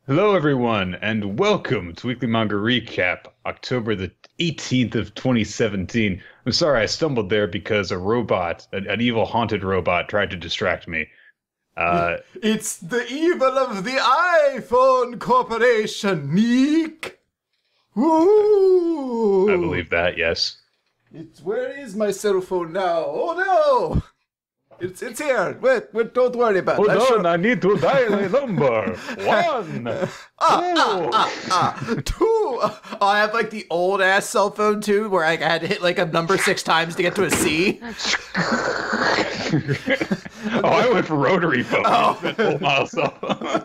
Hello, everyone, and welcome to Weekly Manga Recap, October the 18th of 2017. I'm sorry I stumbled there because a robot, an evil haunted robot, tried to distract me. Uh, It's the evil of the iPhone Corporation, Nick. I Ooh. believe that, yes. Where is my cell phone now? Oh no! It's here. Wait, don't worry about it. Hold on, I need to dial a number. One, Two. Oh, I have like the old ass cell phone too, where I had to hit like a number 6 times to get to a C. Oh, I went for rotary phone. Oh. Full mile cell phone.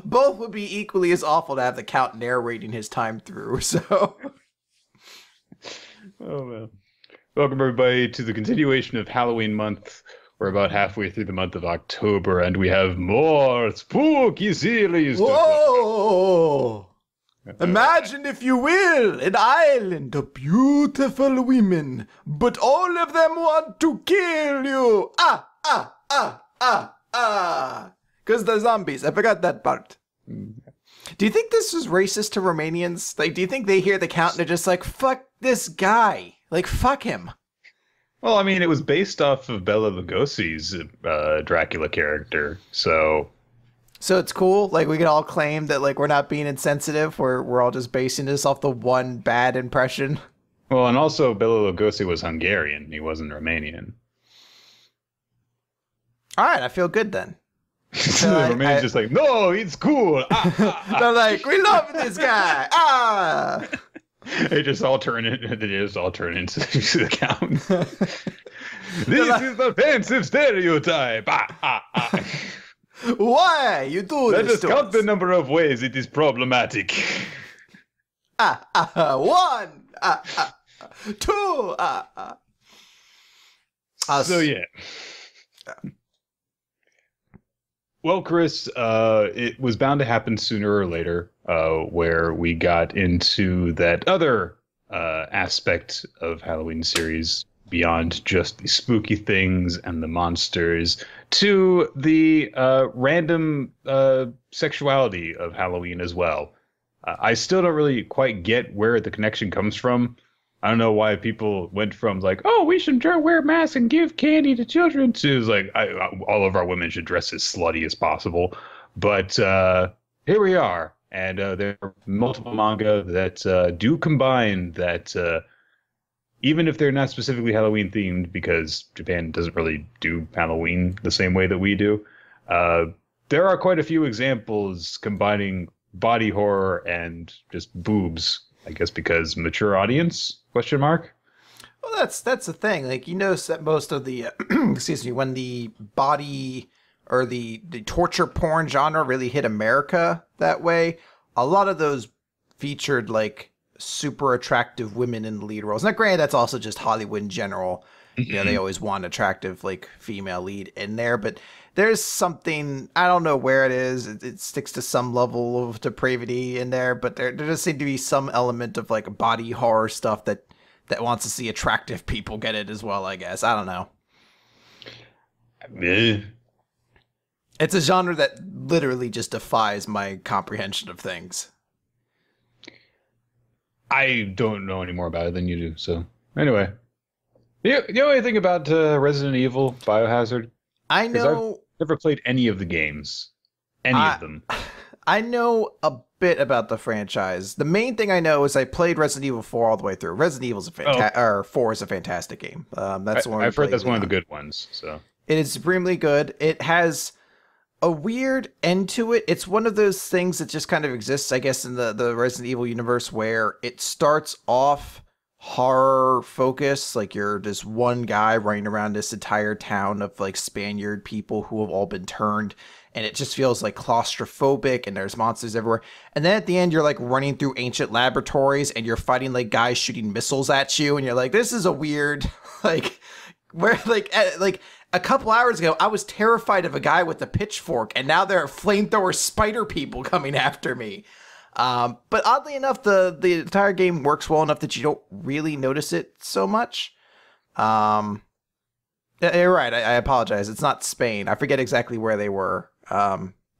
Both would be equally as awful to have the count narrating his time through. So. Oh man. Welcome everybody to the continuation of Halloween month. We're about halfway through the month of October and we have more spooky series. Whoa! Imagine, if you will, an island of beautiful women, but all of them want to kill you. Because they're zombies. I forgot that part. Do you think this was racist to Romanians? Like, do you think they hear the count and they're just like, fuck this guy? Like, fuck him. Well, I mean, it was based off of Bela Lugosi's Dracula character, so... So it's cool? Like, we can all claim that, like, we're not being insensitive, we're all just basing this off the one bad impression? Well, and also Bela Lugosi was Hungarian. He wasn't Romanian. Alright, I feel good then. So the Romanians just like, no, it's cool. They're like, we love this guy. They just all turn into the count. This is the offensive stereotype. Why you do Let this us to count us? the number of ways it is problematic. 1, 2, So yeah. Well, Chris, it was bound to happen sooner or later, where we got into that other aspect of Halloween series beyond just the spooky things and the monsters to the random sexuality of Halloween as well. I still don't really quite get where the connection comes from. I don't know why people went from like, oh, we should wear masks and give candy to children to like, all of our women should dress as slutty as possible. But here we are. And there are multiple manga that do combine that, even if they're not specifically Halloween themed, because Japan doesn't really do Halloween the same way that we do. There are quite a few examples combining body horror and just boobs. I guess because mature audience, question mark? Well, that's the thing. Like, you notice that most of the, excuse me, when the body or the torture porn genre really hit America that way, a lot of those featured, like, super attractive women in the lead roles. Now, granted, that's also just Hollywood in general. You know, they always want attractive, like, female lead in there, but there's something, I don't know where it is. It sticks to some level of depravity in there, but there does seem to be some element of, like, body horror stuff that wants to see attractive people get it as well, I guess. I don't know. It's a genre that literally just defies my comprehension of things. I don't know any more about it than you do, so anyway. You know anything about Resident Evil, Biohazard? I know... I've never played any of the games. Any of them. I know a bit about the franchise. The main thing I know is I played Resident Evil 4 all the way through. Resident Evil or 4 is a fantastic game. That's the one I've heard that's one of the good ones. So it is supremely good. It has a weird end to it. It's one of those things that just kind of exists, I guess, in the Resident Evil universe, where it starts off horror focus, like you're this one guy running around this entire town of like Spaniard people who have all been turned, and it just feels like claustrophobic and there's monsters everywhere. And then at the end you're like running through ancient laboratories and you're fighting like guys shooting missiles at you, and you're like, this is a weird like where like a couple hours ago I was terrified of a guy with a pitchfork, and now there are flamethrower spider people coming after me. But oddly enough, the entire game works well enough that you don't really notice it so much. You're right. I apologize. It's not Spain. I forget exactly where they were.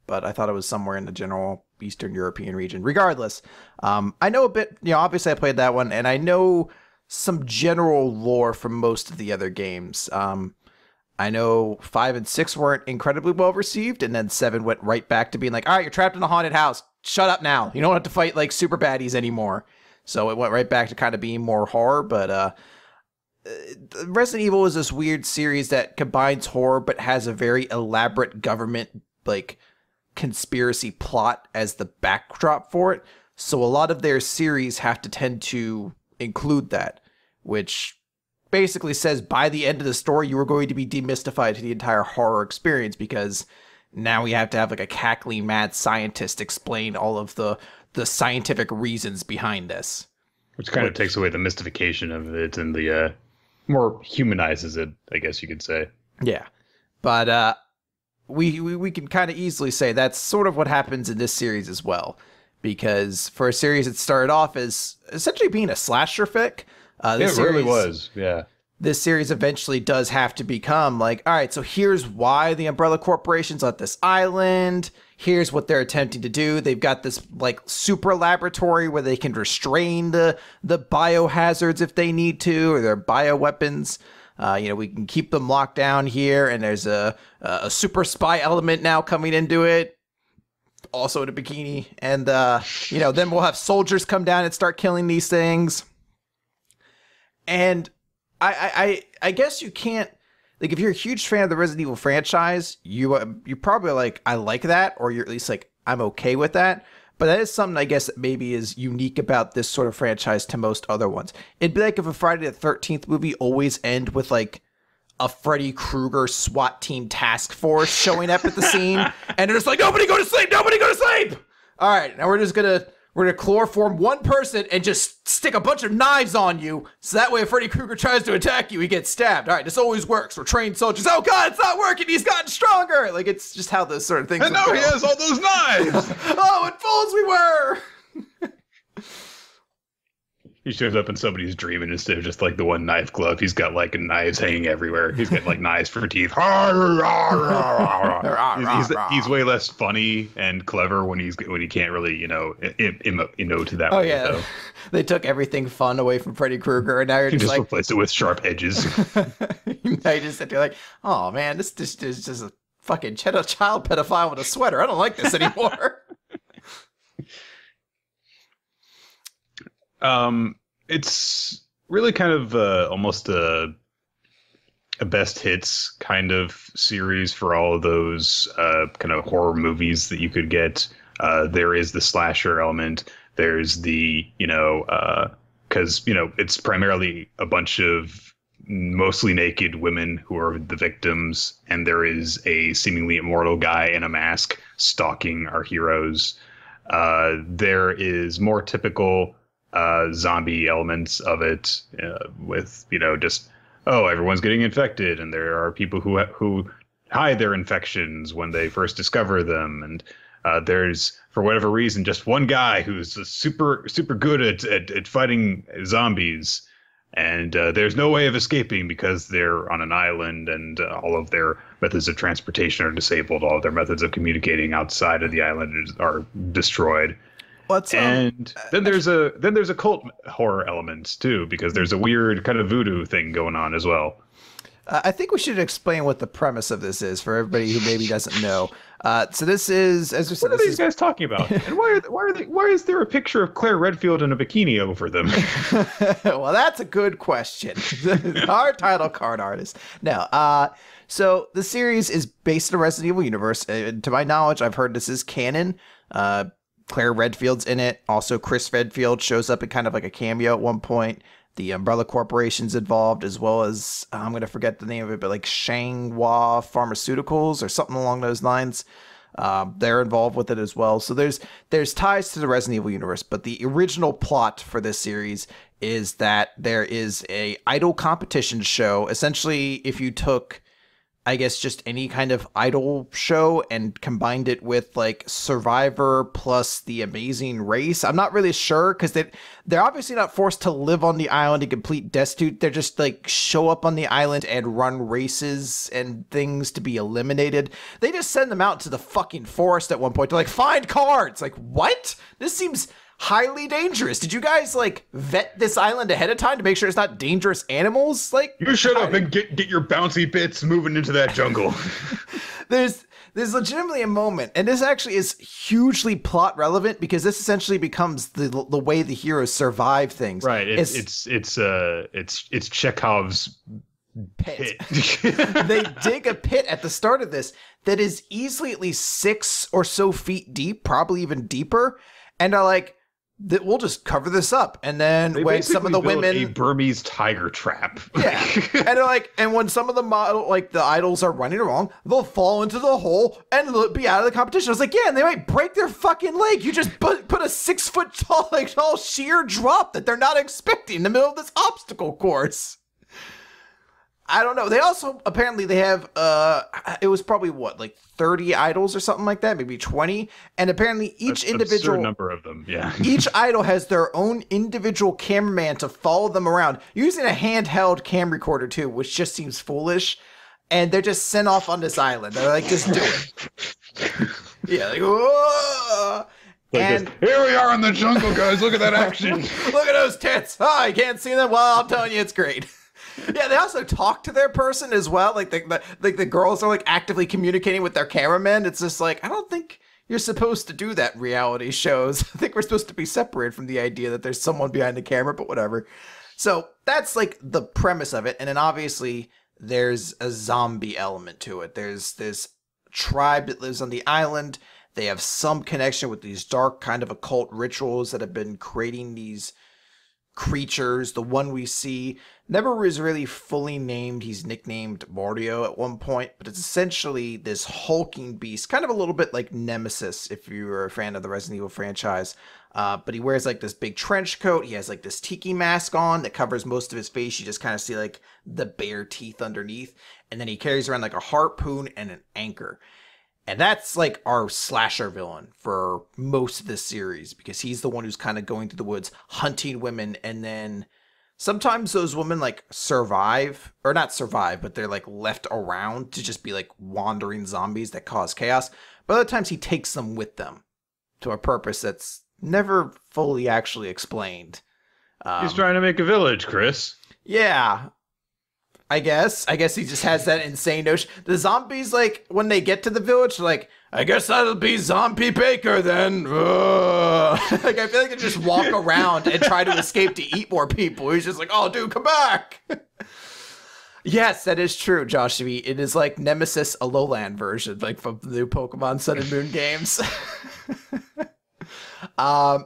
but I thought it was somewhere in the general Eastern European region. Regardless, I know a bit, obviously I played that one, and I know some general lore from most of the other games. I know 5 and 6 weren't incredibly well received, and then 7 went right back to being like, all right, you're trapped in a haunted house. Shut up now. You don't have to fight like super baddies anymore. So it went right back to kind of being more horror, but Resident Evil is this weird series that combines horror but has a very elaborate government like conspiracy plot as the backdrop for it. So a lot of their series have to tend to include that, which basically says by the end of the story you are going to be demystified to the entire horror experience, because now we have to have like a cackling mad scientist explain all of the scientific reasons behind this. Which kind of takes away the mystification of it and the more humanizes it, I guess you could say. Yeah. But we can kind of easily say that's sort of what happens in this series as well. Because for a series that started off as essentially being a slasher fic, it really was, yeah. This series eventually does have to become like, all right, so here's why the Umbrella Corporation's on this island. Here's what they're attempting to do. They've got this like super laboratory where they can restrain the biohazards if they need to, or their bioweapons. We can keep them locked down here, and there's a super spy element now coming into it. Also in a bikini. And, then we'll have soldiers come down and start killing these things. And I guess you can't, like, if you're a huge fan of the Resident Evil franchise, you're probably like, I like that, or you're at least like, I'm okay with that. But that is something, I guess, that maybe is unique about this sort of franchise to most other ones. It'd be like if a Friday the 13th movie always end with like a Freddy Krueger SWAT team task force showing up at the scene, and they're just like, nobody go to sleep, nobody go to sleep. All right, now we're gonna chloroform one person and just stick a bunch of knives on you, so that way if Freddy Krueger tries to attack you, he gets stabbed. All right, this always works. We're trained soldiers. Oh God, it's not working. He's gotten stronger. Like, it's just how those sort of things. And now he has all those knives. Oh, what fools we were. He shows up in somebody's dream, and instead of just like the one knife glove, he's got like knives hanging everywhere. He's got like knives for teeth. He's way less funny and clever when he can't really emote to that. Oh way, yeah, though. They took everything fun away from Freddy Krueger, and now you're You just just like replace it with sharp edges. now you just sit there like, oh man, this is just a fucking child pedophile with a sweater. I don't like this anymore. It's really kind of almost a best hits kind of series for all of those kind of horror movies that you could get. There is the slasher element. There's the, because, it's primarily a bunch of mostly naked women who are the victims. And there is a seemingly immortal guy in a mask stalking our heroes. There is more typical zombie elements of it with, just, everyone's getting infected, and there are people who hide their infections when they first discover them, and there's, for whatever reason, just one guy who's super good at fighting zombies, and there's no way of escaping because they're on an island, and all of their methods of transportation are disabled. All of their methods of communicating outside of the island are destroyed. And then there's a cult horror element too, because there's a weird kind of voodoo thing going on as well. I think we should explain what the premise of this is for everybody who maybe doesn't know. So this is, as we said, what are these guys talking about? And why is there a picture of Claire Redfield in a bikini over them? Well, that's a good question. Our title card artist. No. So the series is based in the Resident Evil universe. To my knowledge, I've heard this is canon. Claire Redfield's in it. Also, Chris Redfield shows up in kind of like a cameo at one point. The Umbrella Corporation's involved, as well as, I'm going to forget the name of it, but like Shanghua Pharmaceuticals or something along those lines. They're involved with it as well. So there's ties to the Resident Evil universe, but the original plot for this series is that there is a idol competition show. Essentially, if you took I guess just any kind of idol show and combined it with like Survivor plus The Amazing Race. I'm not really sure because they're obviously not forced to live on the island and complete destitute. They're just like show up on the island and run races and things to be eliminated. They just send them out to the fucking forest at one point. They're like, find cards. Like, what? This seems highly dangerous. Did you guys like vet this island ahead of time to make sure it's not dangerous animals? Like, you shut up and get your bouncy bits moving into that jungle. there's legitimately a moment, and this actually is hugely plot relevant because this essentially becomes the way the heroes survive things. Right. It's Chekhov's pit. They dig a pit at the start of this that is easily at least 6 or so feet deep, probably even deeper, and are like, that we'll just cover this up. And then they when some of the women, a Burmese tiger trap. Yeah. And they're like, and when some of the the idols are running along, they'll fall into the hole and be out of the competition. I was like, yeah, and they might break their fucking leg. You just put a 6 foot tall sheer drop that they're not expecting in the middle of this obstacle course. I don't know. They also, apparently they have, it was probably what, like 30 idols or something like that, maybe 20. And apparently each individual number of them, yeah. Each idol has their own individual cameraman to follow them around, using a handheld cam recorder too, which just seems foolish. And they're just sent off on this island. They're like, just do it. Yeah, like, whoa! Like and this. Here we are in the jungle, guys. Look at that action. Look at those tits. Oh, you can't see them? Well, I'm telling you, it's great. Yeah, they also talk to their person as well. Like the girls are like actively communicating with their cameraman. It's just like, I don't think you're supposed to do that in reality shows. I think we're supposed to be separated from the idea that there's someone behind the camera, but whatever. So that's like the premise of it. And then obviously there's a zombie element to it. There's this tribe that lives on the island. They have some connection with these dark kind of occult rituals that have been creating these creatures. The one we see never was really fully named. He's nicknamed Boruto at one point, but it's essentially this hulking beast, kind of a little bit like Nemesis if you were a fan of the Resident Evil franchise. But he wears like this big trench coat. He has like this tiki mask on that covers most of his face. You just kind of see like the bare teeth underneath. And then he carries around like a harpoon and an anchor. And that's like our slasher villain for most of this series because he's the one who's kind of going through the woods hunting women, and then sometimes those women like survive, or not survive, but they're like left around to just be like wandering zombies that cause chaos. But other times he takes them with them to a purpose that's never fully actually explained. He's trying to make a village, Chris. Yeah. I guess he just has that insane notion. The zombies, like, when they get to the village, they're like, I guess that'll be Zombie Baker then. Like, I feel like they just walk around and try to escape to eat more people. He's just like, oh, dude, come back. Yes, that is true, Josh V. It is like Nemesis, a lowland version, like from the new Pokemon Sun and Moon games. But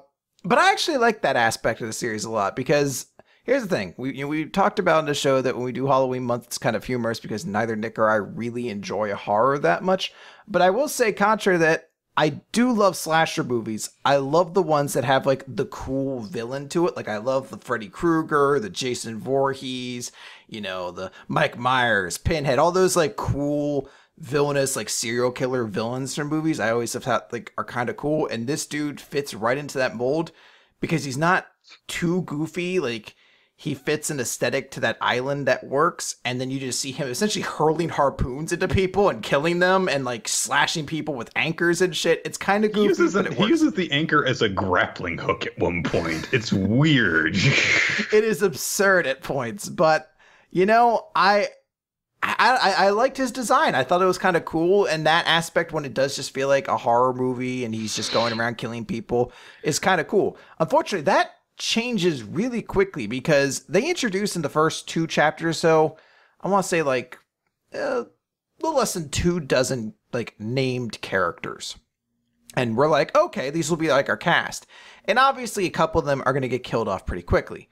I actually like that aspect of the series a lot because here's the thing. We talked about in the show that when we do Halloween month, it's kind of humorous because neither Nick or I really enjoy horror that much. But I will say, contrary to that, I do love slasher movies. I love the ones that have like the cool villain to it. Like I love the Freddy Krueger, the Jason Voorhees, you know, the Mike Myers, Pinhead, all those like cool villainous like serial killer villains from movies. I always have thought like are kind of cool. And this dude fits right into that mold because he's not too goofy. Like he fits an aesthetic to that island that works, and then you just see him essentially hurling harpoons into people and killing them and like slashing people with anchors and shit. It's kind of goofy, he uses the anchor as a grappling hook at one point. It's weird. It is absurd at points, but you know, I liked his design. I thought it was kind of cool, and that aspect when it does just feel like a horror movie and he's just going around killing people is kind of cool. Unfortunately, that changes really quickly because they introduced in the first 2 chapters, so I want to say like a little less than 2 dozen like named characters, and we're like, okay, these will be like our cast, and obviously a couple of them are going to get killed off pretty quickly.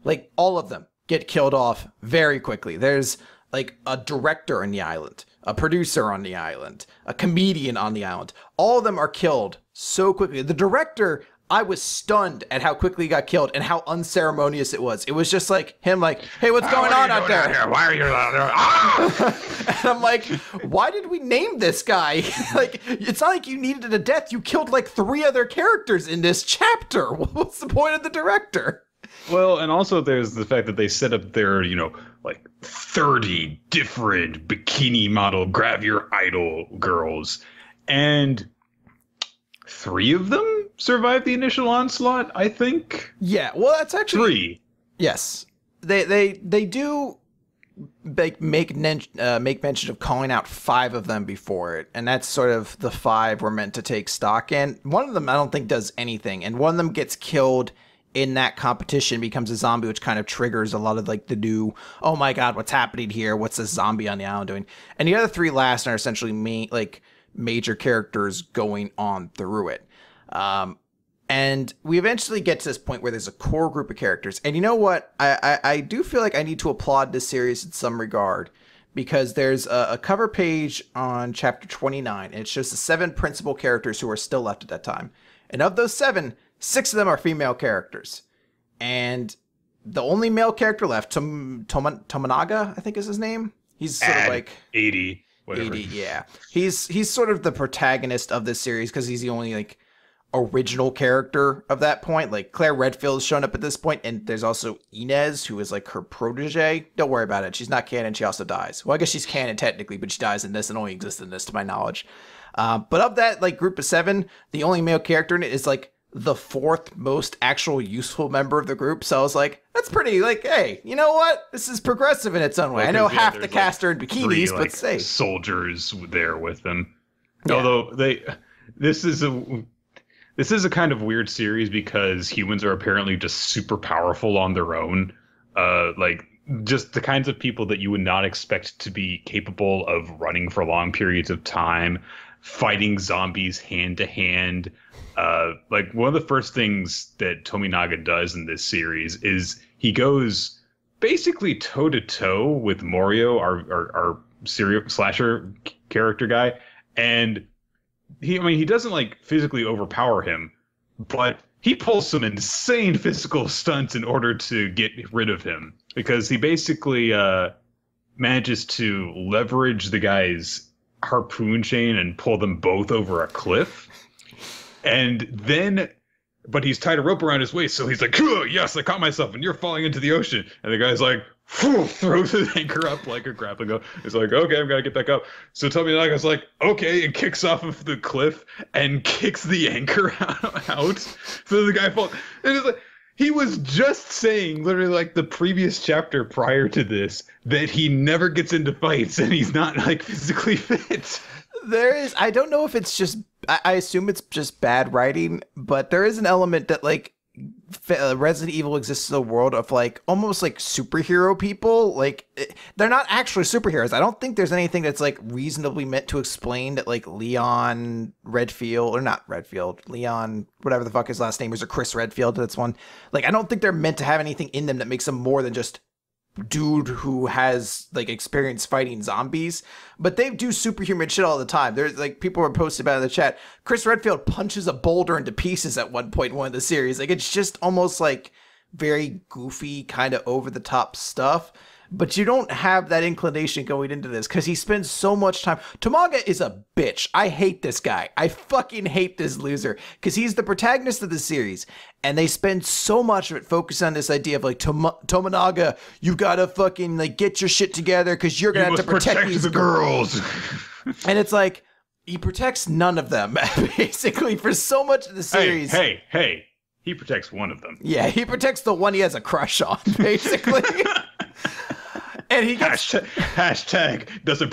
Like all of them get killed off very quickly. There's like a director on the island, a producer on the island, a comedian on the island. All of them are killed so quickly. The director I was stunned at how quickly he got killed and how unceremonious it was. It was just like him like, hey, what's going on out there? Why are you out there? Ah! And I'm like, why did we name this guy? Like, it's not like you needed a death. You killed like 3 other characters in this chapter. What's the point of the director? Well, and also there's the fact that they set up their, like 30 different bikini model grab your idol girls. And 3 of them survived the initial onslaught, I think. Yeah, well, that's actually 3. Yes, they do make mention of calling out 5 of them before it, and that's sort of the 5 we're meant to take stock in. One of them I don't think does anything, and one of them gets killed in that competition, becomes a zombie, which kind of triggers a lot of like the new, oh my god, what's happening here? What's this zombie on the island doing? And the other 3 last are essentially major characters going on through it. And we eventually get to this point where there's a core group of characters. And you know what? I do feel like I need to applaud this series in some regard, because there's a cover page on chapter 29, and it shows the 7 principal characters who are still left at that time. And of those 7, 6 of them are female characters. And the only male character left, Tomonaga, I think is his name. He's sort of like 80, whatever. 80, yeah. He's sort of the protagonist of this series because he's the only like original character of that point. Like Claire Redfield's shown up at this point, and there's also Inez, who is like her protege. Don't worry about it. She's not canon. She also dies. Well, I guess she's canon technically, but she dies in this and only exists in this to my knowledge. But of that like group of 7, the only male character in it is like the 4th most actual useful member of the group. So I was like, that's pretty like, hey, you know what? This is progressive in its own way. I know half the cast are in bikinis, 3, but say soldiers there with them. Yeah. Although this is a kind of weird series because humans are apparently just super powerful on their own. Like just the kinds of people that you would not expect to be capable of running for long periods of time, fighting zombies hand to hand. Like one of the first things that Tominaga does in this series is he goes basically toe to toe with Morio, our serial slasher character guy, and he doesn't like physically overpower him, but he pulls some insane physical stunts in order to get rid of him, because he basically manages to leverage the guy's harpoon chain and pull them both over a cliff. And then, but he's tied a rope around his waist, so he's like, yes, I caught myself, and you're falling into the ocean. And the guy's like, throws his anchor up like a grappling hook. He's like, okay, I'm gonna get back up. So Tominaga's like, okay, and kicks off of the cliff and kicks the anchor out. So the guy falls. And it's like, he was just saying, literally like the previous chapter prior to this, that he never gets into fights and he's not like physically fit. I don't know if it's just, I assume it's just bad writing, but there is an element that like Resident Evil exists in a world of like almost like superhero people. Like they're not actually superheroes. I don't think there's anything that's like reasonably meant to explain that like Leon Redfield, or not Redfield, Leon, whatever the fuck his last name is, or Chris Redfield, that's one. Like I don't think they're meant to have anything in them that makes them more than just dude who has like experience fighting zombies, but they do superhuman shit all the time. There's like people were posting about it in the chat. Chris Redfield punches a boulder into pieces at one point in one of the series. Like it's just almost like very goofy, kind of over the top stuff. But you don't have that inclination going into this because he spends so much time. Tomaga is a bitch. I hate this guy. I fucking hate this loser because he's the protagonist of the series. And they spend so much of it focused on this idea of like, Tomonaga, you gotta fucking like get your shit together because you're gonna have to protect these girls. And it's like, he protects none of them, basically, for so much of the series. Hey, he protects one of them. Yeah, he protects the one he has a crush on, basically. And he gets hashtag doesn't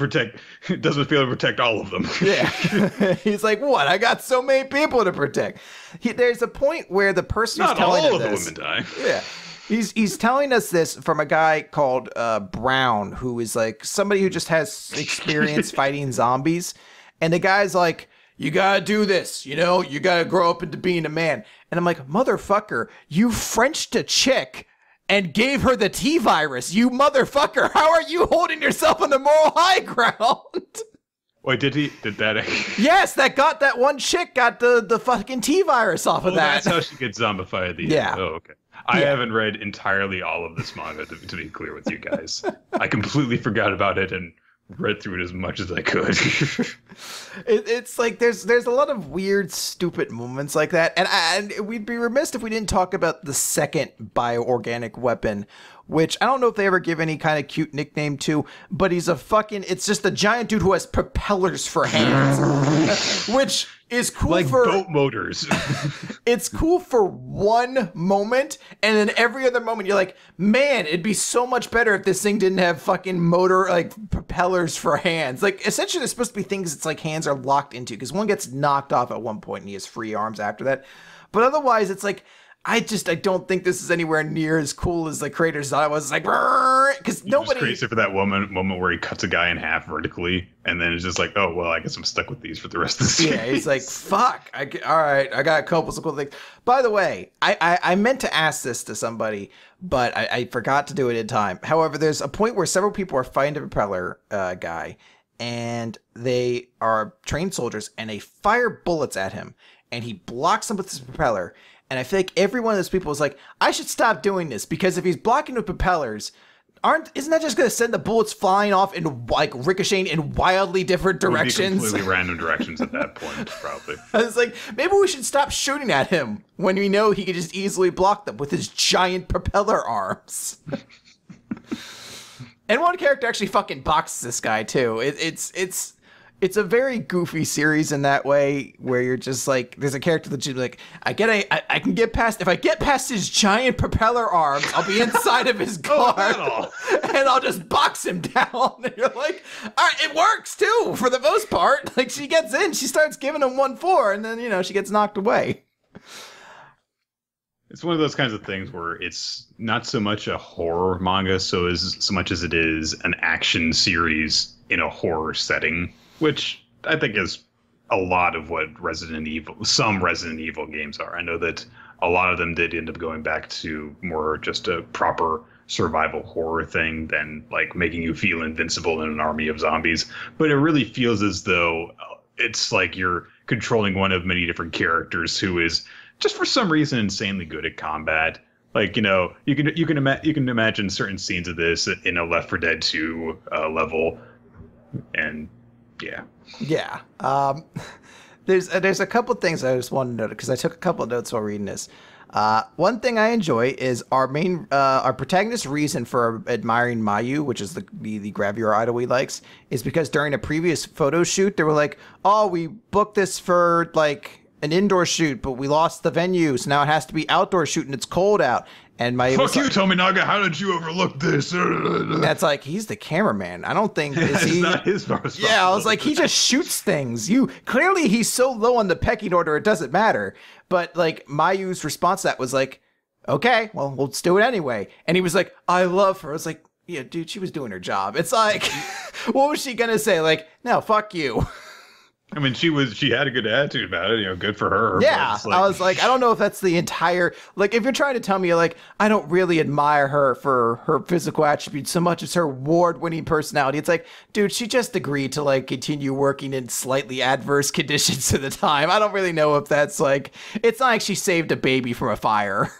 feel to protect all of them. Yeah. He's like, what? I got so many people to protect. There's a point where the person who's telling him this. Not all of the women die. Yeah. He's telling us this from a guy called Brown, who is like somebody who just has experience fighting zombies. And the guy's like, you gotta do this, you know? You gotta grow up into being a man. And I'm like, motherfucker, you Frenched a chick and gave her the T-virus, you motherfucker. How are you holding yourself on the moral high ground? Wait, did he? Did that? Yes, that one chick got the fucking T virus off of that. That's how she gets zombified at the Yeah. end. Oh, okay. I haven't read entirely all of this manga, to be clear with you guys. I completely forgot about it and read through it as much as I could. It's like there's a lot of weird, stupid moments like that, and we'd be remiss if we didn't talk about the second bioorganic weapon, which I don't know if they ever give any kind of cute nickname to, but he's it's just a giant dude who has propellers for hands, which is cool like for boat motors. It's cool for one moment, and then every other moment you're like, man, it'd be so much better if this thing didn't have fucking motor, like propellers for hands. Like, essentially there's supposed to be things it's like hands are locked into, because one gets knocked off at one point and he has free arms after that. But otherwise it's like, I don't think this is anywhere near as cool as the creators thought it was. Like, because nobody. Just crazy for that moment where he cuts a guy in half vertically, and then it's just like, oh well, I guess I'm stuck with these for the rest of the series. Yeah, he's like, fuck. All right, I got a couple of cool things. By the way, I meant to ask this to somebody, but I forgot to do it in time. However, there's a point where several people are fighting the propeller guy, and they are trained soldiers, and they fire bullets at him, and he blocks them with his propeller. And I feel like every one of those people is like, I should stop doing this, because if he's blocking with propellers, isn't that just going to send the bullets flying off and like ricocheting in wildly different directions? Completely random directions at that point, probably. I was like, maybe we should stop shooting at him when we know he could just easily block them with his giant propeller arms. And one character actually fucking boxes this guy too. It's a very goofy series in that way, where you're just like, there's a character that's like, I can get past, if I get past his giant propeller arms, I'll be inside of his car and I'll just box him down. And you're like, all right, it works too, for the most part. Like, she gets in, she starts giving him 1-4, and then, she gets knocked away. It's one of those kinds of things where it's not so much a horror manga so much as it is an action series in a horror setting, which I think is a lot of what some Resident Evil games are. I know that a lot of them did end up going back to more just a proper survival horror thing than like making you feel invincible in an army of zombies. But it really feels as though it's like you're controlling one of many different characters who is just for some reason insanely good at combat. Like, you can imagine certain scenes of this in a Left 4 Dead 2 level, and yeah. Yeah. There's a couple things I just wanted to note, because I took a couple of notes while reading this. One thing I enjoy is our protagonist's reason for admiring Mayu, which is the Gravier idol he likes, is because during a previous photo shoot, they were like, oh, we booked this for like an indoor shoot, but we lost the venue, so now it has to be outdoor shoot and it's cold out. And fuck you, Tominaga, how did you overlook this? That's like, he's the cameraman. I don't think it's not his responsibility. Yeah, I was like, he just shoots things. Clearly he's so low on the pecking order it doesn't matter. But like, Mayu's response to that was like, okay, well, let's do it anyway. And he was like, I love her. I was like, yeah, dude, she was doing her job. It's like, what was she gonna say? Like, no, fuck you. I mean, she had a good attitude about it, good for her. Yeah, I was like, I don't know if that's the entire, like, if you're trying to tell me, like, I don't really admire her for her physical attributes so much as her award-winning personality. It's like, dude, she just agreed to, like, continue working in slightly adverse conditions at the time. I don't really know if that's, like, it's not like she saved a baby from a fire.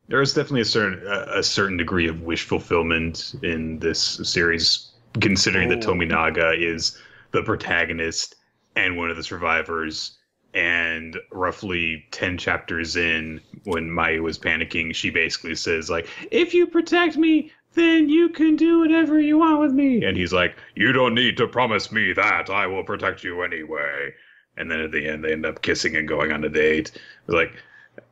There is definitely a certain degree of wish fulfillment in this series, considering that Tominaga is the protagonist and one of the survivors, and roughly 10 chapters in, when Mayu was panicking, she basically says, like, if you protect me, then you can do whatever you want with me. And he's like, you don't need to promise me that. I will protect you anyway. And then at the end, they end up kissing and going on a date. Like,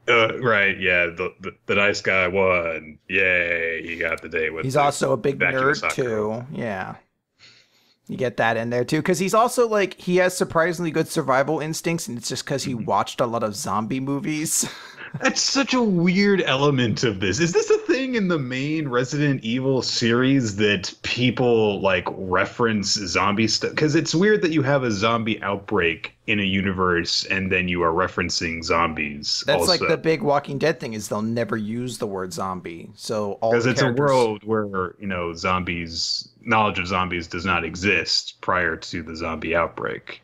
right, yeah, the nice guy won. Yay, he got the date with. He's also a big nerd, too. Yeah. You get that in there too, because he's also like, he has surprisingly good survival instincts, and it's just because he watched a lot of zombie movies. That's such a weird element of this. Is this a thing in the main Resident Evil series that people like reference zombie stuff? Because it's weird that you have a zombie outbreak in a universe and then you are referencing zombies. That's also. like the big Walking Dead thing is they'll never use the word zombie. So all because the it's characters... a world where knowledge of zombies does not exist prior to the zombie outbreak.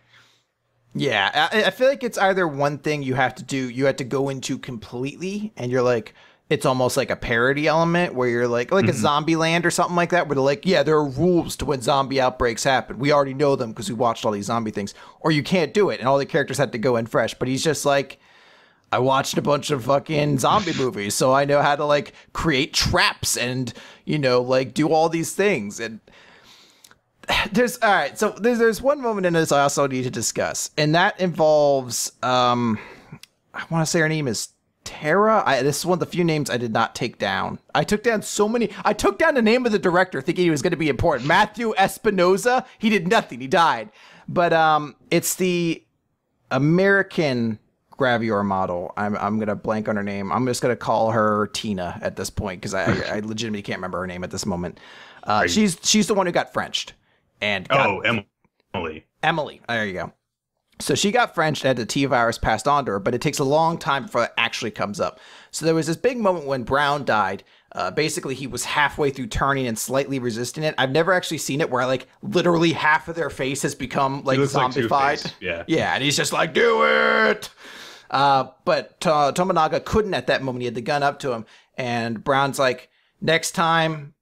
Yeah, I feel like it's either one thing you have to go into completely, and you're like, it's almost like a parody element where you're like a Zombie Land or something like that, where they're like, yeah, there are rules to when zombie outbreaks happen. We already know them because we watched all these zombie things. Or you can't do it, and all the characters had to go in fresh. But he's just like, I watched a bunch of fucking zombie movies, so I know how to like create traps and, like do all these things. And there's one moment in this I also need to discuss, and that involves I want to say her name is Tara. This is one of the few names I did not take down. I took down so many. I took down the name of the director thinking he was going to be important. Matthew Espinoza. He did nothing. He died. But it's the American Gravure model. I'm going to blank on her name. I'm just going to call her Tina at this point because I legitimately can't remember her name at this moment. She's the one who got Frenched. And Emily. There you go. So she got Frenched and had the T virus passed on to her, but it takes a long time before it actually comes up. So there was this big moment when Brown died. Basically, he was halfway through turning and slightly resisting it. I've never actually seen it where like literally half of their face has become like zombified. Like Yeah, and he's just like, do it. But Tomonaga couldn't at that moment. He had the gun up to him, and Brown's like, next time,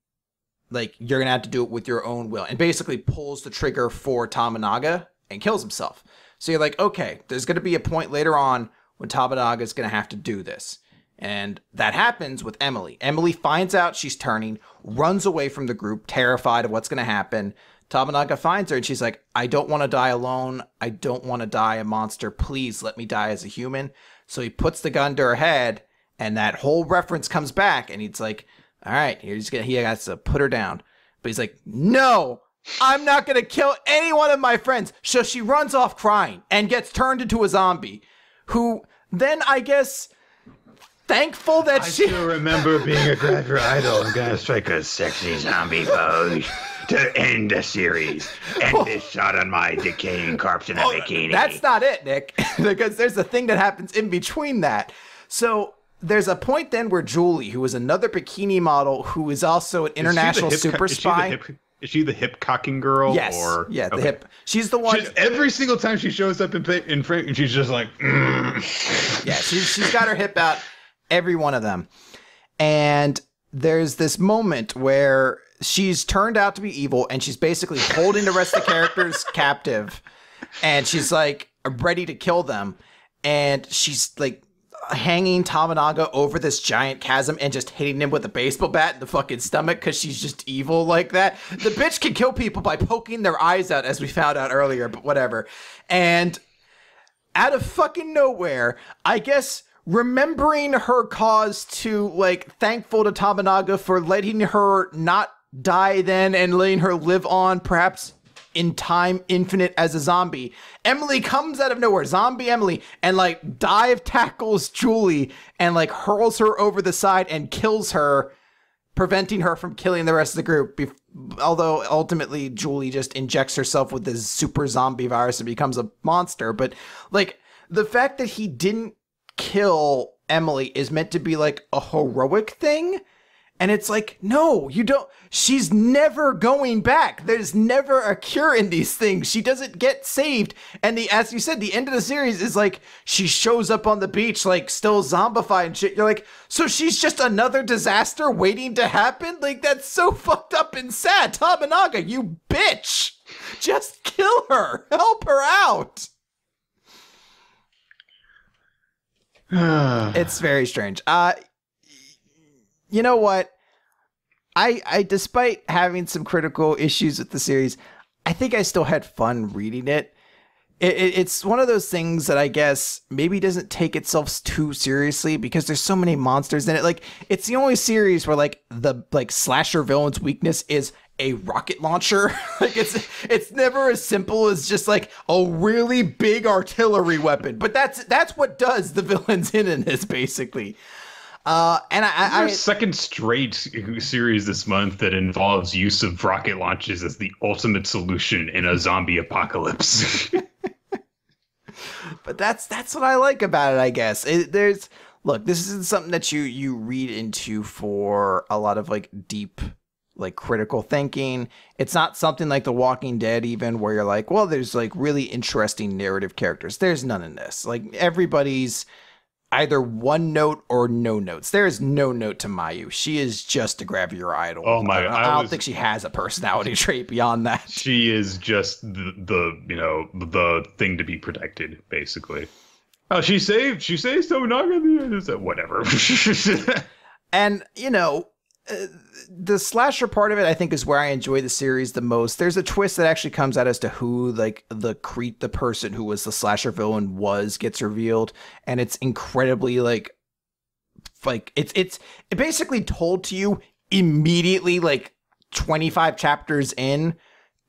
like, you're going to have to do it with your own will, and basically pulls the trigger for Tomonaga and kills himself. So you're like, okay, there's going to be a point later on when Tomonaga is going to have to do this. And that happens with Emily. Emily finds out she's turning, runs away from the group, terrified of what's going to happen. Tomonaga finds her and she's like, I don't want to die alone. I don't want to die a monster. Please let me die as a human. So he puts the gun to her head, and that whole reference comes back, and he's like, all right, he has to put her down. But he's like, no, I'm not going to kill any one of my friends. So she runs off crying and gets turned into a zombie, who then, I guess, thankful that I still remember being a Gravure idol. I'm going to strike a sexy zombie pose to end the series. End this shot on my decaying corpse in a bikini. That's not it, Nick, because there's a thing that happens in between that. So there's a point then where Julie, who is another bikini model, who is also an international super spy. Is she the hip cocking girl? Yes. Yeah, the hip. She's the one. Every single time she shows up in frame, she's just like, Yeah, she's got her hip out, every one of them. And there's this moment where she's turned out to be evil, and she's basically holding the rest of the characters captive, and she's like ready to kill them. And she's like hanging Tomonaga over this giant chasm and just hitting him with a baseball bat in the fucking stomach because she's just evil like that. The bitch can kill people by poking their eyes out, as we found out earlier, but whatever. And out of fucking nowhere, I guess remembering her cause to, like, thankful to Tomonaga for letting her not die then and letting her live on, perhaps in time infinite as a zombie, Emily comes out of nowhere, zombie Emily, and like dive tackles Julie and like hurls her over the side and kills her, preventing her from killing the rest of the group. Although ultimately Julie just injects herself with this super zombie virus and becomes a monster. But like the fact that he didn't kill Emily is meant to be like a heroic thing. And it's like, no, you don't. She's never going back. There's never a cure in these things. She doesn't get saved. And as you said, the end of the series is like, she shows up on the beach, like still zombified and shit. You're like, so she's just another disaster waiting to happen? Like, that's so fucked up and sad. Tomonaga, you bitch. Just kill her. Help her out. It's very strange. You know what? I despite having some critical issues with the series, I think I still had fun reading it It's one of those things that I guess maybe doesn't take itself too seriously because there's so many monsters in it. Like, it's the only series where like the slasher villain's weakness is a rocket launcher. Like, it's never as simple as just like a really big artillery weapon. But that's what does the villains in this basically. And I second straight series this month that involves use of rocket launches as the ultimate solution in a zombie apocalypse. But that's what I like about it, I guess. Look, this isn't something that you read into for a lot of like deep, like critical thinking. It's not something like The Walking Dead even where you're like, well, there's like really interesting narrative characters. There's none in this. Like, everybody's either one note or no notes. There is no note to Mayu. She is just to grab your idol. Oh my God. I don't think she has a personality trait beyond that. She is just the thing to be protected, basically. Oh, she saved Tominaga at the end. Is that whatever? And, the slasher part of it, I think, is where I enjoy the series the most. There's a twist that actually comes out as to who, like, the person who was the slasher villain gets revealed, and it's incredibly, it's basically told to you immediately, like, 25 chapters in,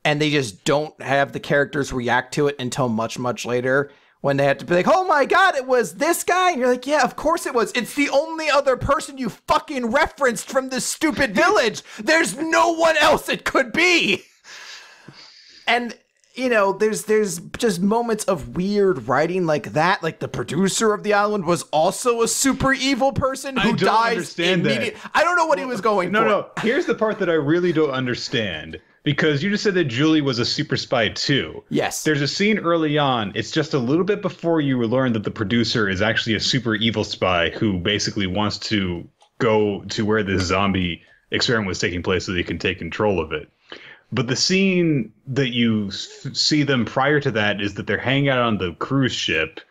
and they just don't have the characters react to it until much, much later. When they had to be like, oh my God, it was this guy. And you're like, yeah, of course it was. It's the only other person you fucking referenced from this stupid village. There's no one else it could be. And, there's just moments of weird writing like that. Like, the producer of the island was also a super evil person who dies immediately. I don't know what he was going for. No. Here's the part that I really don't understand. Because you just said that Julie was a super spy too. Yes. There's a scene early on. It's just a little bit before you learn that the producer is actually a super evil spy who basically wants to go to where this zombie experiment was taking place so they can take control of it. But the scene that you see them prior to that is that they're hanging out on the cruise ship.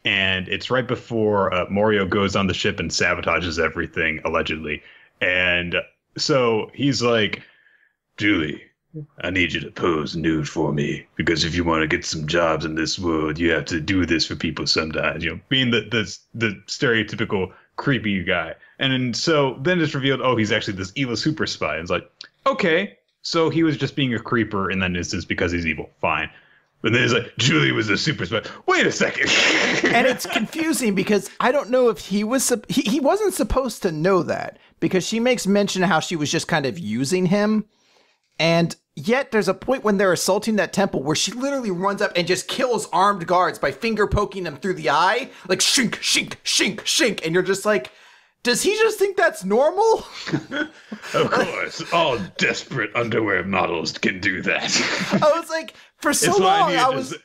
And it's right before Morio goes on the ship and sabotages everything, allegedly. And so he's like, Julie, I need you to pose nude for me, because if you want to get some jobs in this world, you have to do this for people sometimes. Being the stereotypical creepy guy. And then it's revealed, oh, he's actually this evil super spy. And it's like, okay, so he was just being a creeper in that instance because he's evil. Fine. But then it's like, Julie was a super spy. Wait a second. And it's confusing because I don't know if he wasn't supposed to know that, because she makes mention of how she was just kind of using him. And yet there's a point when they're assaulting that temple where she literally runs up and just kills armed guards by finger poking them through the eye. Like, shink, shink, shink, shink. And you're just like, does he just think that's normal? Of course. All desperate underwear models can do that. I was like, for so long,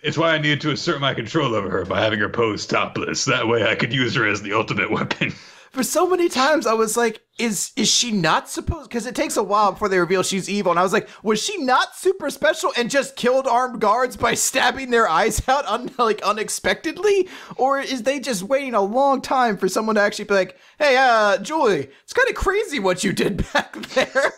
It's why I needed to assert my control over her by having her pose topless. That way I could use her as the ultimate weapon. For so many times, I was like, is she not supposed... Because it takes a while before they reveal she's evil. And I was like, was she not super special and just killed armed guards by stabbing their eyes out unexpectedly? Or is they just waiting a long time for someone to actually be like, hey, Julie, it's kind of crazy what you did back there.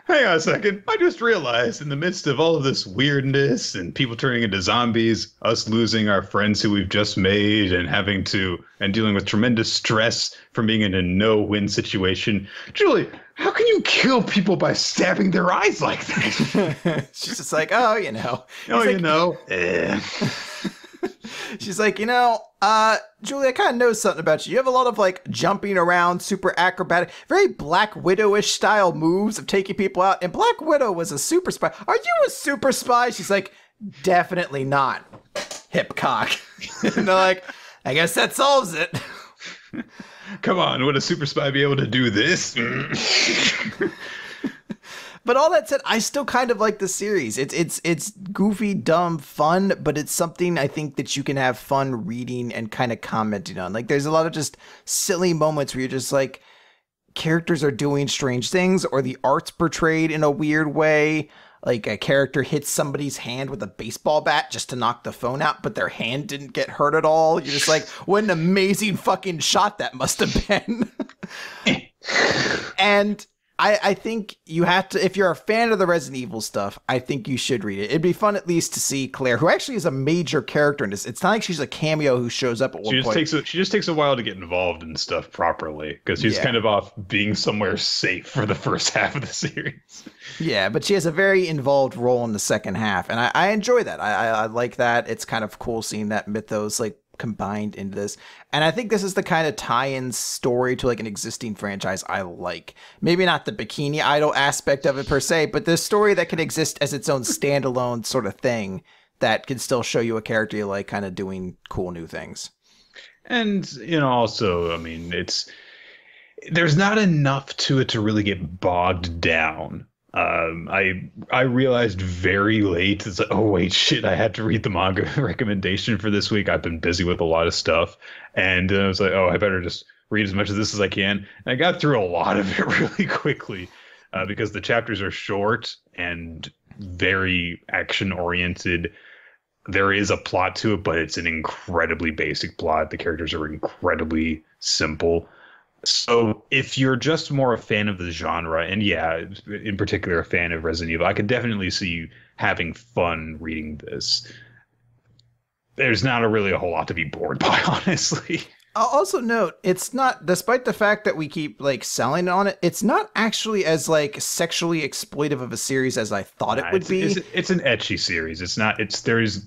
Hang on a second. I just realized in the midst of all of this weirdness and people turning into zombies, us losing our friends who we've just made and dealing with tremendous stress from being in a no-win situation. Julie, how can you kill people by stabbing their eyes like that? She's just like, oh, She's like, Julie, I kind of know something about you. You have a lot of like jumping around, super acrobatic, very Black Widow-ish style moves of taking people out. And Black Widow was a super spy. Are you a super spy? She's like, definitely not. Hip cock. And they're like, I guess that solves it. Come on, would a super spy be able to do this? But all that said, I still kind of like the series. It's goofy, dumb, fun, but it's something I think that you can have fun reading and kind of commenting on. Like, there's a lot of just silly moments where you're just like, characters are doing strange things, or the art's portrayed in a weird way. Like, a character hits somebody's hand with a baseball bat just to knock the phone out, but their hand didn't get hurt at all. You're just like, what an amazing fucking shot that must have been. And I think you have to, if you're a fan of the Resident Evil stuff, I think you should read it. It'd be fun at least to see Claire, who actually is a major character in this. It's not like she's a cameo who shows up at one point. She just takes a while to get involved in stuff properly because she's kind of off being somewhere safe for the first half of the series. Yeah, but she has a very involved role in the second half, and I enjoy that. I like that. It's kind of cool seeing that mythos like combined into this, and I think this is the kind of tie-in story to like an existing franchise I like. Maybe not the Bikini Idol aspect of it per se, but this story that can exist as its own standalone sort of thing that can still show you a character you like kind of doing cool new things. And also, I mean, there's not enough to it to really get bogged down. I realized very late, it's like, oh wait, shit, I had to read the manga recommendation for this week. I've been busy with a lot of stuff. And I was like, oh, I better just read as much of this as I can. And I got through a lot of it really quickly because the chapters are short and very action oriented. There is a plot to it, but it's an incredibly basic plot. The characters are incredibly simple. So if you're just more a fan of the genre, and in particular a fan of Resident Evil, I could definitely see you having fun reading this. There's not really a whole lot to be bored by, honestly. I'll also note, it's not, despite the fact that we keep like selling on it, it's not actually as like sexually exploitive of a series as I thought it would be. It's an ecchi series. It's not.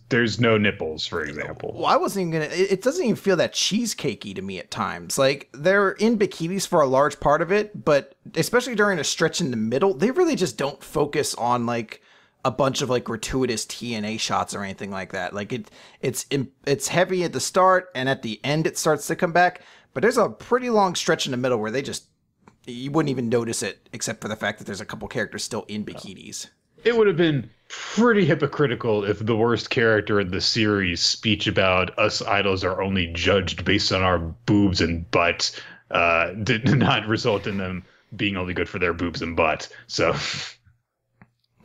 There's no nipples, for example. Well, I wasn't even gonna. It doesn't even feel that cheesecakey to me at times. Like they're in bikinis for a large part of it, but especially during a stretch in the middle, they really just don't focus on like a bunch of like gratuitous TNA shots or anything like that. Like it's heavy at the start, and at the end it starts to come back. But there's a pretty long stretch in the middle where you wouldn't even notice it, except for the fact that there's a couple characters still in bikinis. It would have been pretty hypocritical if the worst character in the series' speech about us idols are only judged based on our boobs and butt did not result in them being only good for their boobs and butt. So.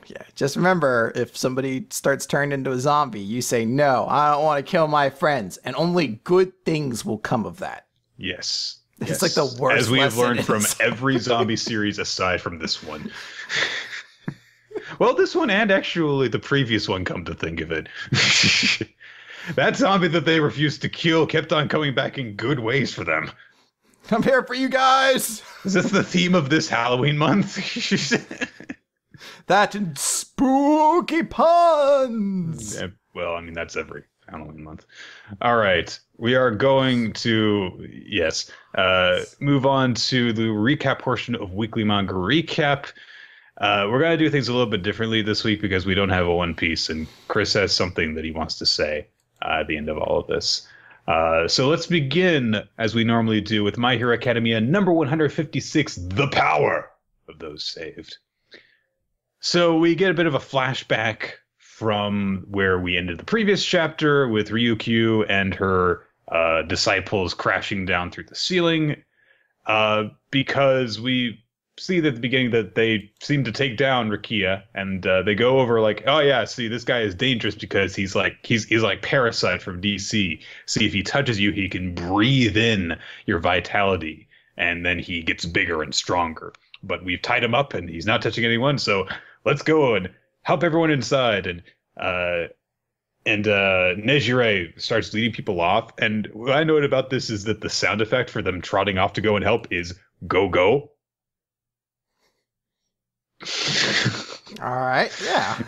Yeah, just remember, if somebody starts turning into a zombie, you say, no, I don't want to kill my friends. And only good things will come of that. Yes. It's like the worst. As we have learned from every zombie series aside from this one. Well, this one and actually the previous one, come to think of it. That zombie that they refused to kill kept on coming back in good ways for them. I'm here for you guys. Is this the theme of this Halloween month? That and spooky puns. Yeah, well, I mean, that's every Halloween month. All right. We are going to, move on to the recap portion of Weekly Manga Recap. We're going to do things a little bit differently this week because we don't have a One Piece, and Chris has something that he wants to say at the end of all of this. So let's begin, as we normally do, with My Hero Academia number 156, The Power of Those Saved. So we get a bit of a flashback from where we ended the previous chapter with Ryukyu and her disciples crashing down through the ceiling because we see at the beginning that they seem to take down Rukia, and they go over like, oh yeah, see, this guy is dangerous because he's like Parasite from DC. See, if he touches you, he can breathe in your vitality, and then he gets bigger and stronger. But we've tied him up, and he's not touching anyone, so let's go and help everyone inside. And Nejire starts leading people off. And what I noted about this is that the sound effect for them trotting off to go and help is go, go. All right. Yeah.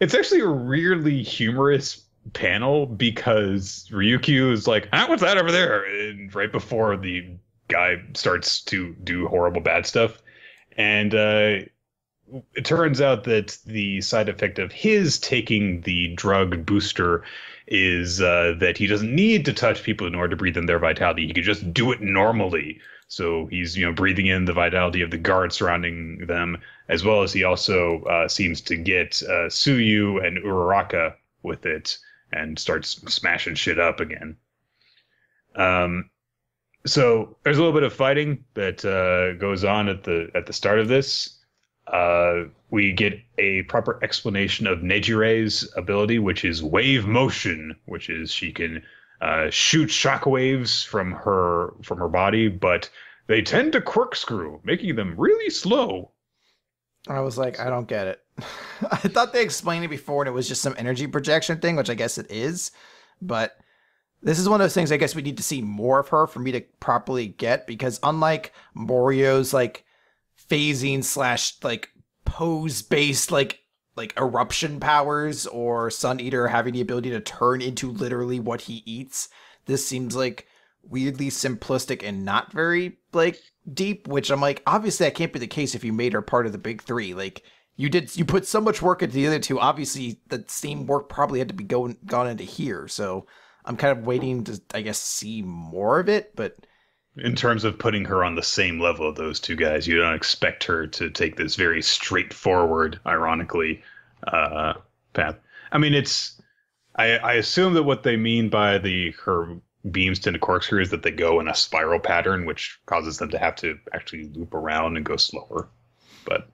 It's actually a really humorous panel because Ryukyu is like, what's that over there? And right before the guy starts to do horrible bad stuff. And it turns out that the side effect of his taking the drug booster is that he doesn't need to touch people in order to breathe in their vitality. He could just do it normally. So he's, breathing in the vitality of the guards surrounding them, as well as he also seems to get Suyu and Uraraka with it and starts smashing shit up again. So there's a little bit of fighting that goes on at the start of this. We get a proper explanation of Nejire's ability, which is wave motion, which is she can shoot shockwaves from her body, but They tend to corkscrew, making them really slow. I was like, I don't get it. I thought they explained it before and it was just some energy projection thing, which I guess it is. But this is one of those things I guess we need to see more of her for me to properly get, because unlike Morio's like phasing slash like pose based like eruption powers, or Sun Eater having the ability to turn into literally what he eats, this seems like weirdly simplistic and not very like deep, which I'm like, obviously that can't be the case if you made her part of the big three. Like you put so much work into the other two, obviously the same work probably had to be gone into here. So I'm kind of waiting to, I guess, see more of it. But in terms of putting her on the same level of those two guys, you don't expect her to take this very straightforward, ironically, path. I mean, I assume that what they mean by her beams tend to corkscrew is that they go in a spiral pattern, which causes them to have to actually loop around and go slower. But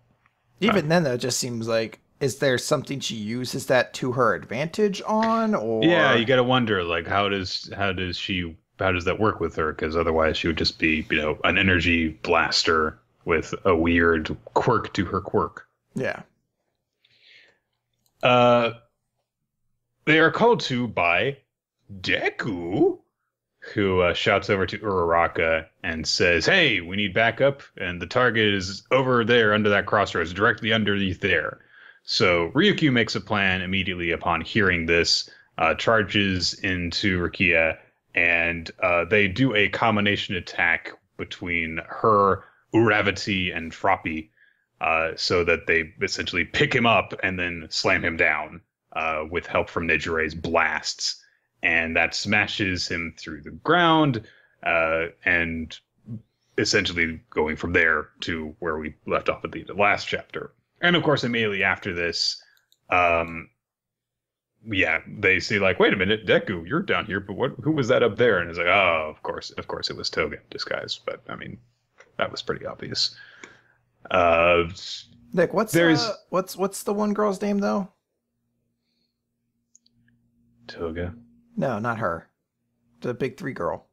even then, though, it just seems like, is there something she uses that to her advantage on? Or yeah, you got to wonder, like, how does that work with her? Because otherwise she would just be, an energy blaster with a weird quirk to her quirk. Yeah. They are called to by Deku, who shouts over to Uraraka and says, "Hey, we need backup, and the target is over there under that crossroads, directly underneath there." So Ryukyu makes a plan immediately upon hearing this, charges into Rukia, and they do a combination attack between her, Uravati, and Froppy, so that they essentially pick him up and then slam him down with help from Nijire's blasts. And that smashes him through the ground, and essentially going from there to where we left off at the end of the last chapter. And of course, immediately after this, they see, like, wait a minute, Deku, you're down here, but who was that up there? And it's like, oh, of course it was Toga in disguise. But I mean, that was pretty obvious. Nick, what's the one girl's name though? Toga. No, not her. The big three girl.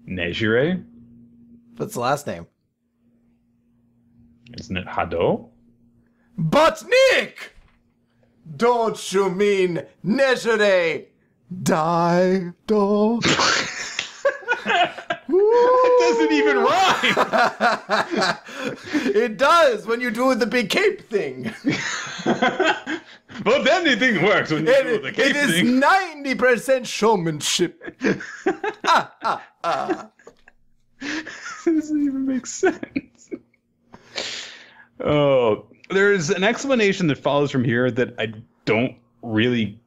Nejire? What's the last name? Isn't it Hado? But Nick! Don't you mean Nejire Daido? It doesn't even rhyme! It does when you do the big cape thing. Well, then anything works when you do the cape thing. It is 90% showmanship. It doesn't even make sense. Oh, there's an explanation that follows from here that I don't really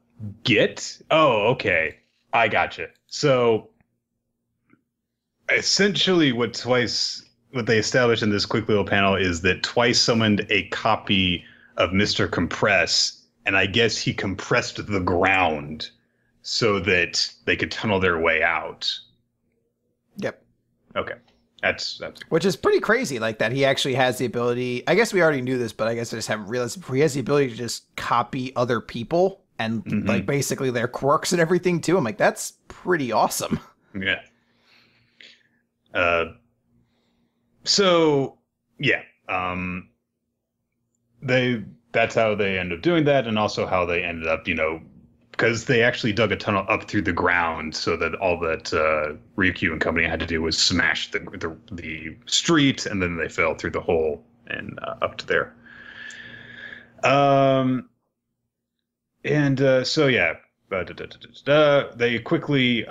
get. Oh, okay. I gotcha. So, essentially what they established in this quick little panel is that Twice summoned a copy of Mr. Compress, and I guess he compressed the ground so that they could tunnel their way out. Yep. Okay. That's which is pretty crazy, like that he actually has the ability. I guess we already knew this, but I guess I just haven't realized before. He has the ability to just copy other people and like basically their quirks and everything too. I'm like, that's pretty awesome. Yeah. So yeah. That's how they end up doing that, and also how they ended up, because they actually dug a tunnel up through the ground, so that all that Ryukyu and company had to do was smash the street, and then they fell through the hole and up to there. So yeah, they quickly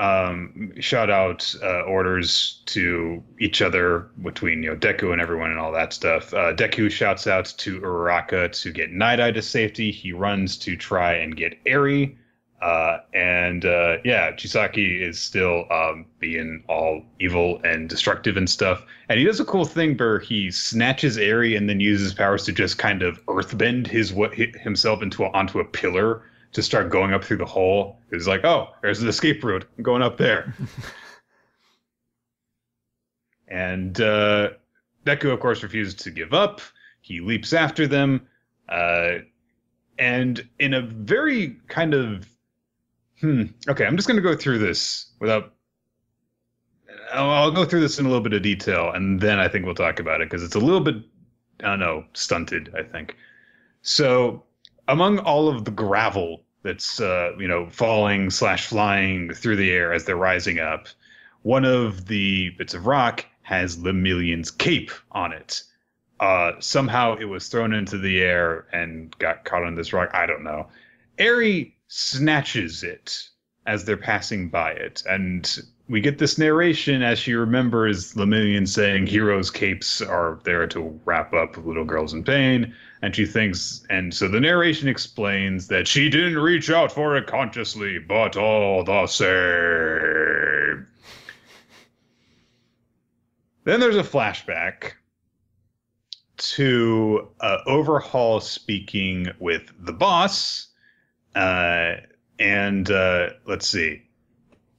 shout out orders to each other between Deku and everyone and all that stuff. Deku shouts out to Uraraka to get Night Eye to safety. He runs to try and get Eri. Chisaki is still being all evil and destructive and stuff. And he does a cool thing where he snatches Eri and then uses powers to just kind of earthbend himself onto a pillar to start going up through the hole. It's like, oh, there's an escape route. I'm going up there. And Deku, of course, refuses to give up. He leaps after them. And in a very kind of... Okay, I'm just going to go through this without I'll go through this in a little bit of detail, and then I think we'll talk about it because it's a little bit, I don't know, stunted, I think. So, among all of the gravel that's falling slash flying through the air as they're rising up, one of the bits of rock has Lemillion's cape on it. Somehow it was thrown into the air and got caught on this rock. I don't know. Eri snatches it as they're passing by it, and we get this narration as she remembers Lemillion saying heroes' capes are there to wrap up little girls in pain, and she thinks, and so the narration explains that she didn't reach out for it consciously, but all the same. Then there's a flashback to Overhaul speaking with the boss, and let's see,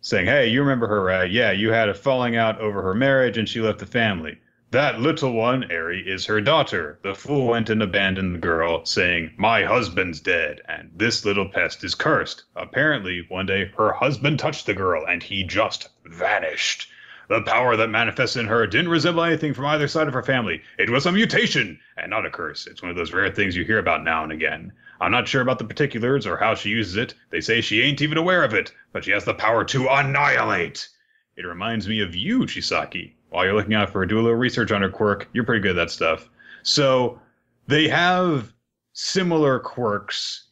saying, hey, you remember her, right? Yeah, you had a falling out over her marriage and she left the family. That little one, Eri, is her daughter. The fool went and abandoned the girl, saying, my husband's dead, and this little pest is cursed. Apparently, one day, her husband touched the girl, and he just vanished. The power that manifests in her didn't resemble anything from either side of her family. It was a mutation, and not a curse. It's one of those rare things you hear about now and again. I'm not sure about the particulars or how she uses it. They say she ain't even aware of it, but she has the power to annihilate. It reminds me of you, Chisaki. While you're looking out for her, do a little research on her quirk. You're pretty good at that stuff. So they have similar quirks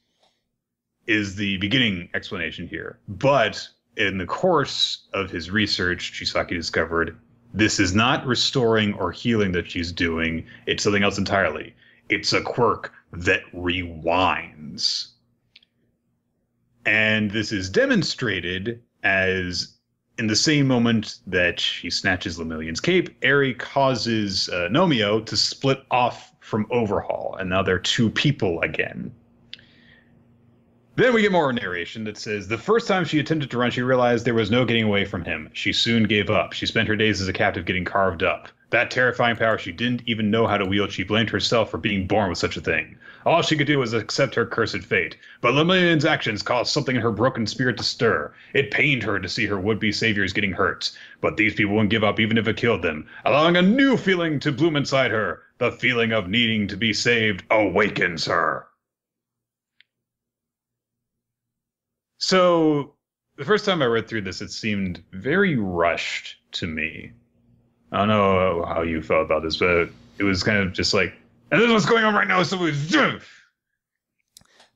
is the beginning explanation here. But in the course of his research, Chisaki discovered this is not restoring or healing that she's doing. It's something else entirely. It's a quirk that rewinds. And this is demonstrated as in the same moment that she snatches Lemillion's cape, Eri causes Nomio to split off from Overhaul, and now they're two people again. Then we get more narration that says, the first time she attempted to run, she realized there was no getting away from him. She soon gave up. She spent her days as a captive getting carved up. That terrifying power she didn't even know how to wield, she blamed herself for being born with such a thing. All she could do was accept her cursed fate. But Lemillion's actions caused something in her broken spirit to stir. It pained her to see her would-be saviors getting hurt. But these people wouldn't give up even if it killed them, allowing a new feeling to bloom inside her. The feeling of needing to be saved awakens her. So, the first time I read through this, it seemed very rushed to me. I don't know how you felt about this, but it was kind of just like, and this is what's going on right now, so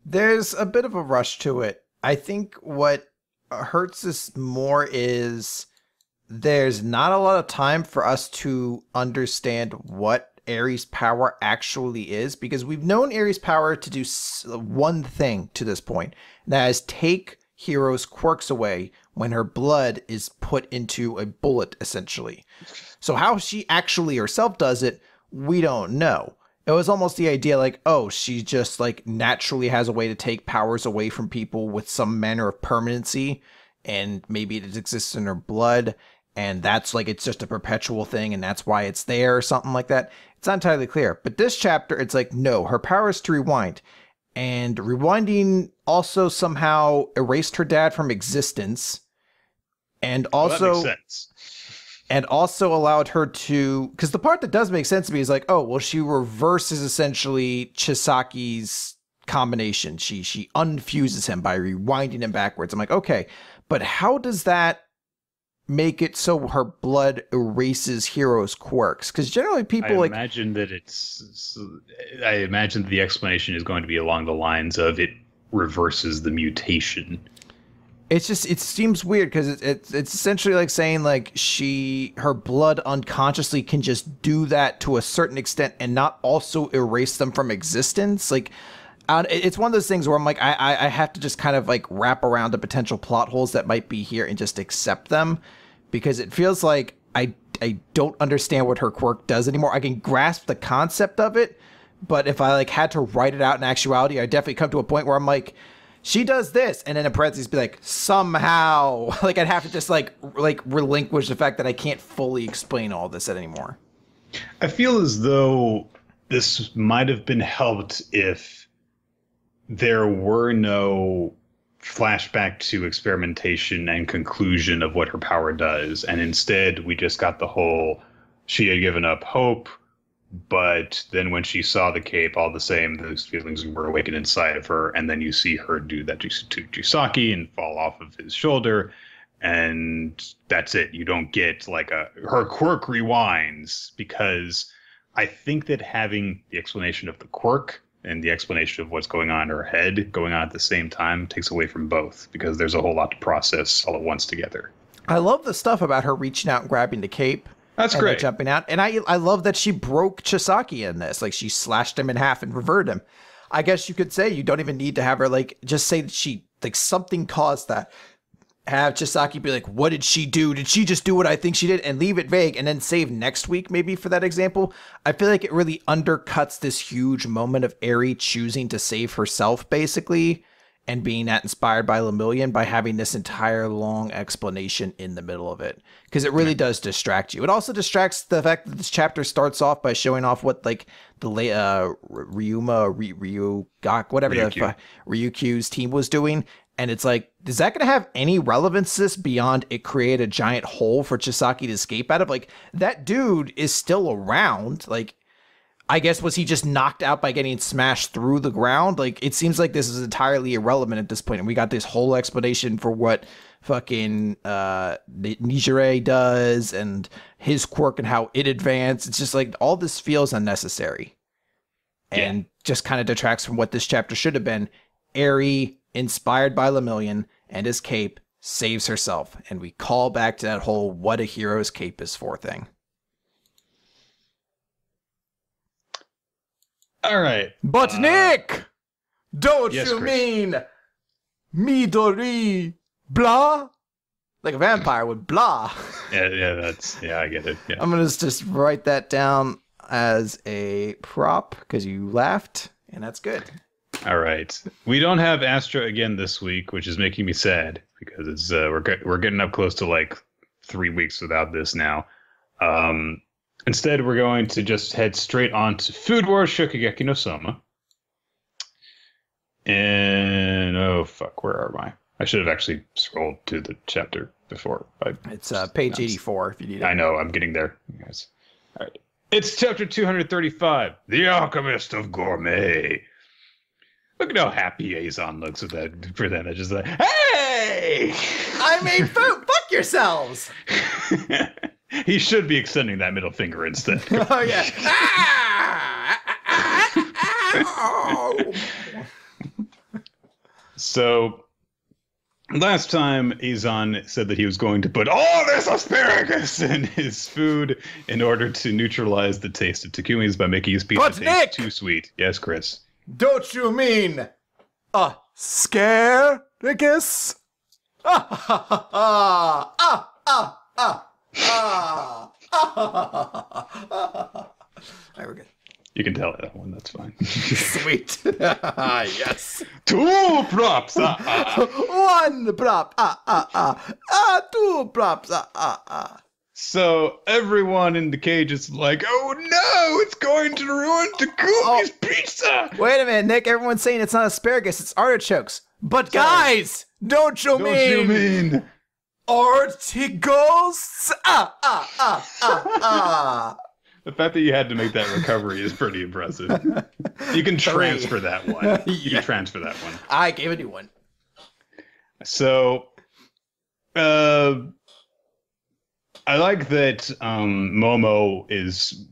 there's a bit of a rush to it. I think what hurts this more is there's not a lot of time for us to understand what Eri's power actually is, because we've known Eri's power to do one thing to this point, and that is take heroes' quirks away when her blood is put into a bullet, essentially. So how she actually herself does it, we don't know. It was almost the idea like, oh, she just like naturally has a way to take powers away from people with some manner of permanency, and maybe it exists in her blood, and that's like, it's just a perpetual thing, and that's why it's there, or something like that. It's not entirely clear. But this chapter, it's like, no, her power is to rewind. And rewinding also somehow erased her dad from existence. And also, well, that makes sense. And also allowed her to, because the part that does make sense to me is like, oh, well, she reverses essentially Chisaki's combination. She unfuses him by rewinding him backwards. I'm like, okay, but how does that make it so her blood erases heroes' quirks? Because generally people I imagine that the explanation is going to be along the lines of it reverses the mutation. It's just, it seems weird because it's essentially like saying like her blood unconsciously can just do that to a certain extent and not also erase them from existence. Like, it's one of those things where I'm like, I have to just kind of like wrap around the potential plot holes that might be here and just accept them, because it feels like I don't understand what her quirk does anymore. I can grasp the concept of it, but if I like had to write it out in actuality, I definitely come to a point where I'm like, she does this, and then in parentheses be like, somehow. Like, I'd have to just like relinquish the fact that I can't fully explain all this anymore. I feel as though this might have been helped if there were no flashback to experimentation and conclusion of what her power does. And instead, we just got the whole, she had given up hope, but then when she saw the cape, all the same, those feelings were awakened inside of her. And then you see her do that to Chisaki and fall off of his shoulder. And that's it. You don't get like her quirk rewinds, because I think that having the explanation of the quirk and the explanation of what's going on in her head going on at the same time takes away from both, because there's a whole lot to process all at once together. I love the stuff about her reaching out and grabbing the cape. That's great. Jumping out. And I love that she broke Chisaki in this. Like, she slashed him in half and reverted him. I guess you could say you don't even need to have her, like, just say that she, like, something caused that. Have Chisaki be like, what did she do? Did she just do what I think she did? And leave it vague, and then save next week maybe for that example. I feel like it really undercuts this huge moment of Eri choosing to save herself, basically, and being that inspired by Lemillion by having this entire long explanation in the middle of it. Because it really does distract you. It also distracts the fact that this chapter starts off by showing off what, like, the Ryukyu's team was doing. And it's like, is that going to have any relevance to this beyond it create a giant hole for Chisaki to escape out of? Like, that dude is still around. Like, I guess, was he just knocked out by getting smashed through the ground? Like, it seems like this is entirely irrelevant at this point. And we got this whole explanation for what fucking Nijire does and his quirk and how it advanced. It's just like, all this feels unnecessary. And just kind of detracts from what this chapter should have been. Eri, inspired by Lemillion and his cape, saves herself. And we call back to that whole what a hero's cape is for thing. All right. But Nick, don't yes, you Chris. mean Midori blah? Like a vampire would blah. Yeah, I get it. Yeah. I'm going to just write that down as a prop because you laughed, and that's good. All right. We don't have Astra again this week, which is making me sad, because it's we're getting up close to like 3 weeks without this now. Instead, we're going to just head straight on to Food Wars Shokugeki no Soma. And oh fuck, where are I? I should have actually scrolled to the chapter before. It's page 84 if you need it. I know, I'm getting there, guys. All right. It's chapter 235, The Alchemist of Gourmet. Look at how happy Azon looks with that percentage. Just like, hey! I made food! Fuck yourselves! He should be extending that middle finger instead. Oh, yeah. So, last time Azon said that he was going to put all this asparagus in his food in order to neutralize the taste of Takumi's by making his pizza taste too sweet. Yes, Chris. Don't you mean scare-icus? Alright, we're good. You can tell that one. That's fine. Sweet. Yes. 2 props. 1 prop. Two props. So everyone in the cage is like, oh no, it's going to ruin Takumi's pizza. Wait a minute, Nick. Everyone's saying it's not asparagus, it's artichokes. But guys, don't you mean artigos? The fact that you had to make that recovery is pretty impressive. You can transfer that one. You can transfer that one. I gave a new one. So, I like that Momo is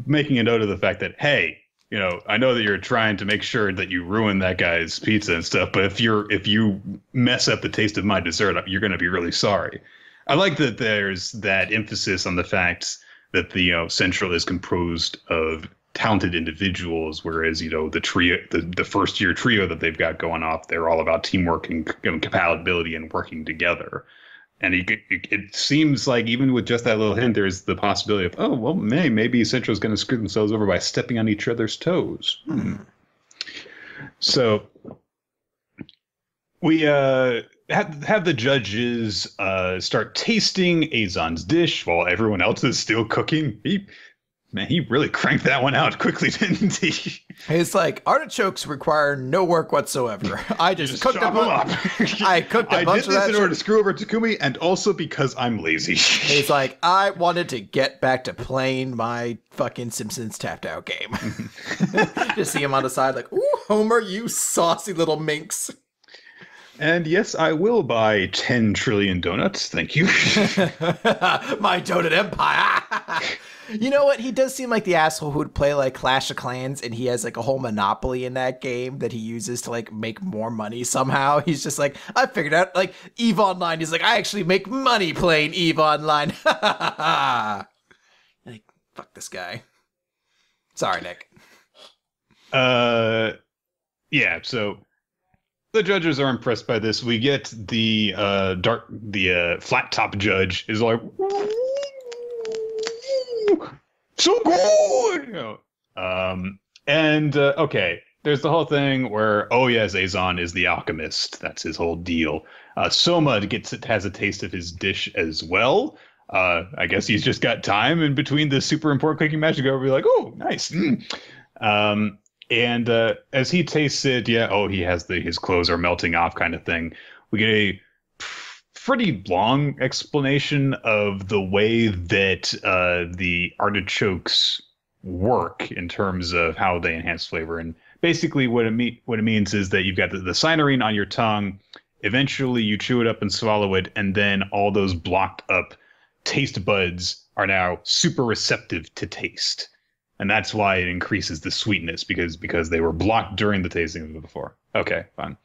making a note of the fact that, hey, you know, I know that you're trying to make sure that you ruin that guy's pizza and stuff, but if you mess up the taste of my dessert, you're going to be really sorry. I like that there's that emphasis on the fact that the Central is composed of talented individuals, whereas the trio, the first year trio that they've got going off, they're all about teamwork and compatibility and working together. And it seems like even with just that little hint, there's the possibility of, oh, well, maybe Central's going to screw themselves over by stepping on each other's toes. So we have the judges start tasting Azon's dish while everyone else is still cooking. Man, he really cranked that one out quickly, didn't he? It's like, artichokes require no work whatsoever. I just cooked chop them up. I cooked a bunch of that I did this in order to screw over Takumi, and also because I'm lazy. He's like, I wanted to get back to playing my fucking Simpsons tapped out game. Just see him on the side like, ooh, Homer, you saucy little minx. And yes, I will buy 10 trillion donuts. Thank you. My donut empire. You know what? He does seem like the asshole who would play like Clash of Clans, and he has like a whole monopoly in that game that he uses to like make more money somehow. He's just like, I figured out like EVE Online. He's like, I actually make money playing EVE Online. Like, fuck this guy. Sorry, Nick. Yeah, so the judges are impressed by this. We get the flat top judge is like, so good. You know, okay, there's the whole thing where, oh yeah, Zazon is the alchemist. That's his whole deal. Soma has a taste of his dish as well. I guess he's just got time in between the super important cooking match to go be like, oh, nice. And as he tastes it, he has his clothes are melting off kind of thing. We get a pretty long explanation of the way that the artichokes work in terms of how they enhance flavor. And basically what it means is that you've got the cyanurine on your tongue. Eventually you chew it up and swallow it, and then all those blocked up taste buds are now super receptive to taste. And that's why it increases the sweetness, because they were blocked during the tasting of it before. Okay, fine.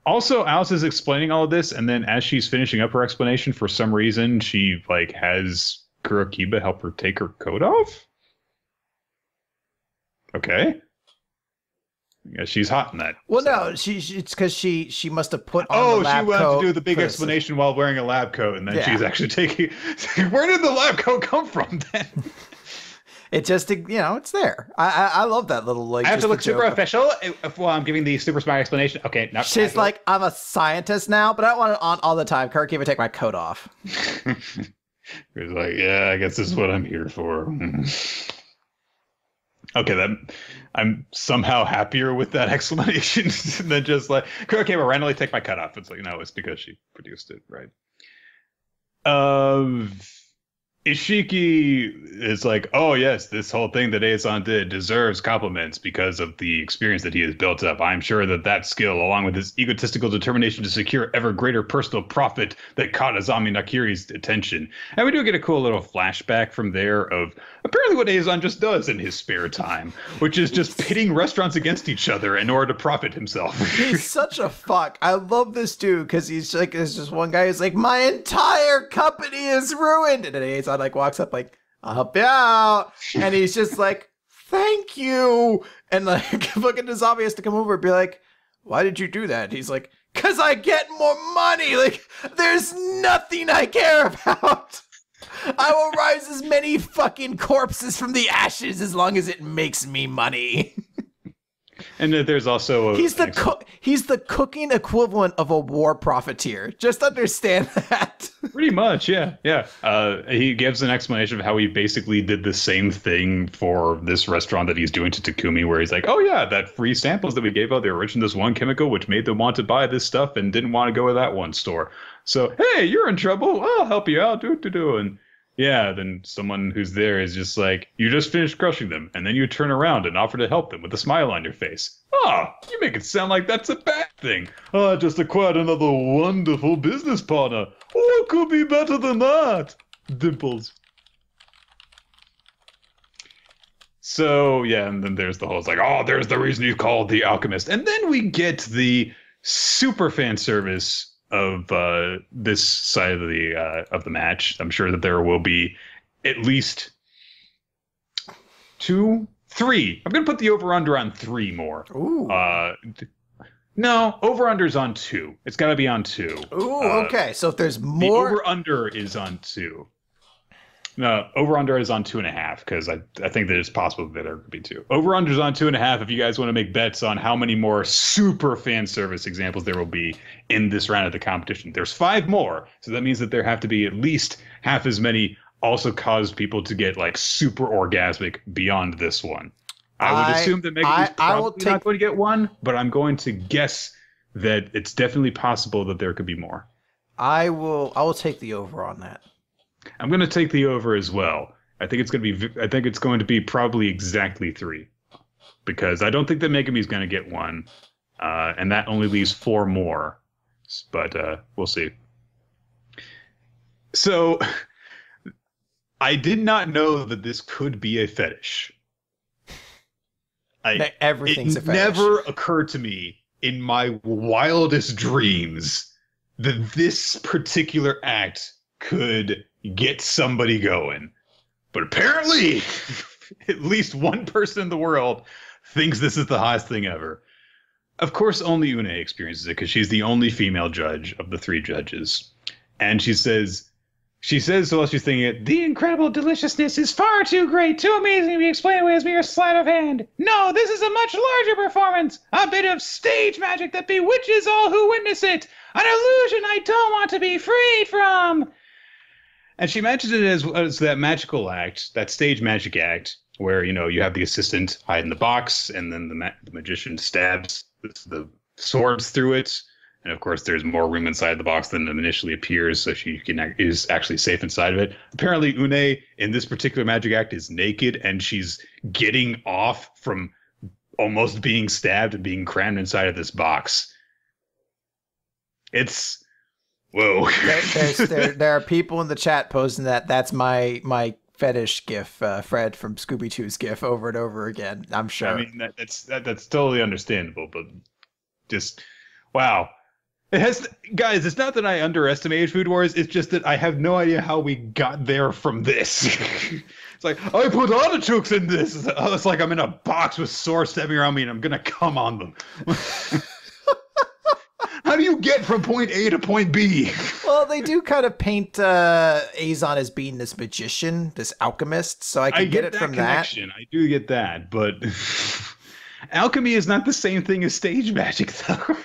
Also, Alice is explaining all of this, and then as she's finishing up her explanation, for some reason, she like has Kurokiba help her take her coat off. Okay. Yeah, she's hot in that. Well, no, it's because she must have put on the lab she went coat to do the big explanation while wearing a lab coat, and then she's actually taking. Where did the lab coat come from then? It just, it's there. I love that little like. I have to look super official while I'm giving the super smart explanation. Okay, now she's like, I'm a scientist now, but I don't want it on all the time. Kirk, even take my coat off. He's like, yeah, I guess this is what I'm here for. Okay, I'm somehow happier with that explanation than just like, okay, we'll randomly take my cut off. It's like, no, it's because she produced it, right? Ishiki is like, oh yes, this whole thing that Eizan did deserves compliments because of the experience that he has built up. I'm sure that skill, along with his egotistical determination to secure ever greater personal profit, that caught Azami Nakiri's attention. And we do get a cool little flashback from there of apparently what Eizan just does in his spare time, which is just pitting restaurants against each other in order to profit himself. He's such a fuck. I love this dude because he's like, there's just one guy who's like, my entire company is ruined. And then Eizan like walks up like, I'll help you out. And he's just like, thank you. And like fucking Azami has to come over and be like, why did you do that? He's like, because I get more money. Like, there's nothing I care about. I will rise as many fucking corpses from the ashes as long as it makes me money. And there's also he's the cooking equivalent of a war profiteer. Just understand that. Pretty much, yeah. He gives an explanation of how he basically did the same thing for this restaurant that he's doing to Takumi, where he's like, oh yeah, that free samples that we gave out, they were rich in this one chemical, which made them want to buy this stuff and didn't want to go to that one store. So, hey, you're in trouble. I'll help you out. And yeah, then someone who's there is just like, you just finished crushing them, and then you turn around and offer to help them with a smile on your face. Oh, you make it sound like that's a bad thing. Oh, I just acquired another wonderful business partner. What could be better than that? Dimples. So, yeah, and then there's the whole, it's like, oh, there's the reason you called the alchemist. And then we get the super fan service of this side of the match. I'm sure that there will be at least 2, 3. I'm gonna put the over/under on 3 more. Ooh. No, over/under's on 2. It's got to be on 2. Ooh, okay. So if there's more, the over/under is on 2. No, over/under is on 2.5 because I think that it's possible that there could be 2. Over/under is on 2.5. If you guys want to make bets on how many more super fan service examples there will be in this round of the competition, there's 5 more, so that means that there have to be at least half as many also cause people to get like super orgasmic beyond this one. I would assume that Megabee's probably not going to get one, but I'm going to guess that it's definitely possible that there could be more. I will take the over on that. I'm going to take the over as well. I think it's going to be probably exactly 3, because I don't think that Megabee's going to get one, and that only leaves 4 more. But we'll see. So I did not know that this could be a fetish. Everything's a fetish. It never occurred to me in my wildest dreams that this particular act could get somebody going. But apparently, at least one person in the world thinks this is the hottest thing ever. Of course, only Une experiences it because she's the only female judge of the 3 judges. And she says while she's thinking it, the incredible deliciousness is far too great, too amazing to be explained away as mere sleight of hand. No, this is a much larger performance, a bit of stage magic that bewitches all who witness it, an illusion I don't want to be freed from. And she mentions it as that magical act, that stage magic act, where, you have the assistant hide in the box, and then the magician stabs the swords through it. And of course, there's more room inside the box than initially appears, so she is actually safe inside of it. Apparently, Une, in this particular magic act, is naked, and she's getting off from almost being stabbed and being crammed inside of this box. It's... Whoa. There are people in the chat posting that's my fetish gif, Fred from Scooby-Doo's gif over and over again, I'm sure. I mean, that's totally understandable, but just... Wow. Guys, it's not that I underestimated Food Wars, it's just that I have no idea how we got there from this. It's like, I put artichokes in this! It's like I'm in a box with swords stabbing around me and I'm gonna come on them. How do you get from point A to point B? Well, they do kind of paint Azon as being this magician, this alchemist, so I can get it from connection. I do get that, but alchemy is not the same thing as stage magic, though.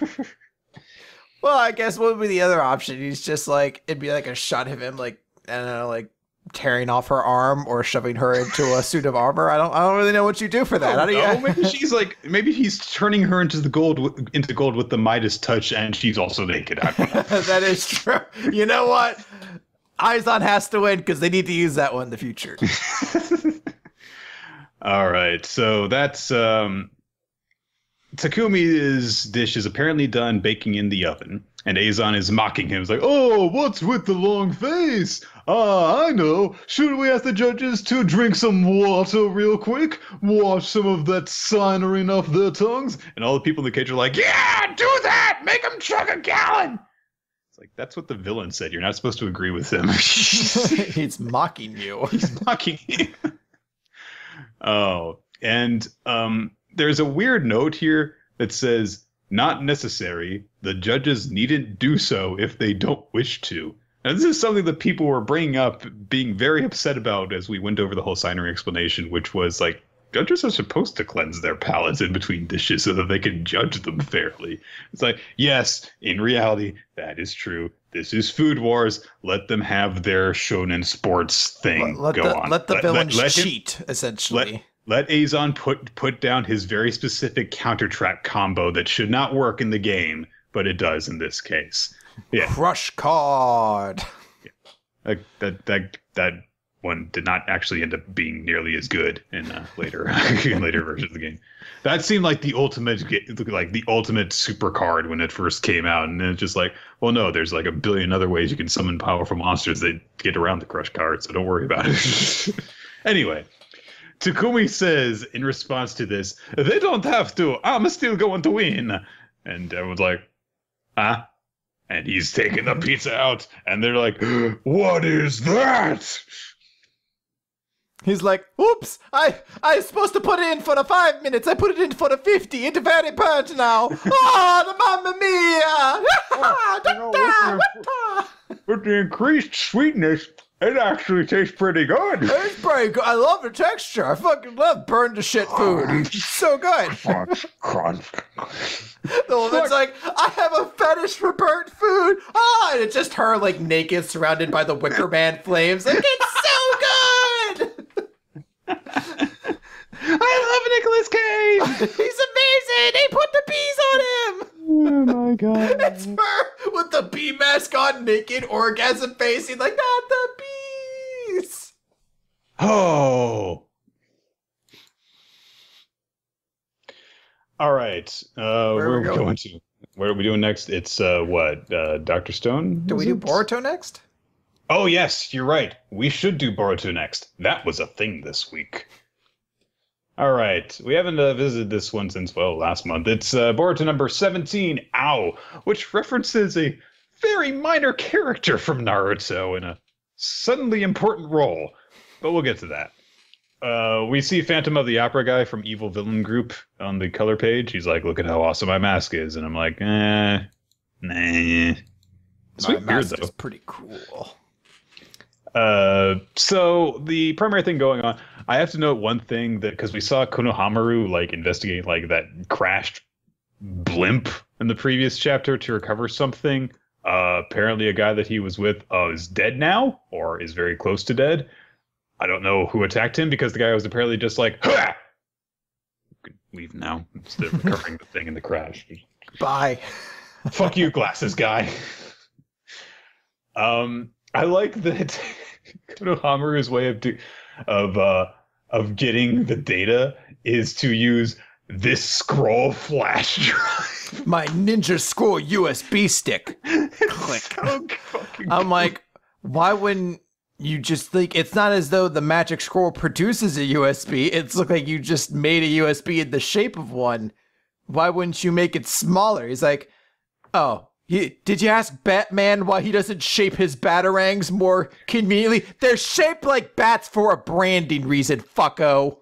Well, I guess what would be the other option? He's just like, it'd be like a shot of him, like, I don't know, like tearing off her arm or shoving her into a suit of armor. I don't really know what you do for that. How do you? Maybe he's turning her into gold with the Midas touch, and she's also naked. I don't know. That is true. You know what? Izon has to win because they need to use that one in the future. All right, so that's Takumi's dish is apparently done baking in the oven, and Azon is mocking him. He's like, "Oh, what's with the long face? Ah, I know. Should we ask the judges to drink some water real quick? Wash some of that cyanide off their tongues?" And all the people in the cage are like, "Yeah, do that! Make them chug a gallon!" It's like, that's what the villain said. You're not supposed to agree with him. He's mocking you. He's mocking you. Oh, and there's a weird note here that says, "Not necessary. The judges needn't do so if they don't wish to." And this is something that people were bringing up, being very upset about as we went over the whole Signery explanation, which was like, judges are supposed to cleanse their palates in between dishes so that they can judge them fairly. It's like, yes, in reality, that is true. This is Food Wars. Let them have their shonen sports thing go on. Let the villains cheat, essentially. Let Azon put down his very specific counter-trap combo that should not work in the game, but it does in this case. Yeah. Crush card. Yeah. That one did not actually end up being nearly as good in later versions of the game. That seemed like the ultimate super card when it first came out, and then it's just like, well, no, there's like a billion other ways you can summon powerful monsters that get around the crush card, so don't worry about it. Anyway. Takumi says in response to this, "They don't have to. I'm still going to win." And everyone's like, "Huh?" And he's taking the pizza out, and they're like, "What is that?" He's like, "Oops, I was supposed to put it in for the 5 minutes. I put it in for the 50. It's very burnt now. Oh, the mamma mia! With the increased sweetness, it actually tastes pretty good. It's pretty good. I love the texture. I fucking love burned to shit food. It's so good." Crunch. The woman's like, "I have a fetish for burnt food." Ah, and it's just her like naked, surrounded by the Wicker Man flames. Like, it's so I love Nicolas Cage. He's amazing. They put the bees on him. Oh my god. It's her with the bee mask on, naked, orgasm face. He's like, not the bees. Oh. All right. Where are we going to? What are we doing next? It's Dr. Stone? Do we do Boruto next? Oh yes, you're right. We should do Boruto next. That was a thing this week. All right. We haven't visited this one since, last month. It's Boruto number 17, Ow, which references a very minor character from Naruto in a suddenly important role. But we'll get to that. We see Phantom of the Opera guy from Evil Villain Group on the color page. He's like, look at how awesome my mask is. And I'm like, nah. Sweet beard, though. It's pretty cool. So the primary thing going on, I have to note one thing that because we saw Konohamaru like investigate like that crashed blimp in the previous chapter to recover something. Apparently a guy that he was with is dead now or is very close to dead. I don't know who attacked him because the guy was apparently just like, "Hah! You can leave now instead of recovering the thing in the crash." Bye. Fuck you, glasses guy. I like that Konohamaru's way of getting the data is to use this scroll flash drive. My Ninja Scroll USB stick. Click. So I'm like, why wouldn't you just think it's not as though the Magic Scroll produces a USB? It's look like you just made a USB in the shape of one. Why wouldn't you make it smaller? He's like, oh. Did you ask Batman why he doesn't shape his batarangs more conveniently? They're shaped like bats for a branding reason, fucko.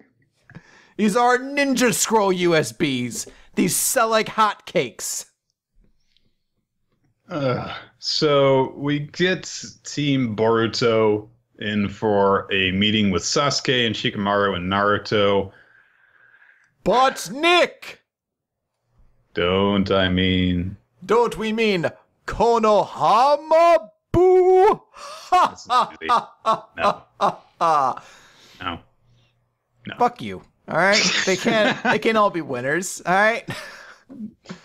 These are Ninja Scroll USBs. These sell like hotcakes. So we get Team Boruto in for a meeting with Sasuke and Shikamaru and Naruto. But Nick! Don't we mean Konohama Boo? No. Fuck you. All right? They can't all be winners. All right?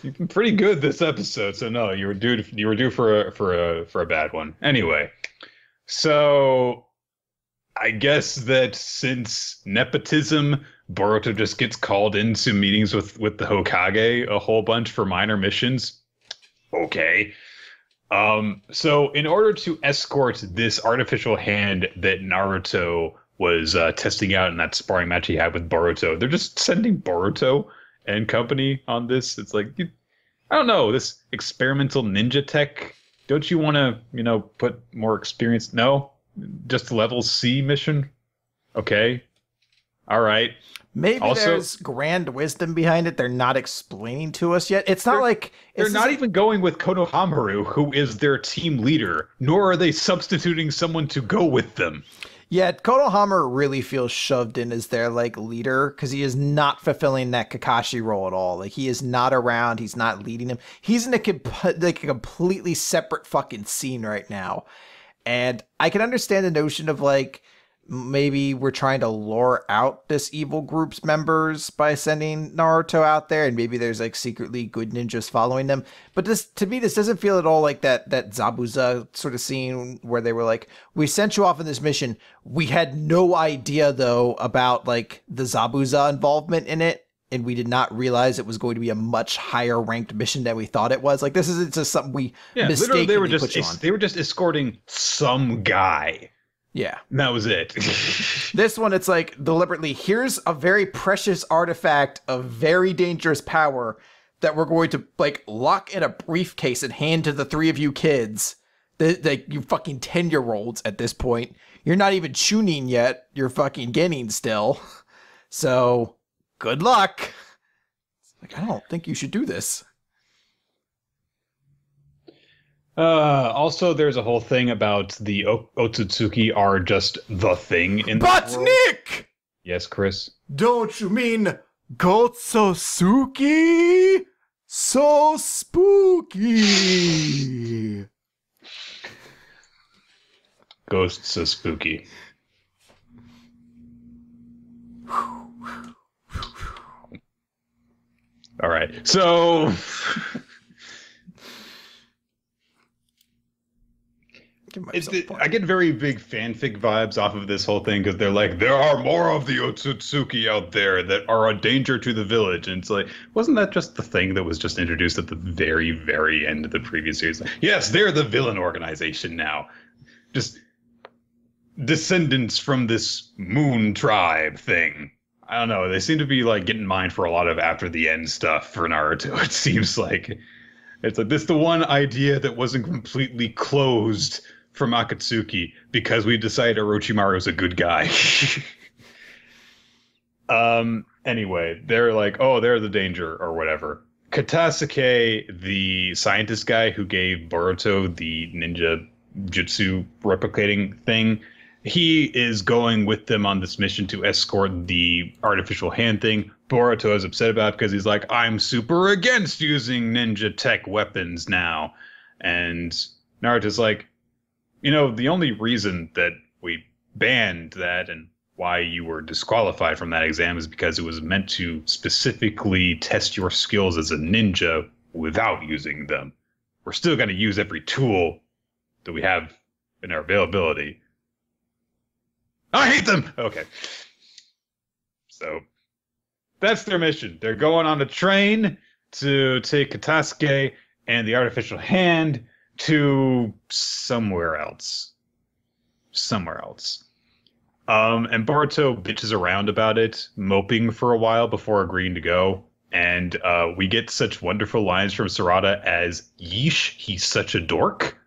You've been pretty good this episode, so no, you were due for a bad one. Anyway, so I guess that since nepotism, Boruto just gets called into meetings with the Hokage a whole bunch for minor missions. Okay. So in order to escort this artificial hand that Naruto was testing out in that sparring match he had with Boruto, they're just sending Boruto and company on this. It's like, I don't know, this experimental ninja tech. Don't you want to, put more experience? No, just level C mission. Okay. All right. Maybe also, there's grand wisdom behind it they're not explaining to us yet. It's not like... They're not even going with Konohamaru, who is their team leader, nor are they substituting someone to go with them. Yeah, Konohamaru really feels shoved in as their, leader, because he is not fulfilling that Kakashi role at all. He is not around. He's not leading him. He's in a completely separate fucking scene right now. And I can understand the notion of, maybe we're trying to lure out this evil group's members by sending Naruto out there, and maybe there's secretly good ninjas following them. But this doesn't feel at all like that Zabuza sort of scene where they were like, we sent you off on this mission. We had no idea though about the Zabuza involvement in it, and we did not realize it was going to be a much higher ranked mission than we thought it was. This isn't just something we mistakenly they were just escorting some guy. Yeah. That was it. This one, it's deliberately, here's a very precious artifact of very dangerous power that we're going to lock in a briefcase and hand to the three of you kids. You fucking 10-year-olds at this point. You're not even tuning yet. You're fucking getting still. So, good luck. I don't think you should do this. Also, there's a whole thing about the Otsutsuki are just the thing in the world. But Nick! Yes, Chris? Don't you mean Gotsusuki? So spooky! Ghosts are spooky. All right. So I get very big fanfic vibes off of this whole thing because they're like, there are more of the Otsutsuki out there that are a danger to the village. And it's like, wasn't that just the thing that was just introduced at the very, very end of the previous series? Like, yes, they're the villain organization now. Just descendants from this moon tribe thing. I don't know. They seem to be like getting mined for a lot of after the end stuff for Naruto. It seems like it's like this is the one idea that wasn't completely closed from Akatsuki because we decided Orochimaru is a good guy. Anyway, they're like, oh, they're the danger or whatever. Katasuke, the scientist guy who gave Boruto the ninja jutsu replicating thing, he is going with them on this mission to escort the artificial hand thing. Boruto is upset about it because he's like, I'm super against using ninja tech weapons now. And Naruto's like, you know, the only reason that we banned that and why you were disqualified from that exam is because it was meant to specifically test your skills as a ninja without using them. We're still going to use every tool that we have in our availability. I hate them! Okay. So, that's their mission. They're going on a train to take Katasuke and the artificial hand to somewhere else. And Boruto bitches around about it, moping for a while before agreeing to go. And we get such wonderful lines from Sarada as, yeesh, he's such a dork.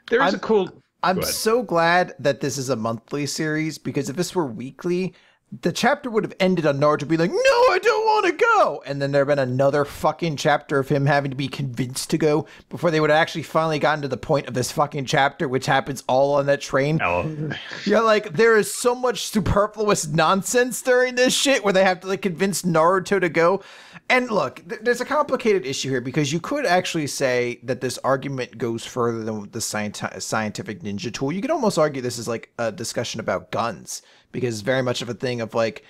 There's a cool... I'm so glad that this is a monthly series, because if this were weekly, the chapter would have ended on Naruto being like, no, I don't want to go. And then there would have been another fucking chapter of him having to be convinced to go before they would have actually finally gotten to the point of this fucking chapter, which happens all on that train. Yeah, like, there is so much superfluous nonsense during this shit where they have to, like, convince Naruto to go. And look, there's a complicated issue here, because you could actually say that this argument goes further than the scientific ninja tool. You could almost argue this is like a discussion about guns, because it's very much of a thing of like,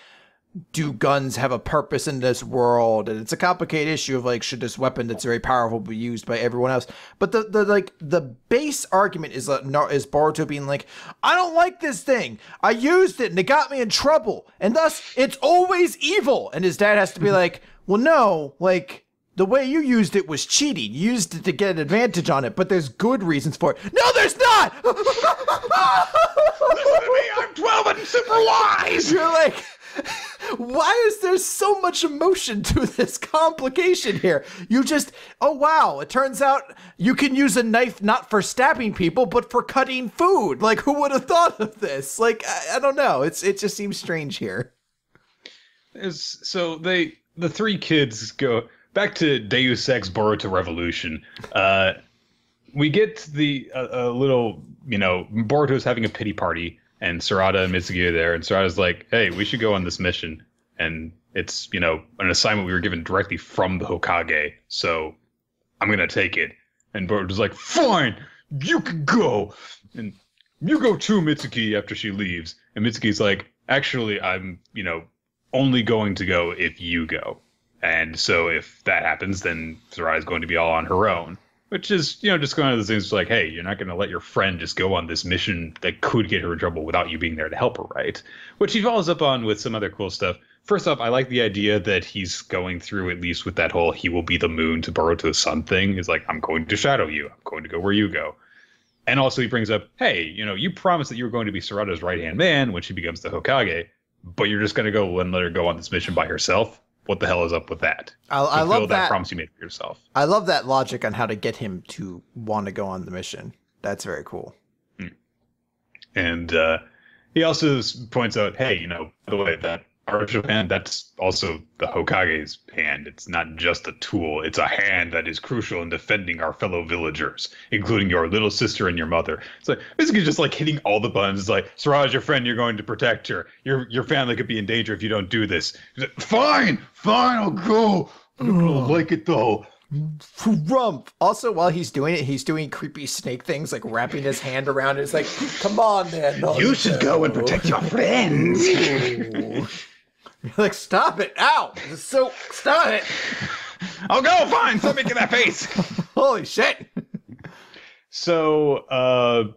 do guns have a purpose in this world? And it's a complicated issue of like, should this weapon that's very powerful be used by everyone else? But the base argument is Boruto being like, I don't like this thing. I used it and it got me in trouble, and thus it's always evil. And his dad has to be like, well, no, like, the way you used it was cheating. You used it to get an advantage on it, but there's good reasons for it. No, there's not! Listen to me, I'm 12 and super wise! You're like, why is there so much emotion to this complication here? You just, oh wow, it turns out you can use a knife not for stabbing people, but for cutting food. Like, who would have thought of this? Like, I don't know. It just seems strange here. So the three kids go back to Deus Ex Boruto Revolution. We get a little, Boruto's having a pity party, and Sarada and Mitsuki are there, and Sarada's like, hey, we should go on this mission. And it's, an assignment we were given directly from the Hokage, so I'm going to take it. And Boruto's like, fine, you can go. And you go too, Mitsuki, after she leaves. And Mitsuki's like, actually, I'm, only going to go if you go. And so if that happens, then Sarada's going to be all on her own. Which is, just one of those things like, hey, you're not going to let your friend just go on this mission that could get her in trouble without you being there to help her, right? Which he follows up on with some other cool stuff. First off, I like the idea that he's going through, at least with that whole he will be the moon to Boruto's son thing. He's like, I'm going to shadow you. I'm going to go where you go. And also he brings up, hey, you promised that you were going to be Sarada's right-hand man when she becomes the Hokage, but you're just going to go and let her go on this mission by herself? What the hell is up with that? I love that promise you made for yourself. I love that logic on how to get him to want to go on the mission. That's very cool. And he also points out, hey, by the way, that artificial hand, that's also the Hokage's hand. It's not just a tool. It's a hand that is crucial in defending our fellow villagers, including your little sister and your mother. It's like basically just like hitting all the buttons. It's like, Sarada's your friend. You're going to protect her. Your family could be in danger if you don't do this. Like, fine, I'll go. I don't like it though. Rump. Also, while he's doing it, he's doing creepy snake things, like wrapping his hand around it. It's like, come on, man. You should go and protect your friends. You're like, stop it. Ow. This is so, stop it. I'll go, fine. Stop making that face. Holy shit. So,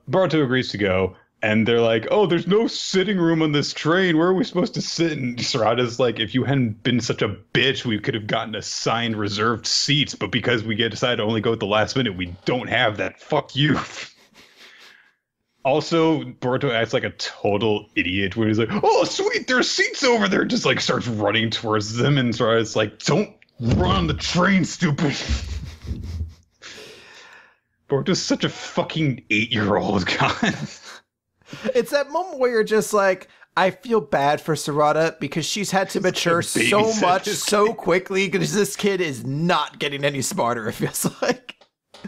Boruto agrees to go. And they're like, oh, there's no sitting room on this train. Where are we supposed to sit? And Sarada's like, if you hadn't been such a bitch, we could have gotten assigned reserved seats. But because we decided to only go at the last minute, we don't have that. Fuck you. Also, Boruto acts like a total idiot when he's like, oh, sweet, there's seats over there. Just like starts running towards them. And Sarada's like, don't run on the train, stupid. Boruto's such a fucking 8-year-old, God. It's that moment where you're just like, I feel bad for Sarada because she's had to mature so much so quickly because this kid is not getting any smarter, it feels like.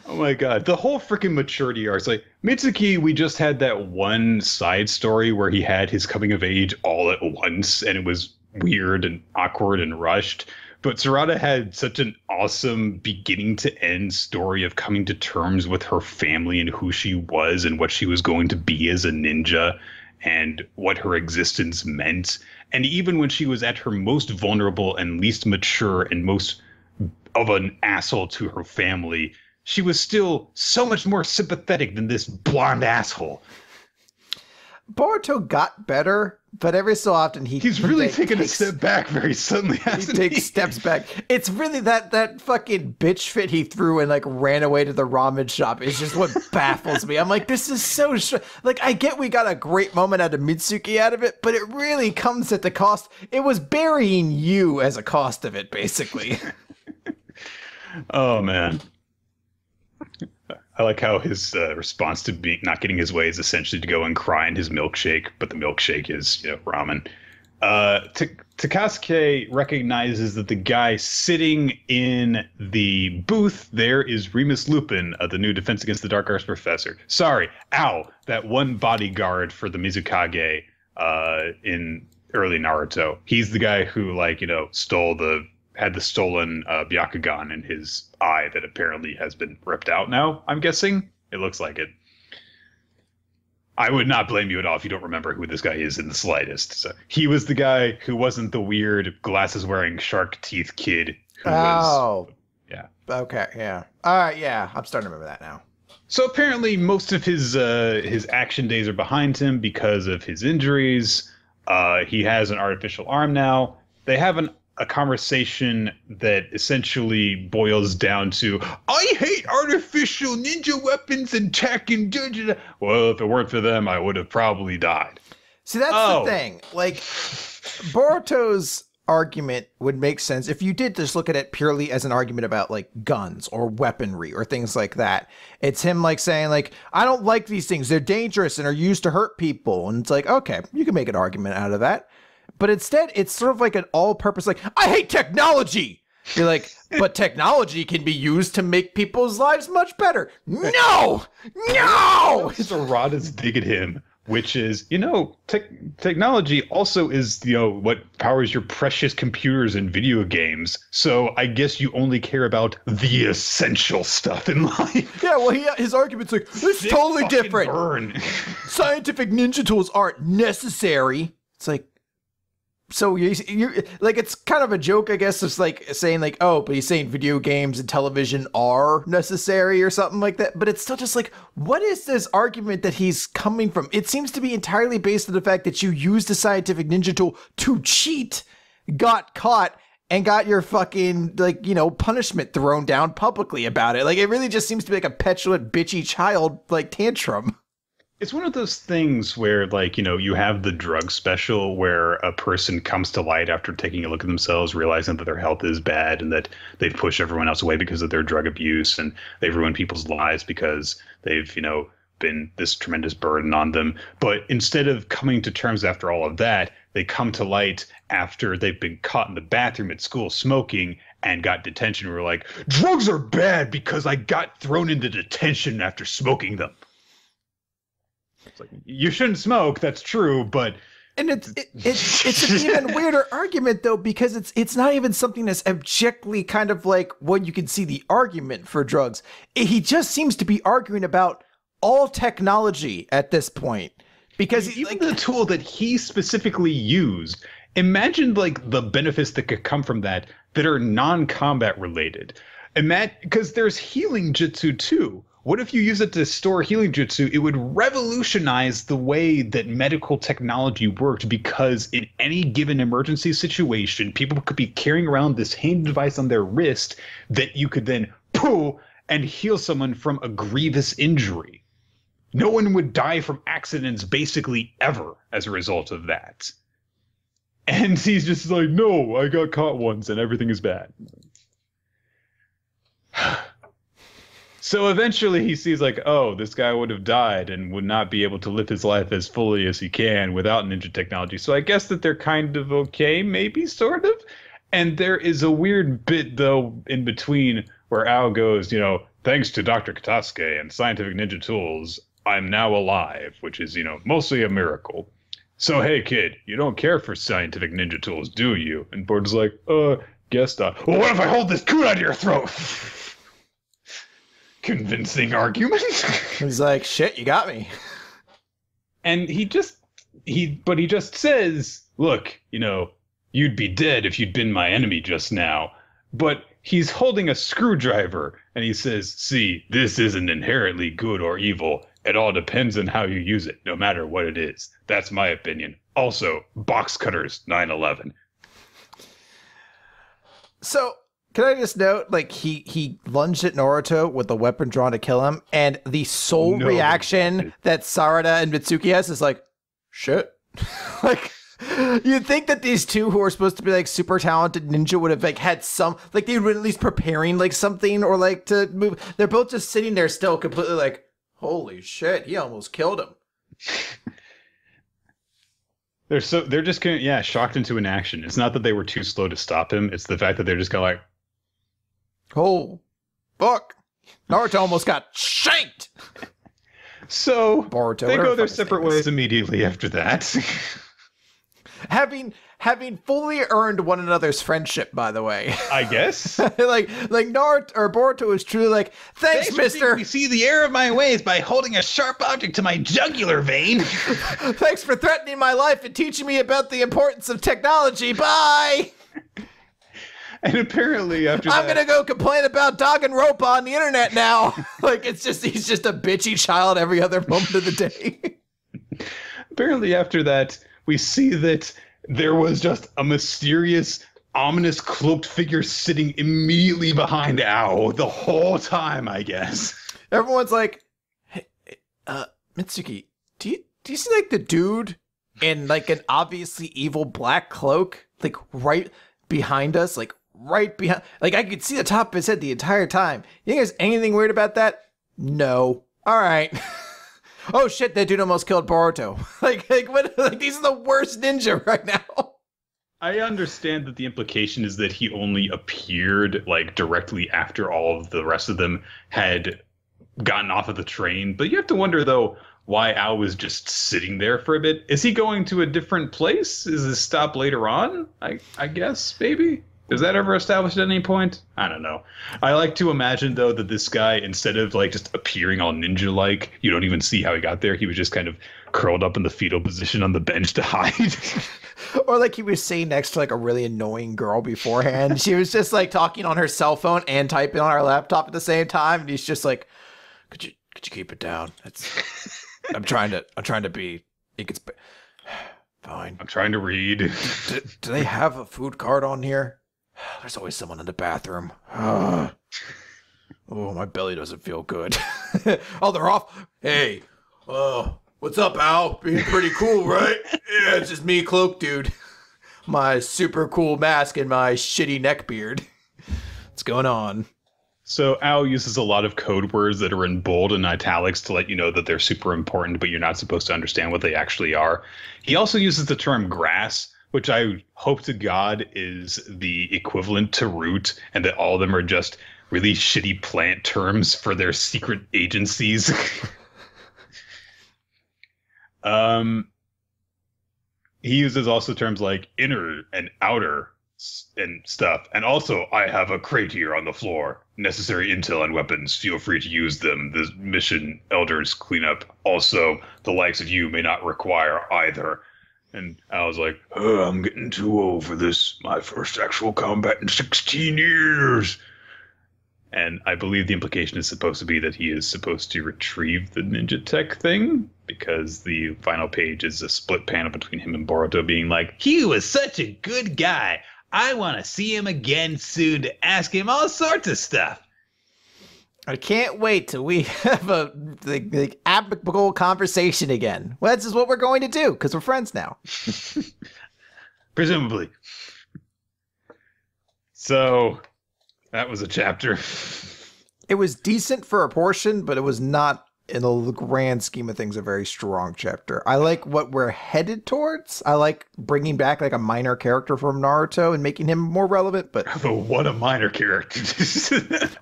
Oh my god, the whole freaking maturity arc. It's like, Mitsuki, we just had that one side story where he had his coming of age all at once, and it was weird and awkward and rushed. But Sarada had such an awesome beginning to end story of coming to terms with her family and who she was and what she was going to be as a ninja and what her existence meant. And even when she was at her most vulnerable and least mature and most of an asshole to her family, she was still so much more sympathetic than this blonde asshole. Boruto got better, but every so often he's really taken a step back very suddenly. He takes steps back. It's really that fucking bitch fit he threw and like ran away to the ramen shop is just what baffles me. I'm like, this is so like, I get we got a great moment out of Mitsuki out of it, but it really comes at the cost. It was burying you as a cost of it, basically. Oh man. I like how his response to not getting his way is essentially to go and cry in his milkshake, but the milkshake is, ramen. Takasuke recognizes that the guy sitting in the booth there is Remus Lupin, the new Defense Against the Dark Arts professor. Sorry, that one bodyguard for the Mizukage in early Naruto. He's the guy who, had the stolen Byakugan in his eye that apparently has been ripped out now, I'm guessing. It looks like it. I would not blame you at all if you don't remember who this guy is in the slightest. So he was the guy who wasn't the weird glasses-wearing shark teeth kid who was... Yeah. Okay, yeah. All right, yeah. I'm starting to remember that now. So apparently most of his action days are behind him because of his injuries. He has an artificial arm now. They have a conversation that essentially boils down to, I hate artificial ninja weapons and tech and well, if it weren't for them, I would have probably died. See, that's the thing. Like, Boruto's argument would make sense if you did just look at it purely as an argument about, like, guns or weaponry or things like that. It's him, like, saying, like, I don't like these things. They're dangerous and are used to hurt people. And it's like, okay, you can make an argument out of that. But instead, it's sort of like an all-purpose, like, I hate technology! You're like, but technology can be used to make people's lives much better. No! No! Sarada's dig at him, which is, technology also is, what powers your precious computers and video games. So I guess you only care about the essential stuff in life. Yeah, well, his argument's like, it's totally different. Burn. Scientific ninja tools aren't necessary. It's like, so you're like, it's kind of a joke, I guess, of like saying like, oh, but he's saying video games and television are necessary or something like that. But it's still just like, what is this argument that he's coming from? It seems to be entirely based on the fact that you used a scientific ninja tool to cheat, got caught, and got your fucking, punishment thrown down publicly about it. Like, it really just seems to be like a petulant, bitchy child, like, tantrum. It's one of those things where, you have the drug special where a person comes to light after taking a look at themselves, realizing that their health is bad and that they've pushed everyone else away because of their drug abuse and they've ruined people's lives because they've, been this tremendous burden on them. But instead of coming to terms after all of that, they come to light after they've been caught in the bathroom at school smoking and got detention. We're like, drugs are bad because I got thrown into detention after smoking them. It's like, you shouldn't smoke, that's true, but... And it's an even weirder argument, though, because it's not even something that's objectively kind of like what you can see the argument for drugs. He just seems to be arguing about all technology at this point. Because even the tool that he specifically used imagine like the benefits that could come from that are non-combat related. Because there's healing jutsu too. What if you use it to store healing jutsu? It would revolutionize the way that medical technology worked, because in any given emergency situation, people could be carrying around this hand device on their wrist that you could then pull and heal someone from a grievous injury. No one would die from accidents basically ever as a result of that. And he's just like, no, I got caught once and everything is bad. So eventually he sees like, oh, this guy would have died and would not be able to live his life as fully as he can without ninja technology. So I guess that they're kind of okay, maybe, sort of. And there is a weird bit, though, in between where Ao goes, you know, thanks to Dr. Katasuke and scientific ninja tools, I'm now alive, which is, you know, mostly a miracle. So, hey, kid, you don't care for scientific ninja tools, do you? And Boruto's like, guess not. Well, what if I hold this kun out of your throat? Convincing argument. He's like, shit, you got me. And he just says, look, you know, you'd be dead if you'd been my enemy just now. But he's holding a screwdriver, and he says, see, this isn't inherently good or evil. It all depends on how you use it, no matter what it is. That's my opinion. Also, box cutters, 9/11. So, can I just note, like, he lunged at Naruto with the weapon drawn to kill him, and the sole reaction that Sarada and Mitsuki has is like, shit. Like, you'd think that these two who are supposed to be, like, super talented ninja would have, like, had some, like, they would at least preparing, like, something, or, like, to move. They're both just sitting there still completely like, holy shit, he almost killed him. They're just kind of, yeah, shocked into inaction. It's not that they were too slow to stop him. It's the fact that they're just kind of like, oh, fuck. Naruto almost got shanked. So Boruto, they go their separate ways immediately after that. Having fully earned one another's friendship, by the way. I guess. like Naruto or Boruto is truly like, thanks mister. We see the error of my ways by holding a sharp object to my jugular vein. Thanks for threatening my life and teaching me about the importance of technology. Bye. And apparently after I'm gonna go complain about Danganronpa on the internet now. Like, he's just a bitchy child every other moment of the day. Apparently after that, we see that there was just a mysterious, ominous cloaked figure sitting immediately behind Ao the whole time, I guess. Everyone's like, hey, Mitsuki, do you see, like, the dude in, like, an obviously evil black cloak, like, right behind us, like, right behind, like, I could see the top of his head the entire time. You think there's anything weird about that? No. All right. Oh shit, that dude almost killed Boruto. Like what? Like, these are the worst ninja right now. I understand that the implication is that he only appeared like directly after all of the rest of them had gotten off of the train. But you have to wonder though why Ao was just sitting there for a bit. Is he going to a different place? Is his stop later on? I guess maybe. Is that ever established at any point? I don't know. I like to imagine, though, that this guy, instead of like just appearing all ninja-like, you don't even see how he got there. He was just kind of curled up in the fetal position on the bench to hide. Or like he was sitting next to like a really annoying girl beforehand. She was just like talking on her cell phone and typing on her laptop at the same time. And he's just like, could you keep it down? I'm trying to be. It gets fine. I'm trying to read. Do they have a food cart on here? There's always someone in the bathroom. Oh, my belly doesn't feel good. Oh, they're off. Hey, what's up, Al? Being pretty cool, right? Yeah, it's just me, cloak dude. My super cool mask and my shitty neck beard. What's going on? So Ao uses a lot of code words that are in bold and italics to let you know that they're super important, but you're not supposed to understand what they actually are. He also uses the term grass, which I hope to God is the equivalent to root, and that all of them are just really shitty plant terms for their secret agencies. He uses also terms like inner and outer and stuff. And also, I have a crate here on the floor. Necessary intel and weapons. Feel free to use them. The mission elders clean up. Also, the likes of you may not require either. And I was like, I'm getting too old for this. My first actual combat in 16 years. And I believe the implication is supposed to be that he is supposed to retrieve the ninja tech thing, because the final page is a split panel between him and Boruto being like, he was such a good guy. I want to see him again soon to ask him all sorts of stuff. I can't wait till we have a the amicable conversation again. Well, this is what we're going to do, because we're friends now. Presumably. So, that was a chapter. It was decent for a portion, but it was not, in the grand scheme of things, a very strong chapter. I like what we're headed towards. I like bringing back like a minor character from Naruto and making him more relevant, but what a minor character.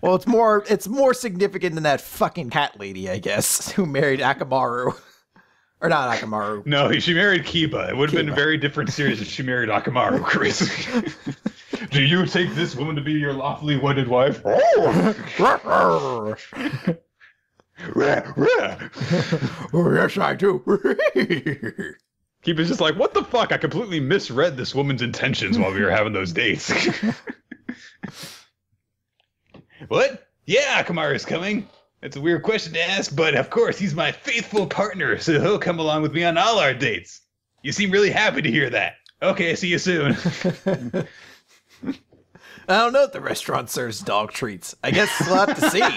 well, it's more significant than that fucking cat lady, I guess, who married Akamaru. Or not Akamaru. No, she married Kiba. It would have been a very different series if she married Akamaru, Chris. Do you take this woman to be your lawfully wedded wife? Oh, yes, I do. Kiba's just like, what the fuck? I completely misread this woman's intentions while we were having those dates. What? Yeah, Akamaru's coming. It's a weird question to ask, but of course, he's my faithful partner, so he'll come along with me on all our dates. You seem really happy to hear that. Okay, see you soon. I don't know if the restaurant serves dog treats. I guess we'll have to see.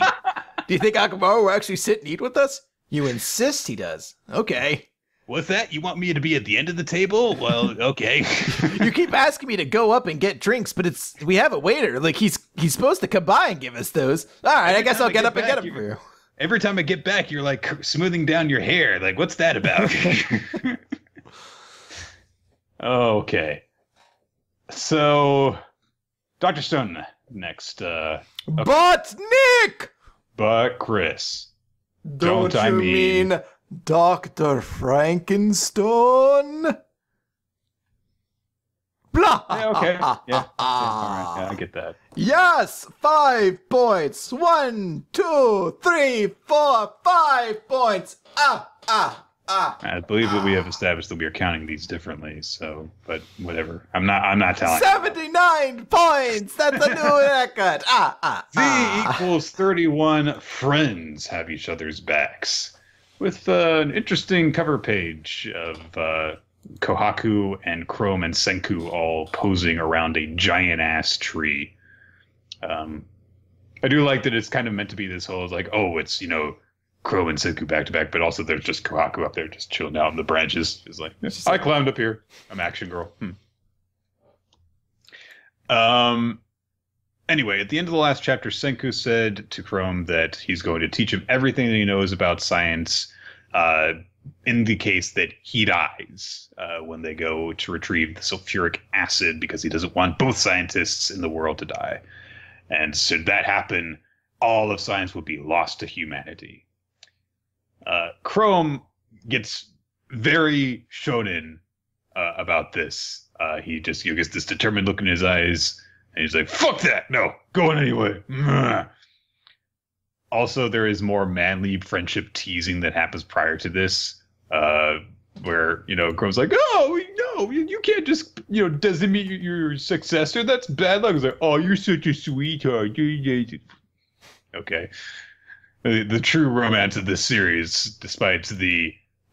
Do you think Akamaru will actually sit and eat with us? You insist he does. Okay. What's that? You want me to be at the end of the table? Well, okay. You keep asking me to go up and get drinks, but we have a waiter. Like, he's supposed to come by and give us those. All right, I guess I'll get up and get them for you. Every time I get back, you're like smoothing down your hair. Like, what's that about? Okay. So, Dr. Stone next. Okay. But Nick! But Chris. Don't you mean Dr. Frankenstone? Blah! Yeah, okay. Yeah. All right. Yeah, I get that. Yes! 5 points. 1, 2, 3, 4, 5 points. I believe that we have established that we are counting these differently, so, but whatever. I'm not telling 79 points! That's a new record! Z equals 31 friends have each other's backs. With an interesting cover page of Kohaku and Chrome and Senku all posing around a giant-ass tree. I do like that it's kind of meant to be this whole, like, oh, it's, Crow and Senku back to back, but also there's just Kohaku up there just chilling out in the branches. It's like, I climbed up here. I'm action girl. Anyway, at the end of the last chapter, Senku said to Chrome that he's going to teach him everything that he knows about science in the case that he dies when they go to retrieve the sulfuric acid, because he doesn't want both scientists in the world to die. And should that happen, all of science would be lost to humanity. Chrome gets very shonen about this. He just gets this determined look in his eyes, and he's like, fuck that! No, going anyway. Also, there is more manly friendship teasing that happens prior to this, where, Chrome's like, oh, no, you can't just, doesn't mean your successor. That's bad luck. He's like, oh, you're such a sweetheart. Okay. The true romance of this series, despite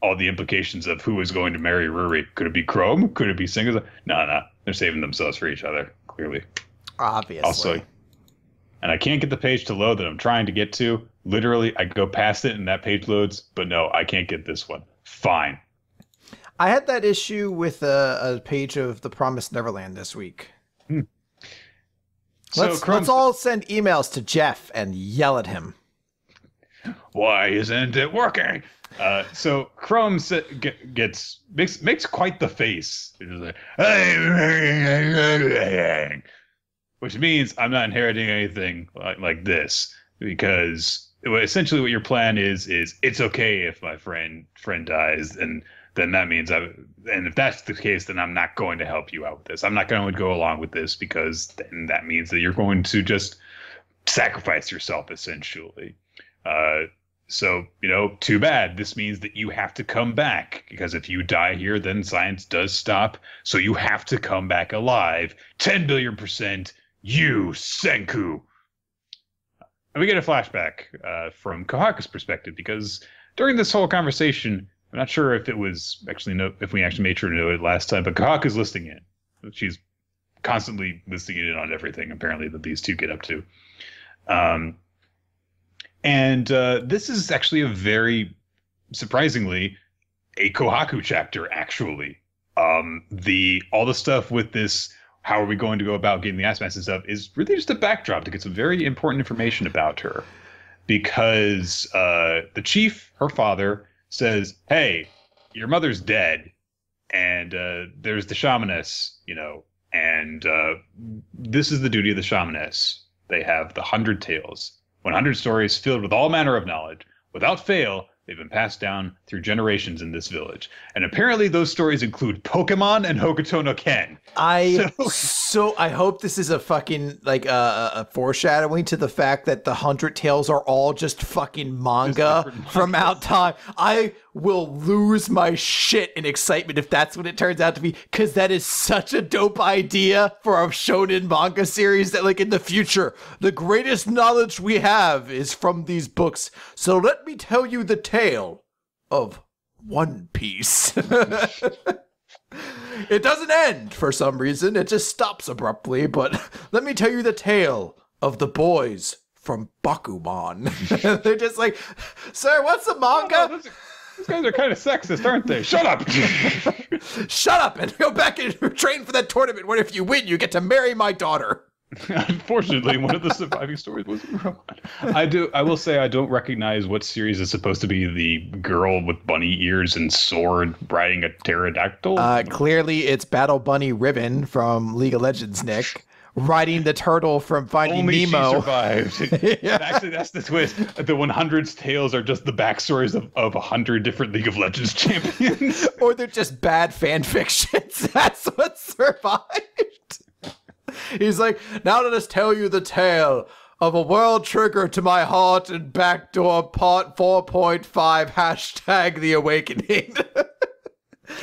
all the implications of who is going to marry Ruri. Could it be Chrome? Could it be Senku? No. They're saving themselves for each other, clearly. Obviously. Also, and I can't get the page to load that I'm trying to get to. Literally, I go past it and that page loads, but no, I can't get this one. Fine. I had that issue with a page of the Promised Neverland this week. Let's all send emails to Jeff and yell at him. Why isn't it working? So Chrome makes quite the face. It's like, which means I'm not inheriting anything like this, because essentially what your plan is it's okay if my friend dies, and then that means and if that's the case, then I'm not going to help you out with this. I'm not going to go along with this, because then that means that you're going to just sacrifice yourself, essentially. So, too bad. This means that you have to come back, because if you die here, then science does stop. So you have to come back alive. 10 billion %, you, Senku. And we get a flashback from Kohaku's perspective, because during this whole conversation, I'm not sure if it was if we actually made sure to know it last time, but Kohaku's listening in. She's constantly listening in on everything, apparently, that these two get up to. And this is actually a very, surprisingly, a Kohaku chapter, actually. All the stuff with this, how are we going to go about getting the aspects and stuff, is really just a backdrop to get some very important information about her. Because the chief, her father, says, hey, your mother's dead, and there's the shamaness, and this is the duty of the shamaness. They have the 100 tales, 100 stories filled with all manner of knowledge. Without fail, they've been passed down through generations in this village. And apparently those stories include Pokemon and Hokuto no Ken. I hope this is a fucking, like, a foreshadowing to the fact that the 100 tales are all just fucking manga from out time. I will lose my shit in excitement if that's what it turns out to be, because that is such a dope idea for a shonen manga series that, like, in the future, the greatest knowledge we have is from these books. So let me tell you the tale of One Piece. It doesn't end for some reason. It just stops abruptly. But let me tell you the tale of the boys from Bakuman. They're just like, sir, what's a manga? Oh, these guys are kind of sexist, aren't they? Shut up! Shut up and go back and train for that tournament where if you win, you get to marry my daughter. Unfortunately, one of the surviving stories was a robot. I will say I don't recognize what series is supposed to be the girl with bunny ears and sword riding a pterodactyl. Clearly, it's Battle Bunny Ribbon from League of Legends, Nick. Riding the turtle from Finding Only Nemo. She survived. Yeah. Actually, that's the twist. The 100's tales are just the backstories of 100 different League of Legends champions. Or they're just bad fan fictions. That's what survived. He's like, now let us tell you the tale of a world trigger to my heart and backdoor part 4.5 hashtag the awakening.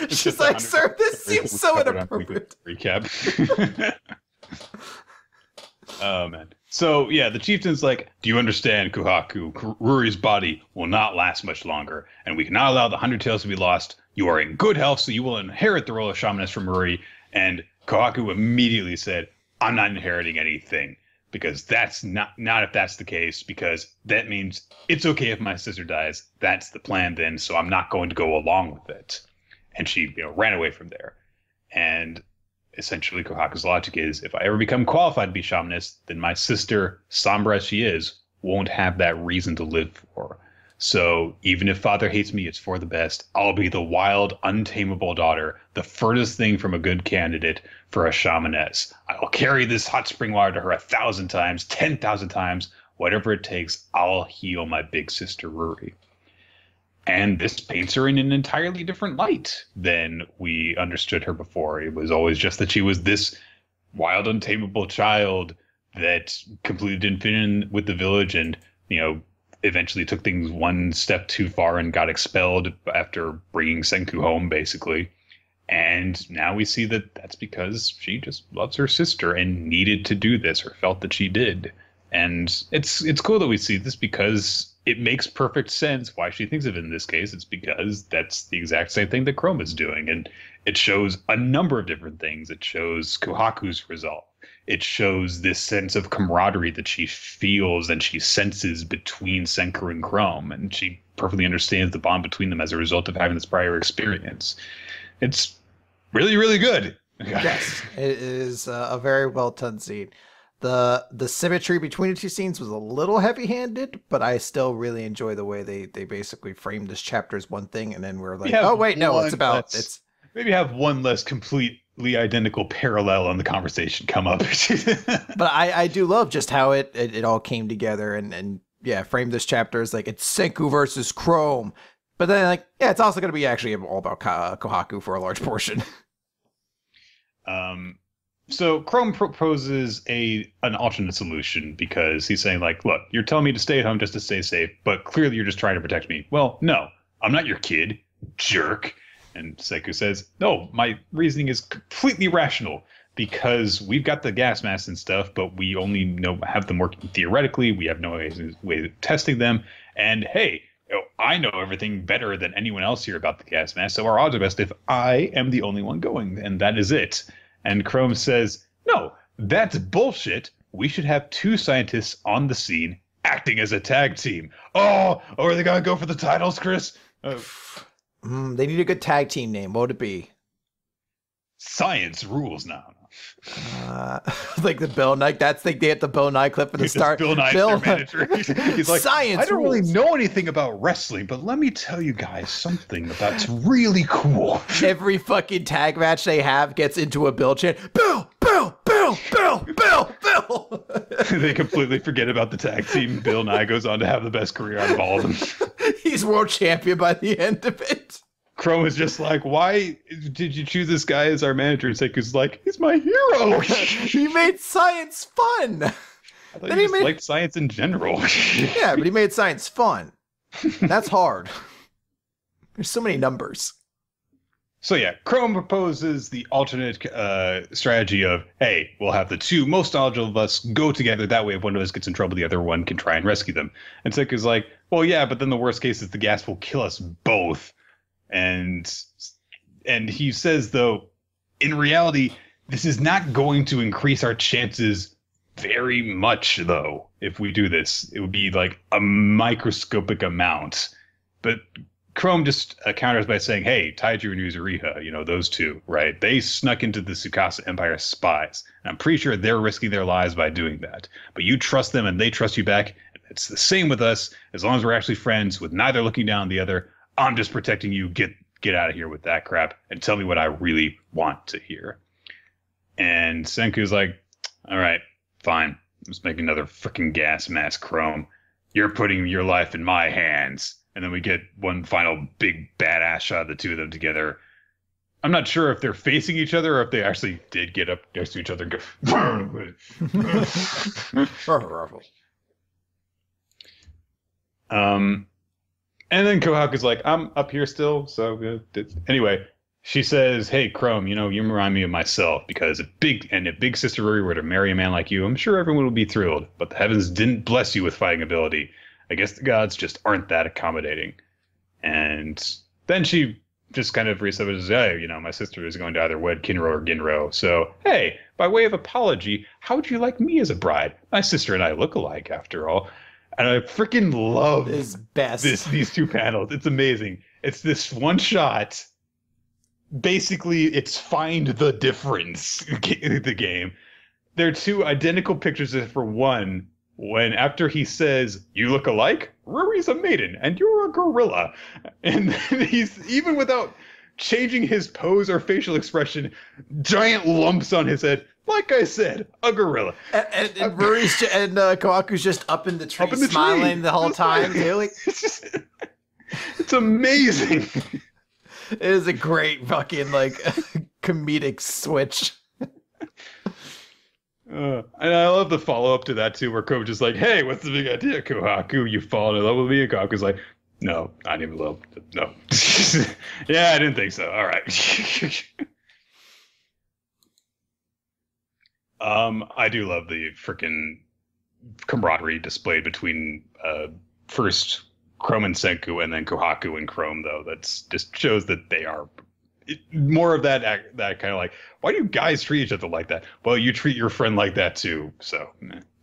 She's like, sir, this seems so inappropriate. Recap. Oh, man. So, yeah, the chieftain's like, do you understand, Kohaku? Ruri's body will not last much longer, and we cannot allow the 100 tales to be lost. You are in good health, so you will inherit the role of shamaness from Ruri. And Kohaku immediately said, I'm not inheriting anything, because that's not if that's the case, because that means it's okay if my sister dies. That's the plan then, so I'm not going to go along with it. And she ran away from there. And essentially Kohaku's logic is, if I ever become qualified to be shamaness, then my sister, somber as she is, won't have that reason to live for. So even if father hates me, it's for the best. I'll be the wild, untamable daughter, the furthest thing from a good candidate for a shamaness. I will carry this hot spring water to her 1,000 times, 10,000 times, whatever it takes. I'll heal my big sister Ruri. And this paints her in an entirely different light than we understood her before. It was always just that she was this wild, untamable child that completely didn't fit in with the village and, eventually took things one step too far and got expelled after bringing Senku home, basically. And now we see that that's because she just loves her sister and needed to do this, or felt that she did. And it's cool that we see this because it makes perfect sense why she thinks of it in this case. It's because that's the exact same thing that Chrome is doing. And it shows a number of different things. It shows Kohaku's resolve. It shows this sense of camaraderie that she feels and she senses between Senku and Chrome. And she perfectly understands the bond between them as a result of having this prior experience. It's really, really good. Yes, it is a very well done scene. The symmetry between the two scenes was a little heavy-handed, but I still really enjoy the way they basically framed this chapter as one thing, and then we're like, oh wait, no, it's about it's maybe have one less completely identical parallel on the conversation come up. But I do love just how it all came together and yeah, framed this chapter as like it's Senku versus Chrome, but then like yeah, it's also going to be actually all about Kohaku for a large portion. So Chrome proposes an alternate solution because he's saying like, look, you're telling me to stay at home just to stay safe, but clearly you're just trying to protect me. Well, no, I'm not your kid, jerk. And Senku says, no, my reasoning is completely rational because we've got the gas masks and stuff, but we only have them working theoretically. We have no way of testing them. And hey, I know everything better than anyone else here about the gas mask, so our odds are best if I am the only one going, and that is it. And Chrome says, no, that's bullshit. We should have 2 scientists on the scene acting as a tag team. Oh, are they going to go for the titles, Chris? They need a good tag team name. What would it be? Science rules now. Like the Bill Nye. That's like they had the Bill Nye clip at the start. Bill Nye's their manager. He's like, Science I don't rules. really know anything about wrestling, but let me tell you guys something that's really cool. Every fucking tag match they have gets into a Bill chant. Bill, Bill, Bill, Bill, Bill, Bill. They completely forget about the tag team. Bill Nye goes on to have the best career out of all of them. He's world champion by the end of it. Chrome is just like, why did you choose this guy as our manager? And Seku's like, he's my hero. He made science fun. I thought he just liked science in general. Yeah, but he made science fun. That's hard. There's so many numbers. So yeah, Chrome proposes the alternate strategy of, hey, we'll have the 2 most knowledgeable of us go together. That way, if one of us gets in trouble, the other one can try and rescue them. And Seku's like, well, yeah, but then the worst case is the gas will kill us both. And he says, though, in reality, this is not going to increase our chances very much, though, if we do this. It would be like a microscopic amount. But Chrome just counters by saying, hey, Taiju and Yuzuriha, those 2, right? They snuck into the Tsukasa Empire as spies. And I'm pretty sure they're risking their lives by doing that. But you trust them and they trust you back. It's the same with us. As long as we're actually friends with neither looking down on the other, I'm just protecting you. Get out of here with that crap and tell me what I really want to hear. And Senku's like, all right, fine. Let's make another freaking gas mask, Chrome. You're putting your life in my hands. And then we get one final big badass shot of the 2 of them together. I'm not sure if they're facing each other or if they actually did get up next to each other and go. And then Kohaku's like, I'm up here still. So anyway, she says, hey, Chrome, you remind me of myself because if big sister Ruri were to marry a man like you, I'm sure everyone would be thrilled. But the heavens didn't bless you with fighting ability. I guess the gods just aren't that accommodating. And then she just kind of resubs, hey, my sister is going to either wed Kinro or Ginro. So, hey, by way of apology, how would you like me as a bride? My sister and I look alike, after all. And I freaking love these 2 panels. It's amazing. It's this one shot. Basically, it's find the difference, the game. They're 2 identical pictures for one. When after he says, you look alike, Ruri's a maiden and you're a gorilla. And then he's, even without changing his pose or facial expression, giant lumps on his head. Like I said, a gorilla. And Ruri's and Kohaku's just up in the tree, smiling the whole time. It's amazing. It is a great fucking comedic switch. And I love the follow-up to that, too, where Kohaku's just like, hey, what's the big idea, Kohaku? You fallen in love with me? And Kohaku's like, no, not even love. No. Yeah, I didn't think so. All right. I do love the freaking camaraderie displayed between first Chrome and Senku and then Kohaku and Chrome, though. That's just shows that they are more of that kind of like, why do you guys treat each other like that? Well, you treat your friend like that too. So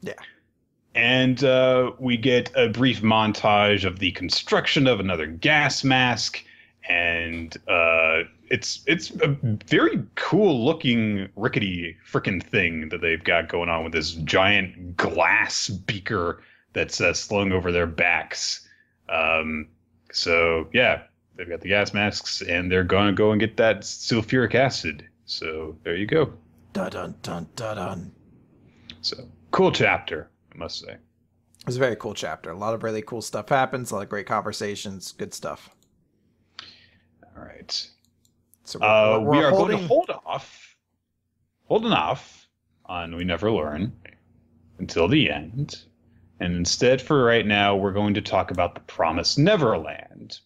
yeah. And we get a brief montage of the construction of another gas mask, and it's a very cool looking rickety frickin' thing that they've got going on with this giant glass beaker that's slung over their backs. So yeah, they've got the gas masks, and they're gonna go and get that sulfuric acid. So there you go. Dun dun dun dun dun. So cool chapter, I must say. It was a very cool chapter. A lot of really cool stuff happens. A lot of great conversations. Good stuff. All right. So we are going to hold off holding off on We Never Learn until the end. And instead, for right now, we're going to talk about the Promised Neverland.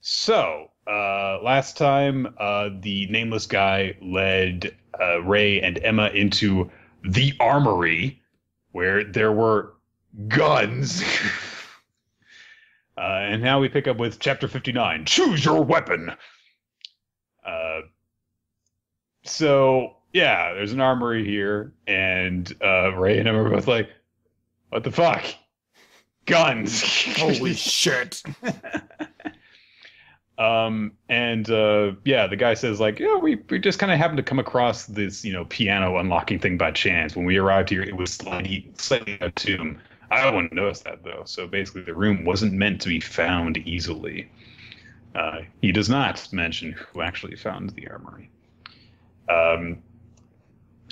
So, last time, the nameless guy led Ray and Emma into the armory, where there were guns. And now we pick up with Chapter 59, Choose Your Weapon. So, yeah, there's an armory here, and Ray and Emma are both like, what the fuck? Guns. Holy shit. Yeah, the guy says like, yeah, we just kind of happened to come across this, piano unlocking thing by chance. When we arrived here, it was slightly out of tune. I wouldn't notice that though. So basically the room wasn't meant to be found easily. He does not mention who actually found the armory.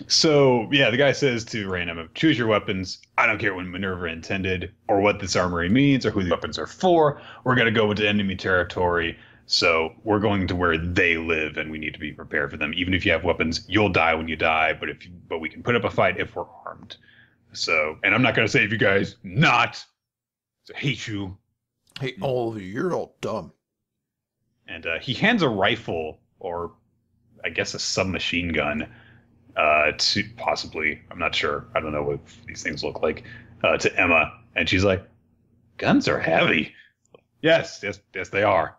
So yeah, the guy says to Ray and Emma, choose your weapons. I don't care what Minerva intended or what this armory means or who the weapons are for. We're going to go into enemy territory. So we're going to where they live, and we need to be prepared for them. Even if you have weapons, you'll die when you die. But we can put up a fight if we're armed. So, and I'm not going to save you guys. Not. So hate you. Hey, Oliver, you're all dumb. And he hands a rifle, or I guess a submachine gun, to possibly, I'm not sure. I don't know what these things look like, to Emma. And she's like, guns are heavy. Yes, they are.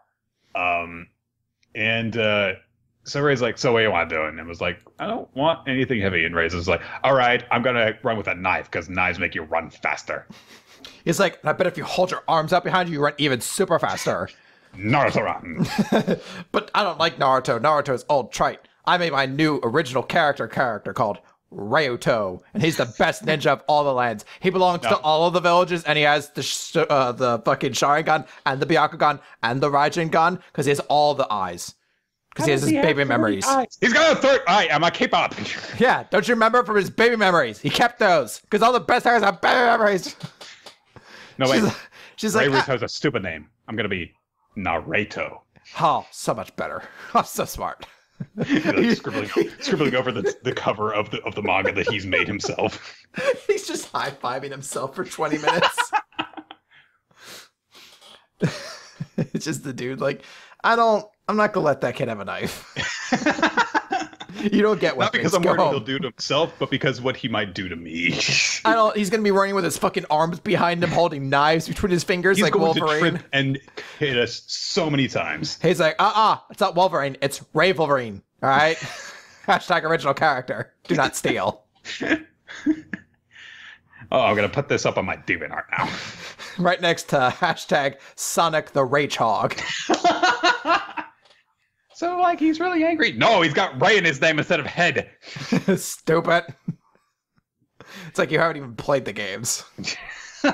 So Ray's like, so what do you want to do? And Emma's like, I don't want anything heavy. And Ray's like, all right, I'm going to run with a knife because knives make you run faster. He's like, I bet if you hold your arms up behind you, you run even super faster. Naruto run. But I don't like Naruto. Naruto's old trite. I made my new original character called Ryuto, and he's the best ninja of all the lands. He belongs to all of the villages, and he has the fucking Sharingan and the Byakugan and the Raijin because he has all the eyes. Because he has his baby memories. He's got a third eye. I'm a K-pop. Yeah, don't you remember from his baby memories? He kept those because all the best heroes have baby memories. No, wait. She's Ray like, has a stupid name. I'm going to be Naruto. Oh, so much better. I'm so smart. Like scribbling over the cover of the manga that he's made himself. He's just high-fiving himself for 20 minutes. It's just the dude like, I'm not gonna let that kid have a knife. You don't get what. Not because I'm worried what he'll do to himself, but because what he might do to me. He's gonna be running with his fucking arms behind him, holding knives between his fingers. He's like going Wolverine. To trip and hit us so many times. He's like, it's not Wolverine, it's Ray Wolverine. All right. Hashtag original character. Do not steal. Oh, I'm gonna put this up on my demon art now. Right next to hashtag Sonic the Rage Hog. So, like, he's really angry. No, he's got Ray in his name instead of head. Stupid. It's like you haven't even played the games. All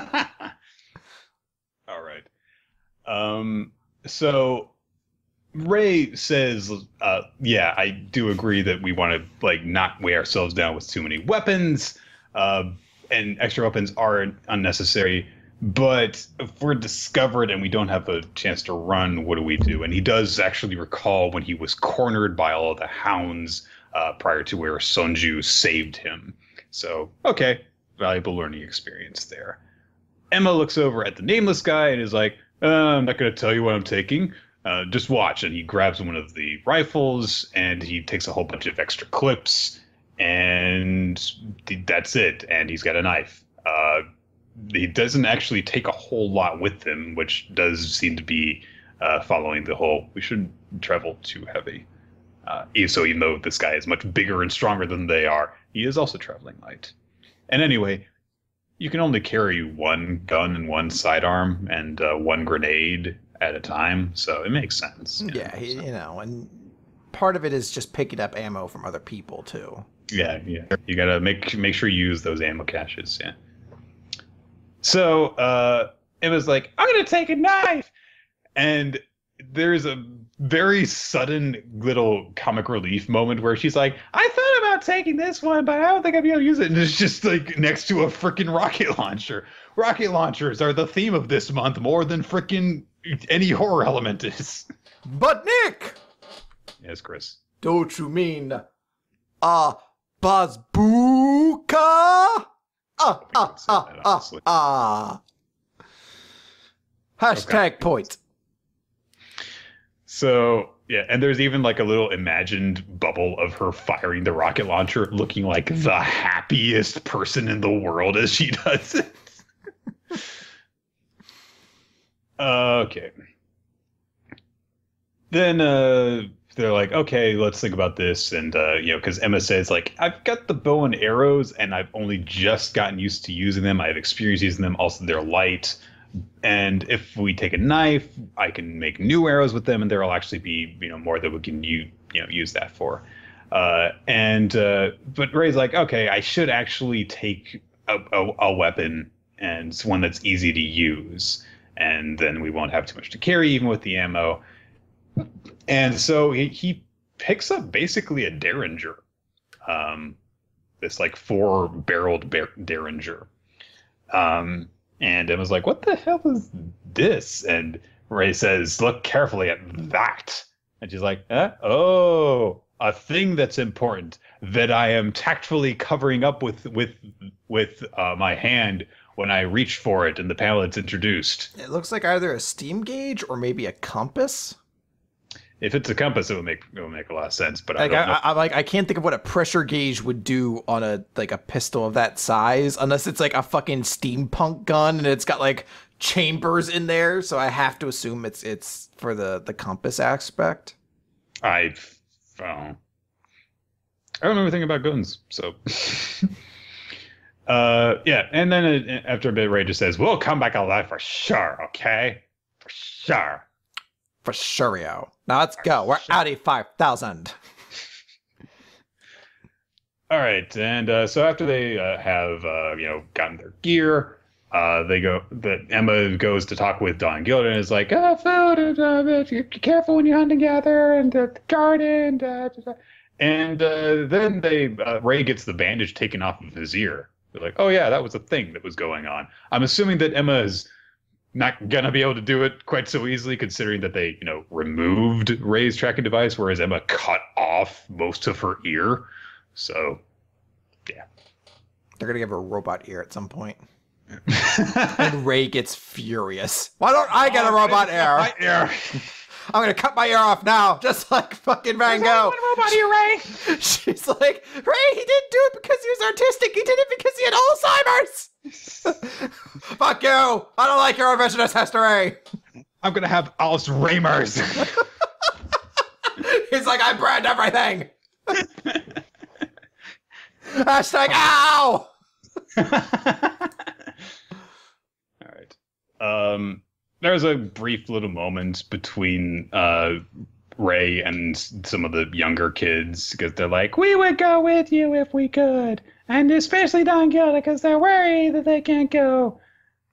right. So Ray says, yeah, I do agree that we want to, like, not weigh ourselves down with too many weapons. And extra weapons are unnecessary. But if we're discovered and we don't have a chance to run, what do we do? And he does actually recall when he was cornered by all of the hounds prior to where Sonju saved him. So, okay, valuable learning experience there. Emma looks over at the nameless guy and is like, I'm not going to tell you what I'm taking. Just watch. And he grabs one of the rifles and he takes a whole bunch of extra clips. And that's it. And he's got a knife. He doesn't actually take a whole lot with him, which does seem to be following the whole, we shouldn't travel too heavy. So even though this guy is much bigger and stronger than they are, he is also traveling light. And anyway, you can only carry one gun and one sidearm and one grenade at a time, so it makes sense. Yeah, and part of it is just picking up ammo from other people, too. Yeah. You gotta make sure you use those ammo caches, yeah. So it was like, I'm going to take a knife. And there's a very sudden little comic relief moment where she's like, I thought about taking this one, but I don't think I'd be able to use it. And it's just like next to a freaking rocket launcher. Rocket launchers are the theme of this month more than freaking any horror element is. But Nick! Yes, Chris. Don't you mean bazooka? Hashtag point. So, yeah, and there's even like a little imagined bubble of her firing the rocket launcher, looking like the happiest person in the world as she does it. Okay. Then they're like, okay, let's think about this. And, because Emma says, like, I've got the bow and arrows, and I've only just gotten used to using them. I have experience using them. Also, they're light. And if we take a knife, I can make new arrows with them, and there'll actually be, more that we can use that for. But Ray's like, okay, I should actually take a weapon, and one that's easy to use, and then we won't have too much to carry, even with the ammo. And so he picks up basically a Derringer, this like 4-barreled Derringer. And Emma's like, what the hell is this? And Ray says, look carefully at that. And she's like, oh, a thing that's important that I am tactfully covering up with my hand when I reach for it in the panel it's introduced. It looks like either a steam gauge or maybe a compass. If it's a compass, it would make a lot of sense. But I can't think of what a pressure gauge would do on a pistol of that size, unless it's like a fucking steampunk gun and it's got like chambers in there. So I have to assume it's for the compass aspect. I don't know anything about guns, so. Yeah, and then after a bit, Ray just says, "We'll come back alive for sure, okay? For sure." For sure, yo. Now let's go. We're Audi 5000. All right, and so after they have gotten their gear, Emma goes to talk with Don Gilder and is like, food, and be careful when you hunt together, and the garden, and then Ray gets the bandage taken off of his ear. They're like, oh yeah, that was a thing that was going on. I'm assuming that Emma is not gonna be able to do it quite so easily, considering that they, removed Ray's tracking device, whereas Emma cut off most of her ear. So, yeah. They're gonna give her a robot ear at some point. And Ray gets furious. Why don't I get a robot ear? My ear. I'm gonna cut my ear off now, just like fucking Van Gogh. Robot ear, Ray. She's like, Ray, he didn't do it because he was artistic. He did it because he had Alzheimer's. Fuck you. I don't like your revisionist history. I'm gonna have Alzheimer's. He's like, I brand everything. Hashtag ow. All right. There's a brief little moment between Ray and some of the younger kids, because they're like, we would go with you if we could. And especially Don Gilda, because they're worried that they can't go.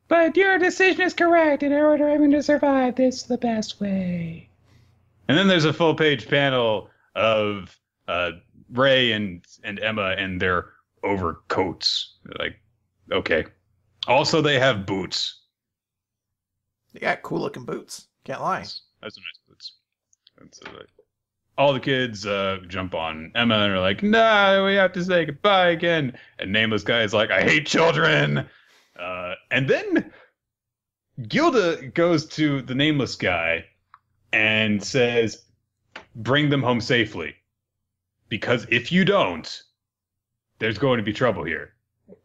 But your decision is correct. In order for everyone to survive, this is the best way. And then there's a full-page panel of Ray and Emma and their overcoats. They're like, okay. Also, they have boots. They got cool-looking boots. Can't lie. That's some nice boots. All the kids jump on Emma and are like, nah, we have to say goodbye again. And Nameless Guy is like, I hate children. And then Gilda goes to the Nameless Guy and says, bring them home safely. Because if you don't, there's going to be trouble here.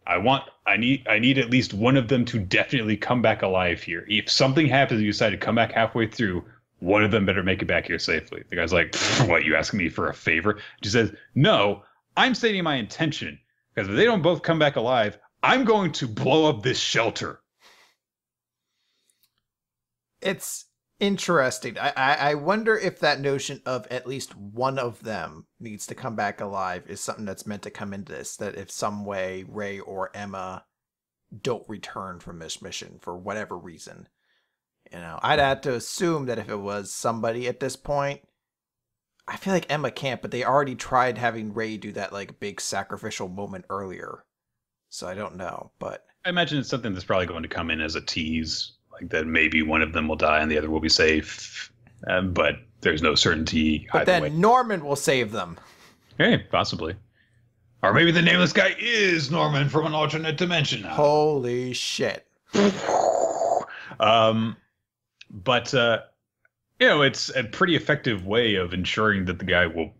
I need at least one of them to definitely come back alive here. If something happens and you decide to come back halfway through, one of them better make it back here safely. The guy's like, what, you asking me for a favor? She says, no, I'm stating my intention. Because if they don't both come back alive, I'm going to blow up this shelter. It's interesting. I wonder if that notion of at least one of them needs to come back alive is something that's meant to come into this. That if some way Ray or Emma don't return from this mission for whatever reason. I'd have to assume that if it was somebody at this point, I feel like Emma can't, but they already tried having Ray do that like big sacrificial moment earlier. So I don't know, but I imagine it's something that's probably going to come in as a tease, like that maybe one of them will die and the other will be safe. But there's no certainty But either then way. Norman will save them. Hey, possibly. Or maybe the nameless guy is Norman from an alternate dimension now. Holy shit. But it's a pretty effective way of ensuring that the guy will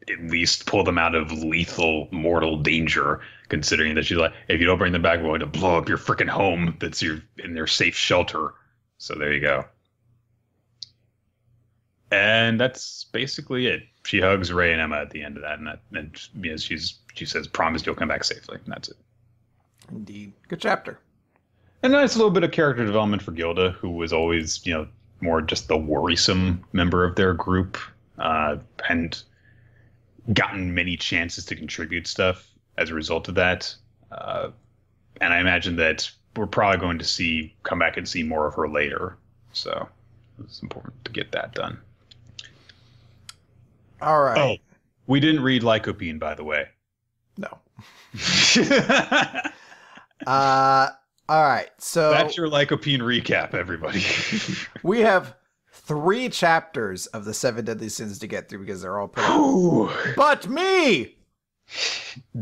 at least pull them out of lethal, mortal danger, considering that she's like, if you don't bring them back, we're going to blow up your freaking home that's in their safe shelter. So there you go. And that's basically it. She hugs Ray and Emma at the end of that, and she says, "Promise you'll come back safely." And that's it. Indeed. Good chapter. And a nice little bit of character development for Gilda, who was always, more just the worrisome member of their group, and gotten many chances to contribute stuff as a result of that. And I imagine that we're probably going to come back and see more of her later. So it's important to get that done. All right. Oh, we didn't read Lycopene, by the way. No. All right. So that's your Lycopene recap, everybody. We have 3 chapters of the 7 Deadly Sins to get through because they're all pretty. But me!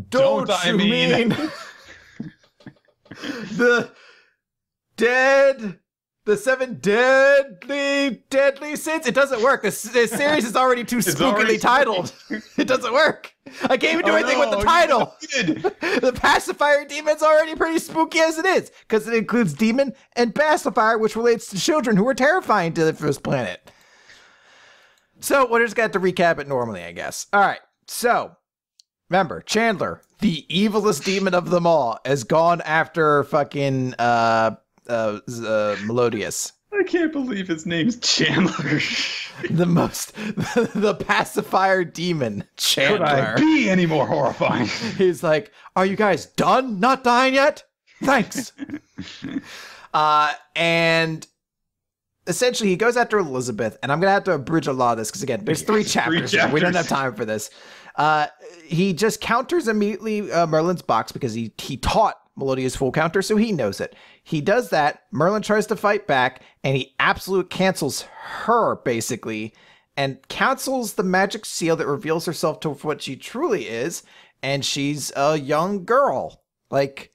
Don't you mean the 7 deadly sins? It doesn't work. This series is already too spookily titled. It doesn't work. I can't even do anything with the title. The pacifier demon's already pretty spooky as it is, because it includes demon and pacifier, which relates to children who are terrifying to the first planet. So we're just got to recap it normally, I guess. All right. So remember, Chandler, the evilest demon of them all, has gone after fucking Melodious. I can't believe his name's Chandler. the pacifier demon, Chandler. Could I be any more horrifying? He's like, are you guys done? Not dying yet? Thanks. And essentially he goes after Elizabeth, and I'm going to have to abridge a lot of this because, again, there's 3 chapters. We don't have time for this. He just counters immediately Merlin's box because he taught Melodious full counter, so he knows it. He does that. Merlin tries to fight back, and he absolute cancels her, basically, and cancels the magic seal that reveals herself to what she truly is, and she's a young girl. Like,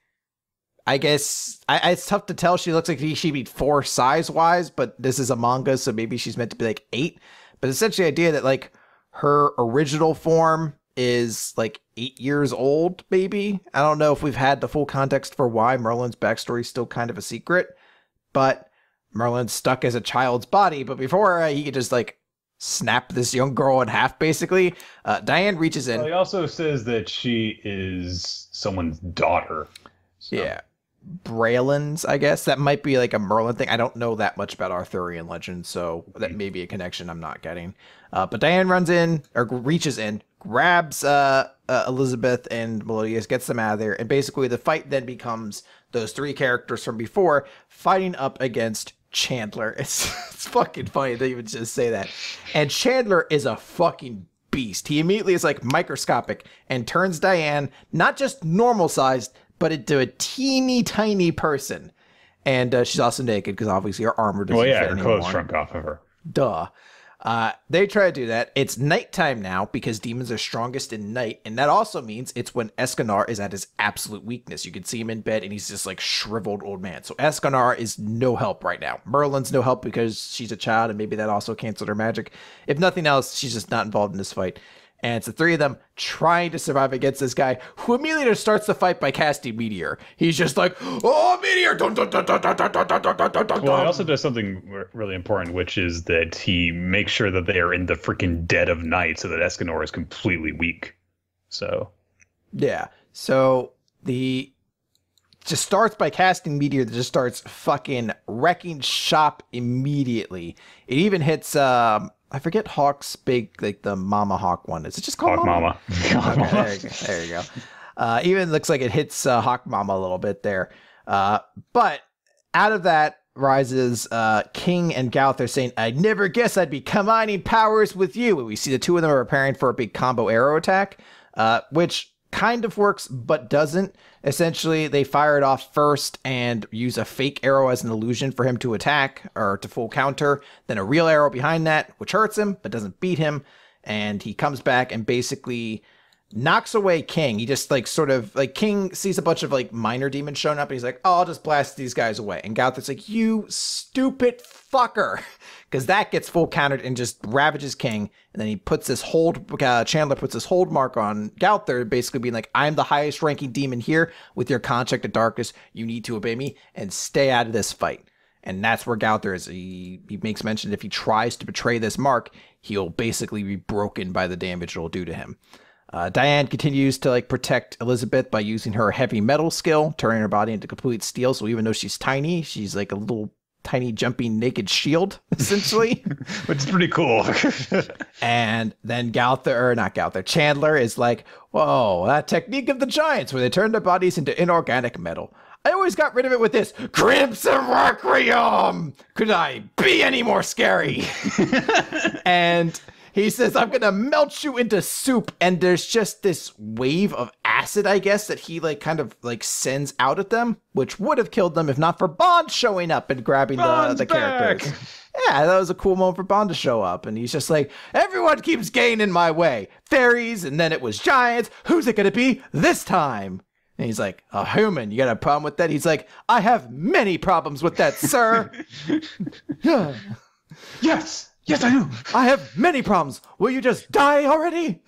I guess it's tough to tell. She looks like she'd be 4 size-wise, but this is a manga, so maybe she's meant to be like 8. But essentially the idea that, like, her original form is like 8 years old, maybe. I don't know if we've had the full context for why Merlin's backstory is still kind of a secret, but Merlin's stuck as a child's body. But before he could just like snap this young girl in half, basically, Diane reaches in. Well, he also says that she is someone's daughter. So. Yeah. Braylon's, I guess. That might be like a Merlin thing. I don't know that much about Arthurian legend, so that may be a connection I'm not getting. But Diane runs in, or reaches in, grabs Elizabeth and Melodious, gets them out of there, and basically the fight then becomes those 3 characters from before fighting up against Chandler. It's fucking funny to even just say that. And Chandler is a fucking beast. He immediately is like microscopic and turns Diane not just normal sized, but into a teeny tiny person. And she's also naked because obviously her armor doesn't fit her anymore. clothes shrunk off of her. Duh. They try to do that. It's nighttime now because demons are strongest in night. And that also means it's when Escanar is at his absolute weakness. You can see him in bed and he's just like shriveled old man. So Escanar is no help right now. Merlin's no help because she's a child and maybe that also canceled her magic. If nothing else, she's just not involved in this fight. And it's the 3 of them trying to survive against this guy who immediately just starts the fight by casting Meteor. He's just like, oh, Meteor! Dun, dun, dun, dun, dun, dun, dun, dun, dun, dun. Well, he also does something really important, which is that he makes sure that they are in the freaking dead of night so that Escanor is completely weak. So. Yeah. So the just starts by casting Meteor that just starts fucking wrecking shop immediately. It even hits... I forget Hawk's big, like the Mama Hawk one. Is it just called Hawk Mama? Okay, there you go. Even looks like it hits Hawk Mama a little bit there. But out of that rises King and Gowther saying, I never guess I'd be combining powers with you. And we see the 2 of them are preparing for a big combo arrow attack, which kind of works, but doesn't. Essentially, they fire it off first and use a fake arrow as an illusion for him to attack or to full counter. Then a real arrow behind that, which hurts him, but doesn't beat him. And he comes back and basically knocks away King. He just like sort of like King sees a bunch of like minor demons showing up and he's like, oh, I'll just blast these guys away. And Gowther's like, you stupid fucker. Because that gets full countered and just ravages King. And then he puts this hold, Chandler puts this hold mark on Gowther, basically being like, I'm the highest ranking demon here with your contract of darkness. You need to obey me and stay out of this fight. And that's where Gowther is. He makes mention if he tries to betray this mark, he'll basically be broken by the damage it'll do to him. Diane continues to like protect Elizabeth by using her heavy metal skill, turning her body into complete steel. So even though she's tiny, she's like a little tiny jumping naked shield, essentially. Which is pretty cool. And then Chandler is like, whoa, that technique of the giants where they turn their bodies into inorganic metal. I always got rid of it with this Crimson Requiem. Could I be any more scary? And he says, I'm going to melt you into soup. And there's just this wave of acid, I guess, that he like kind of like sends out at them, which would have killed them if not for Bond showing up and grabbing the characters. Yeah, that was a cool moment for Bond to show up. And he's just like, everyone keeps getting in my way. Fairies, and then it was giants. Who's it going to be this time? And he's like, a human, you got a problem with that? He's like, I have many problems with that, sir. Yes, I do. I have many problems. Will you just die already?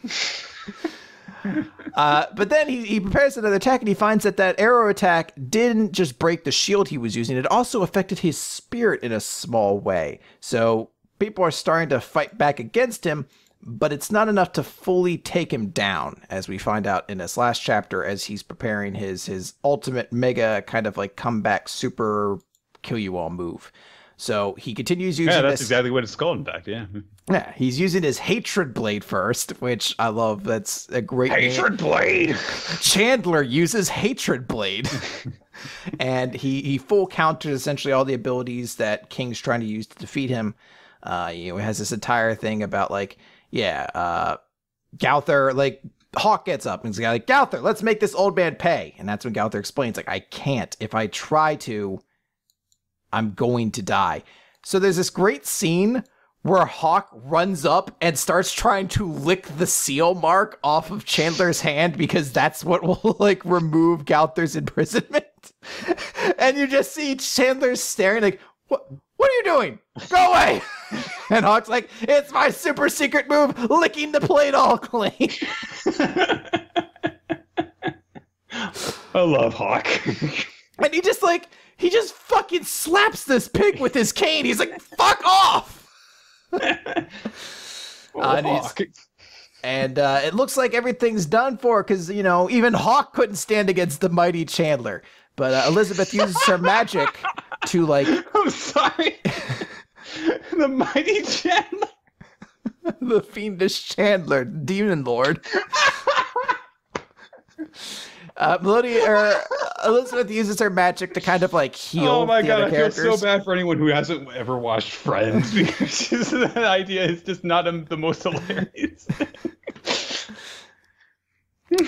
But then he prepares another attack and he finds that arrow attack didn't just break the shield he was using. It also affected his spirit in a small way. So people are starting to fight back against him, but it's not enough to fully take him down, as we find out in this last chapter as he's preparing his ultimate mega kind of like comeback super kill you all move. So he continues using that's exactly what it's called, in fact, yeah. Yeah, he's using his Hatred Blade first, which I love. That's a great Hatred Blade! Chandler uses Hatred Blade. And he full counters essentially all the abilities that King's trying to use to defeat him. It has this entire thing about like, Gowther, like, Hawk gets up and he's like, Gowther, let's make this old man pay. And that's when Gowther explains, like, I can't. If I try to, I'm going to die. So there's this great scene where Hawk runs up and starts trying to lick the seal mark off of Chandler's hand because that's what will, like, remove Gowther's imprisonment. And you just see Chandler staring like, what are you doing? Go away! And Hawk's like, it's my super secret move, licking the plate all clean. I love Hawk. And he just fucking slaps this pig with his cane. He's like, fuck off! And it looks like everything's done for because, even Hawk couldn't stand against the mighty Chandler. But Elizabeth uses her magic to, like... I'm sorry. The mighty Chandler. The fiendish Chandler, Demon Lord. Elizabeth uses her magic to kind of like heal. Oh my god, I feel characters. so bad for anyone who hasn't ever watched Friends because that idea is just not the most hilarious.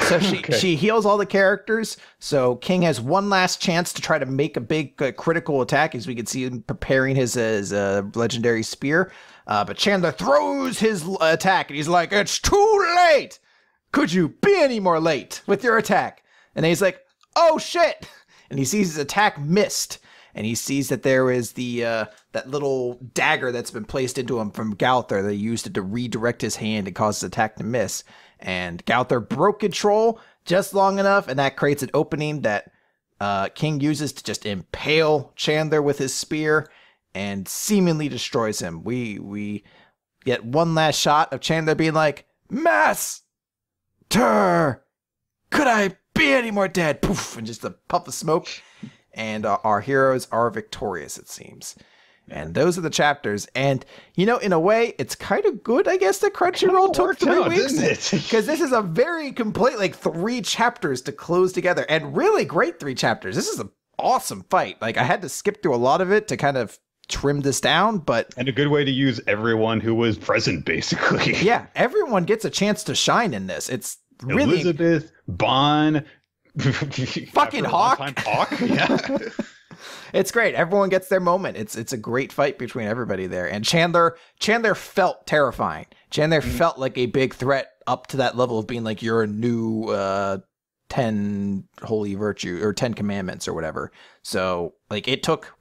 So she heals all the characters. So King has one last chance to try to make a big critical attack, as we can see him preparing his legendary spear. But Chandler throws his attack, and he's like, "It's too late. Could you be any more late with your attack?" And then he's like, "Oh shit!" And he sees his attack missed, and he sees that there is that little dagger that's been placed into him from Gowther. They used it to redirect his hand and cause his attack to miss. And Gowther broke control just long enough, and that creates an opening that King uses to just impale Chandler with his spear and seemingly destroys him. We get one last shot of Chandler being like, "Master, could I be any more dead?" Poof, and just a puff of smoke. And our heroes are victorious, it seems. And those are the chapters. And, in a way, it's kind of good, I guess, that Crunchyroll took 3 weeks. Because this is a very complete, 3 chapters to close together. And really great 3 chapters. This is an awesome fight. I had to skip through a lot of it to kind of trim this down, but... And a good way to use everyone who was present, basically. Yeah, everyone gets a chance to shine in this. It's really Elizabeth, Bond, fucking Hawk. Hawk. Yeah. It's great. Everyone gets their moment. It's a great fight between everybody there. And Chandler felt terrifying. Chandler felt like a big threat up to that level of being like, you're a new 10 holy virtue or 10 commandments or whatever. So like it took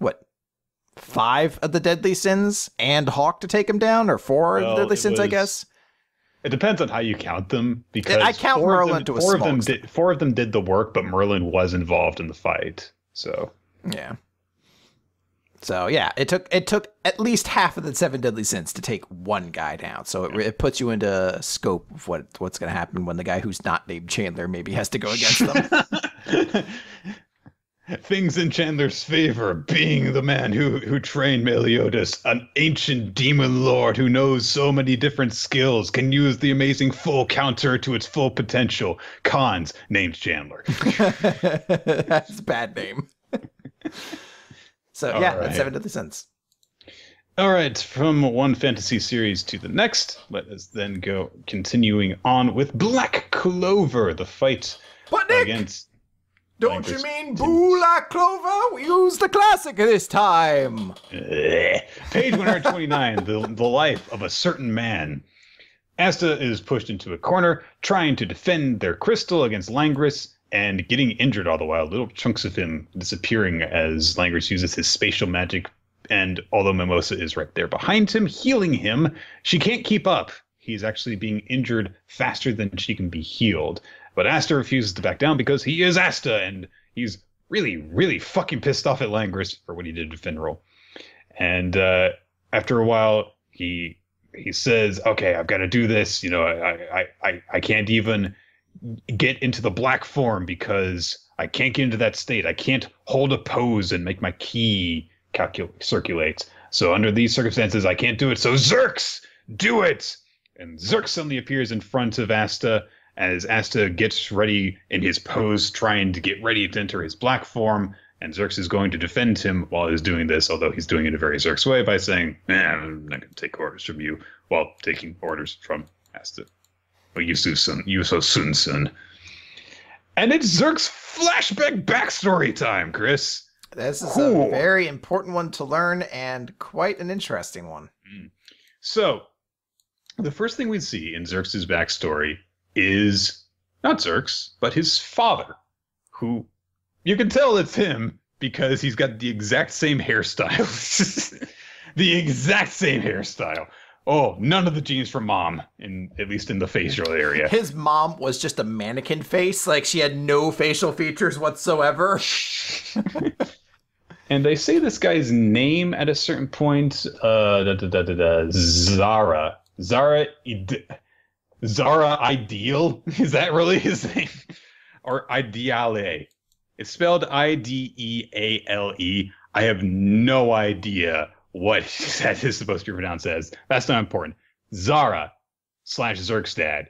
5 of the deadly sins and Hawk to take him down, or 4 of the deadly sins, I guess. It depends on how you count them, because I count Merlin to a small extent. 4 of them did the work, but Merlin was involved in the fight. So yeah. So yeah, it took at least half of the 7 deadly sins to take one guy down. So it puts you into scope of what's going to happen when the guy who's not named Chandler maybe has to go against them. Things in Chandler's favor, being the man who trained Meliodas, an ancient demon lord who knows so many different skills, can use the amazing full counter to its full potential. Cons, named Chandler. That's a bad name. So yeah, that's 7 deadly sins. All right, from one fantasy series to the next, let us then go continuing on with Black Clover, the fight against... Don't you mean Black Clover? We use the classic this time. Page 129, the life of a certain man. Asta is pushed into a corner, trying to defend their crystal against Langris, and getting injured all the while. Little chunks of him disappearing as Langris uses his spatial magic. And although Mimosa is right there behind him, healing him, she can't keep up. He's actually being injured faster than she can be healed. But Asta refuses to back down because he is Asta, and he's really, really fucking pissed off at Langris for what he did to Finral. And after a while, he says, "Okay, I've got to do this. You know, I can't even get into the black form because I can't get into that state. I can't hold a pose and make my ki circulate. So under these circumstances, I can't do it. So Zerx, do it!" And Zerx suddenly appears in front of Asta as Asta gets ready in his pose, trying to get ready to enter his black form. And Zerx is going to defend him while he's doing this, although he's doing it in a very Zerx way by saying, I'm not going to take orders from you, while taking orders from Asta. But you so soon. And it's Zerx's flashback backstory time, Chris. This is a very important one to learn and quite an interesting one. So, the first thing we see in Zerx's backstory is not Zerx, but his father, who you can tell it's him because he's got the exact same hairstyle. The exact same hairstyle. Oh, none of the genes from mom, at least in the facial area. His mom was just a mannequin face, like she had no facial features whatsoever. And they say this guy's name at a certain point, Zara. Zara Ideal? Is that really his name? Or Ideale? It's spelled Ideale. I have no idea what that is supposed to be pronounced as. That's not important. Zara / Zerx's dad.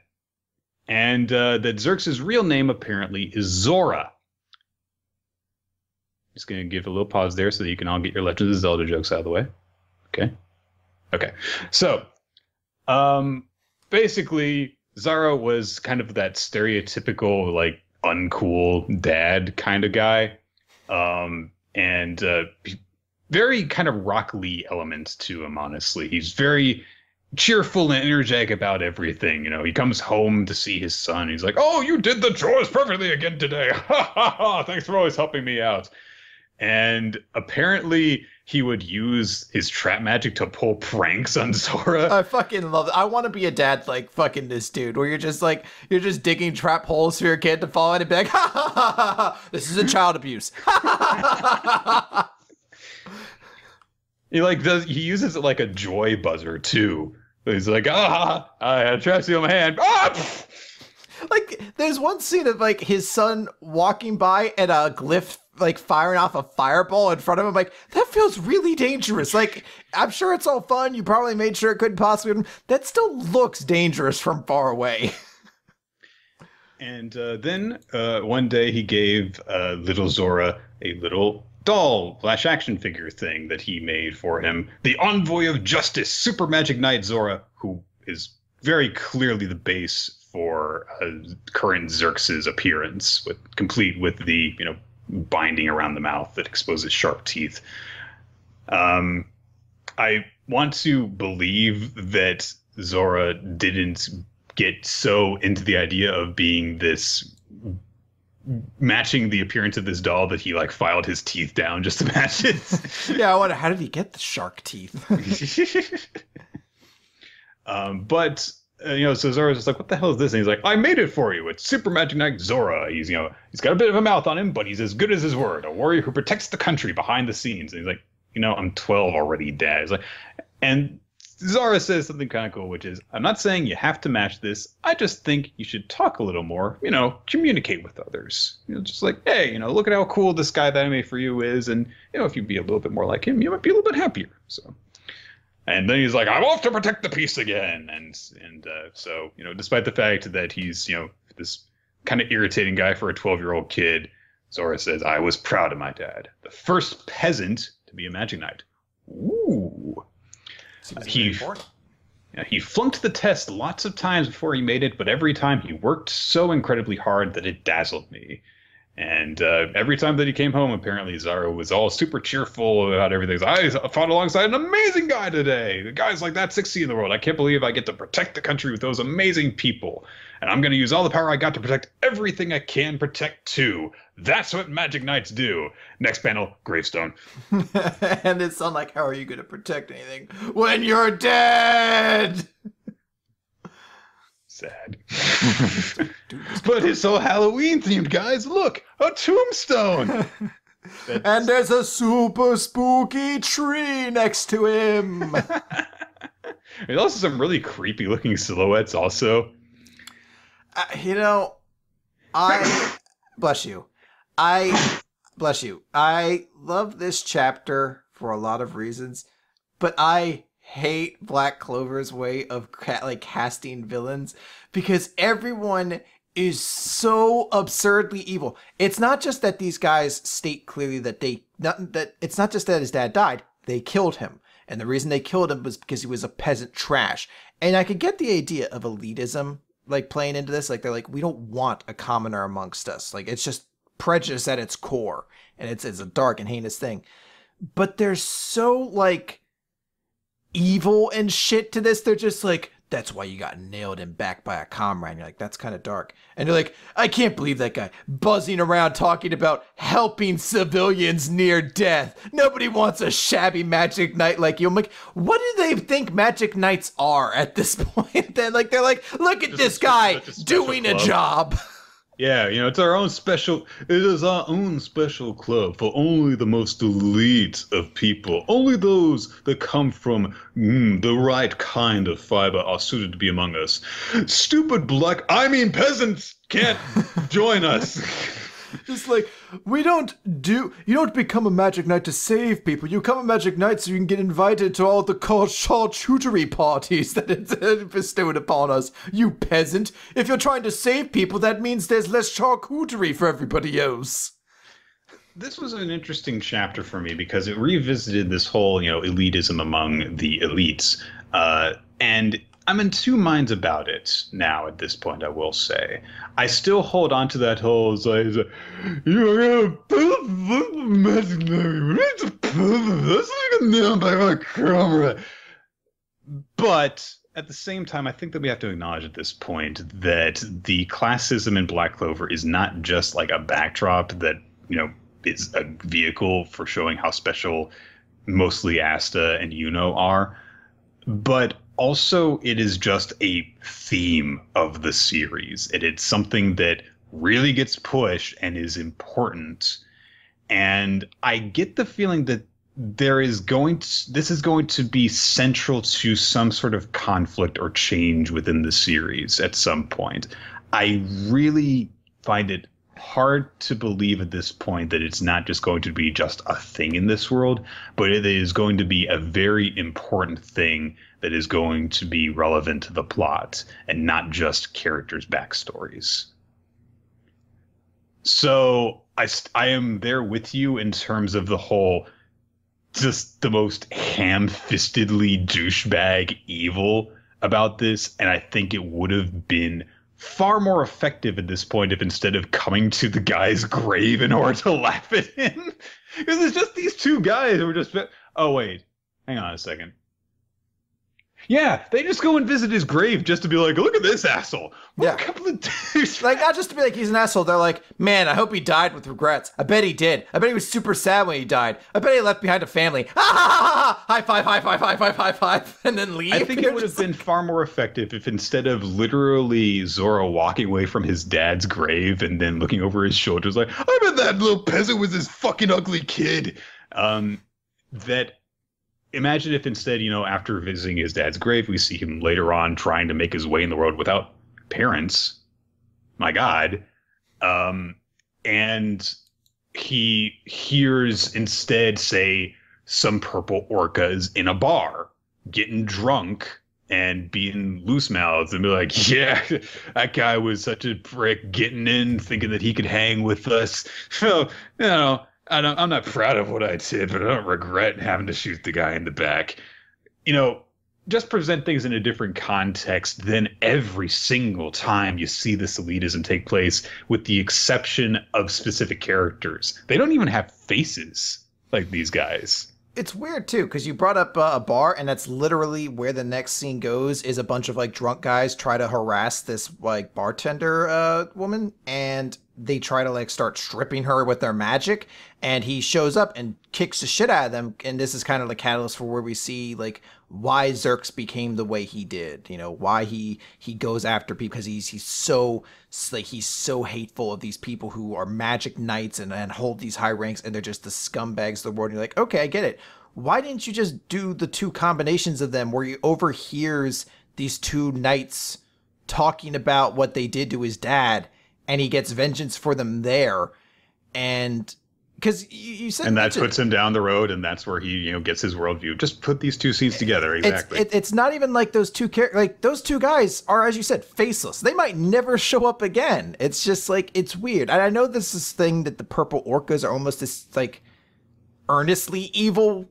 And that Zerx's real name apparently is Zora. Just going to give a little pause there so that you can all get your Legend of Zelda jokes out of the way. Okay. So, basically, Zara was kind of that stereotypical, like, uncool dad kind of guy. And very kind of Rock Lee element to him, honestly. He's very cheerful and energetic about everything. You know, he comes home to see his son. He's like, "Oh, you did the chores perfectly again today. Ha ha ha. Thanks for always helping me out." And apparently he would use his trap magic to pull pranks on Zora. I fucking love it. I want to be a dad like fucking this dude, where you're just digging trap holes for your kid to fall in and be like, ha ha ha ha ha, this is a child abuse. He uses it like a joy buzzer too. He's like, I had traps on my hand. Ah! Like, there's one scene of like his son walking by and a glyph like firing off a fireball in front of him. Like, that feels really dangerous. Like, I'm sure it's all fun. You probably made sure it couldn't possibly. That still looks dangerous from far away. And then one day he gave little Zora a little doll flash action figure thing that he made for him. The Envoy of Justice, Super Magic Knight Zora, who is very clearly the base for current Xerxes appearance, complete with the binding around the mouth that exposes sharp teeth. I want to believe that Zora didn't get so into the idea of being this, matching the appearance of this doll, that he like filed his teeth down just to match it. Yeah, I wonder, how did he get the shark teeth? But so Zora's just like, what the hell is this? And he's like, I made it for you. It's Super Magic Knight Zora. He's he's got a bit of a mouth on him, but he's as good as his word. A warrior who protects the country behind the scenes. And he's like, I'm 12 already, Dad. He's like, and Zara says something kind of cool, which is, I'm not saying you have to match this. I just think you should talk a little more, communicate with others. Just like, hey, look at how cool this guy that I made for you is. And, if you'd be a little bit more like him, you might be a little bit happier. So, and then he's like, I'm off to protect the peace again. And so, despite the fact that he's, this kind of irritating guy for a 12-year-old kid, Zora says, I was proud of my dad. The first peasant to be a Magic Knight. Ooh. He flunked the test lots of times before he made it, but every time he worked so incredibly hard that it dazzled me. And every time that he came home, apparently Zara was all super cheerful about everything. I fought alongside an amazing guy today. The guys like that succeed in the world. I can't believe I get to protect the country with those amazing people. And I'm going to use all the power I got to protect everything I can protect too. That's what Magic Knights do. Next panel, gravestone. And it's not like, how are you going to protect anything when you're dead? Sad. But it's so Halloween themed, guys. Look, a tombstone. And there's a super spooky tree next to him. There's also some really creepy looking silhouettes also. Bless you. Bless you. I love this chapter for a lot of reasons, but I hate Black Clover's way of casting villains, because everyone is so absurdly evil. It's not just that these guys state clearly that it's not just that his dad died, they killed him. And the reason they killed him was because he was a peasant trash. And I could get the idea of elitism playing into this. They're like, we don't want a commoner amongst us. It's just prejudice at its core, and it's a dark and heinous thing. But they're so evil and shit to this. They're just like, that's why you got nailed and back by a comrade. And you're like, that's kind of dark. And you're like, I can't believe that guy buzzing around talking about helping civilians near death. Nobody wants a shabby Magic Knight like you. I'm like, what do they think Magic Knights are at this point? Then they're like, look at this guy doing a job. Yeah, it's our own special. It is our own special club for only the most elite of people. Only those that come from the right kind of fiber are suited to be among us. Stupid peasants can't join us. Just you don't become a Magic Knight to save people. You become a Magic Knight so you can get invited to all the charcuterie parties that it's bestowed upon us, you peasant. If you're trying to save people, that means there's less charcuterie for everybody else. This was an interesting chapter for me because it revisited this whole, elitism among the elites. And I'm in two minds about it now at this point, I will say. I still hold on to that whole, you're going to imaginary. That's like a nail by my camera. But at the same time, I think that we have to acknowledge at this point that the classism in Black Clover is not just a backdrop that, is a vehicle for showing how special mostly Asta and Yuno are, but also it is just a theme of the series. It's something that really gets pushed and is important. And I get the feeling that this is going to be central to some sort of conflict or change within the series at some point. I really find it hard to believe at this point that it's not just going to be just a thing in this world, but it is going to be a very important thing that is going to be relevant to the plot and not just characters' backstories. So I am there with you in terms of the whole, just the most ham-fistedly douchebag evil about this, and I think it would have been far more effective at this point if instead of coming to the guy's grave in order to laugh at him. Because it's just these two guys who are just... Oh, wait. Hang on a second. Yeah, they just go and visit his grave just to be like, look at this asshole. What a couple of douchebags. Like, not just to be like, he's an asshole. They're like, man, I hope he died with regrets. I bet he did. I bet he was super sad when he died. I bet he left behind a family. Ha ha ha ha! High five, high five, high five, high five, and then leave. I think it would have been far more effective if instead of literally Zora walking away from his dad's grave and then looking over his shoulders like, I bet that little peasant was this fucking ugly kid. That... Imagine if instead, after visiting his dad's grave, we see him later on trying to make his way in the world without parents. My God. And he hears instead, say, some purple orcas in a bar getting drunk and being loose-mouthed and be like, yeah, that guy was such a prick getting in, thinking that he could hang with us. I'm not proud of what I did, but I don't regret having to shoot the guy in the back. Just present things in a different context than every single time you see this elitism take place, with the exception of specific characters. They don't even have faces like these guys. It's weird, too, because you brought up a bar, and that's literally where the next scene goes, is a bunch of, drunk guys try to harass this, bartender woman, and they try to, start stripping her with their magic, and he shows up and kicks the shit out of them, and this is kind of the catalyst for where we see, why Xerxes became the way he did, why he goes after people, because he's so hateful of these people who are magic knights and hold these high ranks, and they're just the scumbags of the world. And you're like, okay, I get it. Why didn't you just do the two combinations of them where he overhears these two knights talking about what they did to his dad, and he gets vengeance for them there? And because you said, and that puts him down the road, and that's where he, gets his worldview. Just put these two scenes together. Exactly. It's not even like those two those two guys are, as you said, faceless. They might never show up again. It's just it's weird. And I know this is thing that the purple orcas are almost this earnestly evil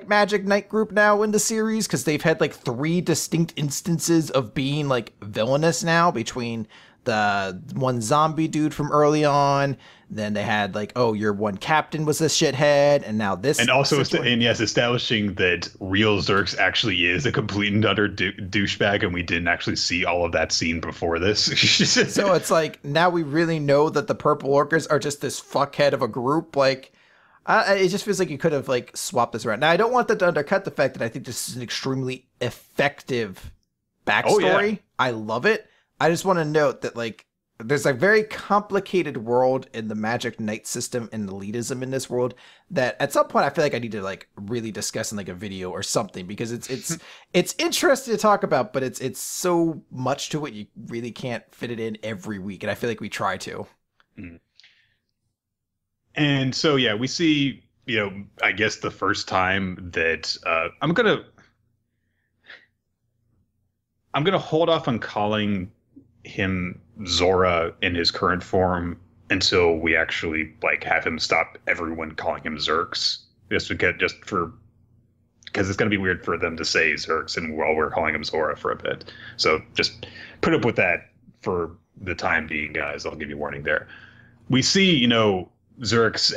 magic knight group now in the series, because they've had 3 distinct instances of being villainous now, between the one zombie dude from early on. Then they had your one captain was a shithead, and now this. And also, establishing that real Xerxes actually is a complete and utter douchebag, and we didn't actually see all of that scene before this. So it's now we really know that the purple orcas are just this fuckhead of a group. It just feels like you could have swapped this around. Now, I don't want that to undercut the fact that I think this is an extremely effective backstory. Oh, yeah. I love it. I just want to note that there's a very complicated world in the Magic Knight system and elitism in this world that at some point I feel like I need to really discuss in a video or something, because it's interesting to talk about, but it's so much to it you really can't fit it in every week, and I feel like we try to. Mm. And so we see I guess the first time that I'm gonna hold off on calling him Zora in his current form until we actually have him stop everyone calling him Xerxes, because it's gonna be weird for them to say Xerxes and while we're calling him Zora for a bit. So just put up with that for the time being, guys. I'll give you a warning there. We see Xerxes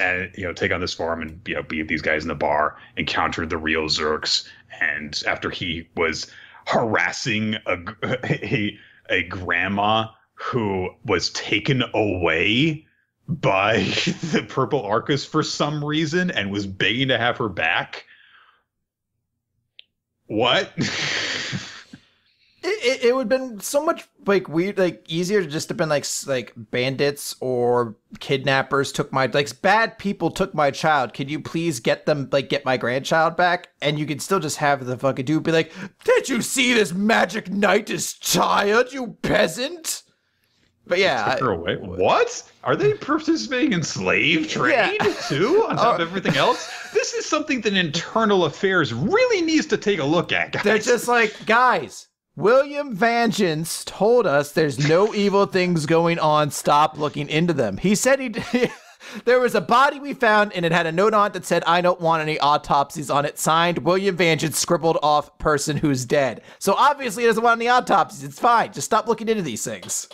take on this form and beat these guys in the bar, encounter the real Xerxes, and after he was harassing a grandma who was taken away by the purple orcas for some reason and was begging to have her back. What? It would have been so much weird, easier to just have been bandits or kidnappers took my bad people took my child. Could you please get them get my grandchild back? And you could still just have the fucking dude be like, did you see this magic knight's child, you peasant? But yeah, took her away. What? Are they participating in slave trade too? On top of everything else, this is something that Internal Affairs really needs to take a look at, guys. They're just guys. William Vengeance told us there's no evil things going on. Stop looking into them. He said there was a body we found and it had a note on it that said, I don't want any autopsies on it. Signed, William Vengeance, scribbled off person who's dead. So obviously he doesn't want any autopsies. It's fine. Just stop looking into these things.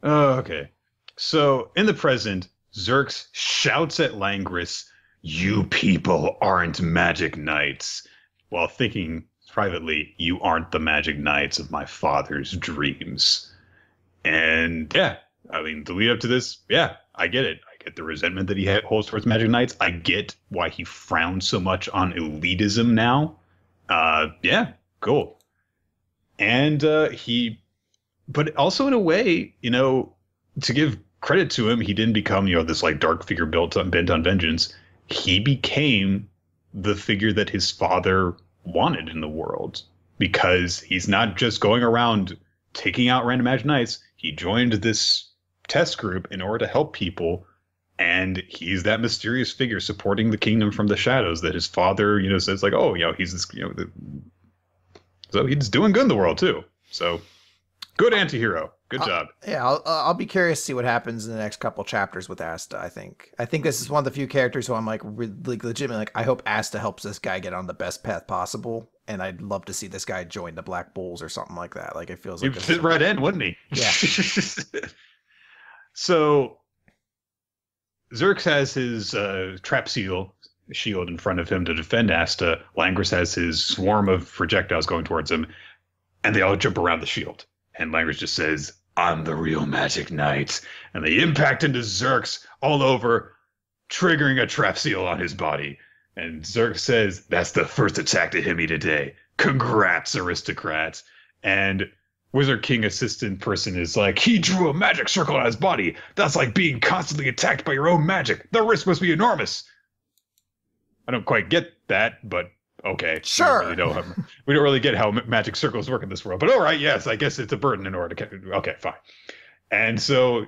Oh, okay. So in the present, Xerx shouts at Langris, "You people aren't magic knights," while thinking privately, "You aren't the magic knights of my father's dreams." And yeah, I mean, the lead up to this, yeah, I get it. I get the resentment that he holds towards magic knights. I get why he frowns so much on elitism now. Yeah, cool. And but also in a way, to give credit to him, he didn't become, this like dark figure bent on vengeance. He became the figure that his father wanted in the world, because he's not just going around taking out random magic knights. He joined this test group in order to help people, and he's that mysterious figure supporting the kingdom from the shadows that his father, says like, oh, he's this, so he's doing good in the world too. So good anti-hero. Good job. Yeah, I'll be curious to see what happens in the next couple chapters with Asta. I think this is one of the few characters who I'm like legitimately like, I hope Asta helps this guy get on the best path possible, and I'd love to see this guy join the Black Bulls or something like that. Like, it feels like he'd fit right in, wouldn't he? Yeah. So Xerx has his trap shield in front of him to defend Asta. Langris has his swarm of projectiles going towards him, and they all jump around the shield. And Langris just says, "I'm the real magic knight." And they impact into Xerx all over, triggering a trap seal on his body. And Xerx says, "That's the first attack to hit me today. Congrats, aristocrats." And Wizard King assistant person is like, "He drew a magic circle on his body. That's like being constantly attacked by your own magic. The risk must be enormous." I don't quite get that, but okay. Sure. We don't really get how magic circles work in this world. But all right, yes, I guess it's a burden in order to... Okay, fine. And so,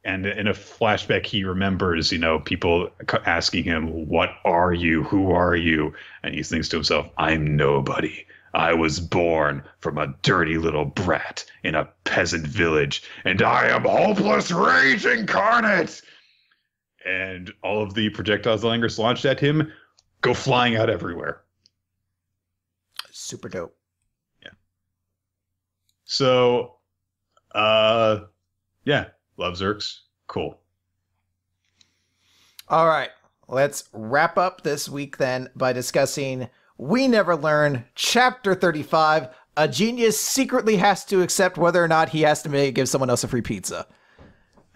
and in a flashback, he remembers, people asking him, "What are you? Who are you?" And he thinks to himself, "I'm nobody. I was born from a dirty little brat in a peasant village, and I am hopeless rage incarnate." And all of the projectiles Langris launched at him go flying out everywhere. Super dope. Yeah. So, yeah, love Xerx. Cool. All right, let's wrap up this week then by discussing We Never Learn, Chapter 35. A genius secretly has to accept whether or not he has to give someone else a free pizza.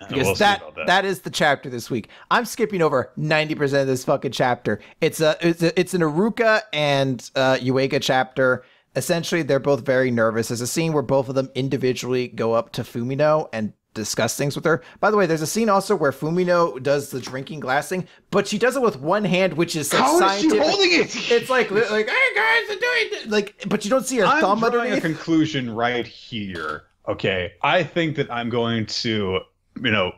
Because that is the chapter this week. I'm skipping over 90% of this fucking chapter. It's an Iruka and Yuega chapter. Essentially, they're both very nervous. There's a scene where both of them individually go up to Fumino and discuss things with her. By the way, there's a scene also where Fumino does the drinking glass thing, but she does it with one hand, which is like How scientific. is she holding it? It's like, hey guys, I'm doing it. Like, but you don't see her thumb I'm drawing a underneath. conclusion right here. Okay, I think that I'm going to,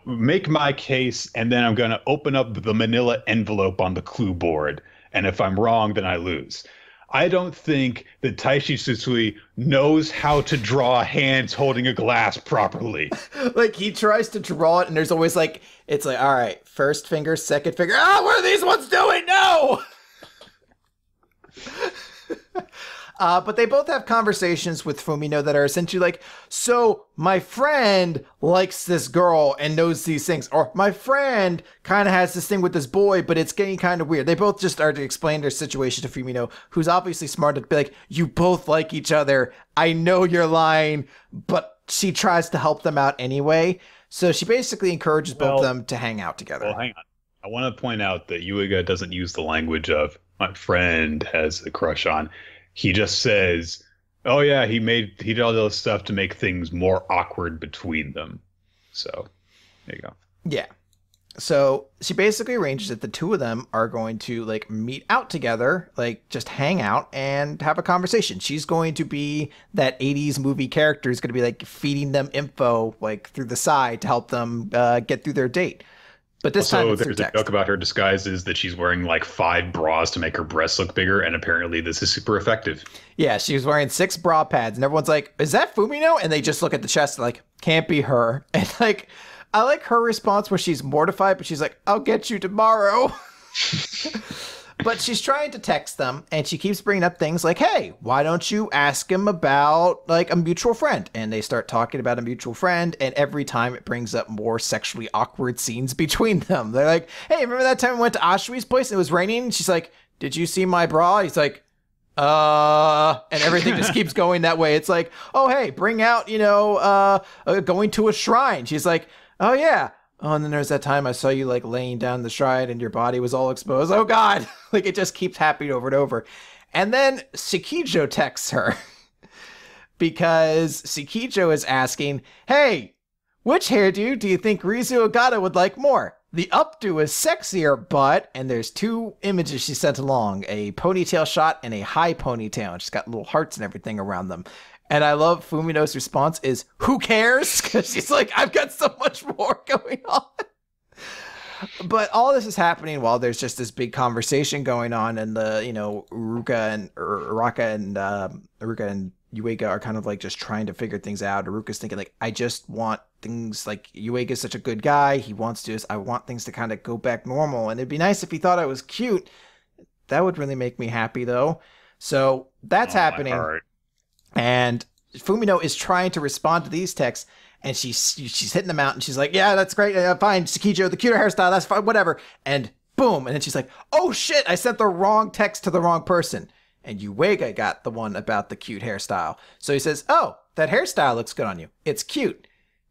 make my case, and then I'm going to open up the manila envelope on the clue board. And if I'm wrong, then I lose. I don't think that Taishi Tsutsui knows how to draw hands holding a glass properly. Like, he tries to draw it, and there's always like, it's like, all right, first finger, second finger. Ah, what are these ones doing? No! But they both have conversations with Fumino that are essentially like, so my friend likes this girl and knows these things, or my friend kind of has this thing with this boy, but it's getting kind of weird. They both just start to explain their situation to Fumino, who's obviously smart to be like, you both like each other. I know you're lying, but she tries to help them out anyway. So she basically encourages both of them to hang out together. Well, hang on. I want to point out that Yuiga doesn't use the language of my friend has a crush on. He just says, "Oh yeah, he did all this stuff to make things more awkward between them." So there you go. Yeah. So she basically arranges that the two of them are going to like meet out together, like just hang out and have a conversation. She's going to be that 80s movie character who's going to be like feeding them info like through the side to help them get through their date. But this time it's there's a joke about her disguises that she's wearing like 5 bras to make her breasts look bigger, and apparently this is super effective. Yeah, she was wearing 6 bra pads, and everyone's like, "Is that Fumino?" And they just look at the chest and like, "Can't be her." And like, I like her response where she's mortified, but she's like, "I'll get you tomorrow." But she's trying to text them, and she keeps bringing up things like, hey, why don't you ask him about, like, a mutual friend? And they start talking about a mutual friend, and every time it brings up more sexually awkward scenes between them. They're like, hey, remember that time we went to Ashui's place and it was raining? And she's like, did you see my bra? He's like, and everything just keeps going that way. It's like, oh, hey, bring out, going to a shrine. She's like, oh, yeah. Oh, and then there's that time I saw you, like, laying down the shrine and your body was all exposed. Oh, God. Like, it just keeps happening over and over. And then Tsukijo texts her because Tsukijo is asking, hey, which hairdo do you think Rizu Ogata would like more? The updo is sexier, but, and there's 2 images she sent along, a ponytail shot and a high ponytail. And she's got little hearts and everything around them. And I love Fumino's response is, who cares? Because she's like, I've got so much more going on. But all this is happening while there's just this big conversation going on, and the, Uruka and Yuiga are kind of like just trying to figure things out. Uruka's thinking like, I just want things like, Yuiga's such a good guy. He wants to, I want things to kind of go back normal. And it'd be nice if he thought I was cute. That would really make me happy though. So that's happening. And Fumino is trying to respond to these texts, and she's hitting them out, and she's like, yeah, that's great, fine, Tsukijo, the cuter hairstyle, that's fine, whatever. And boom, and then she's like, oh shit, I sent the wrong text to the wrong person. And Yuiga got the one about the cute hairstyle. So he says, oh, that hairstyle looks good on you. It's cute.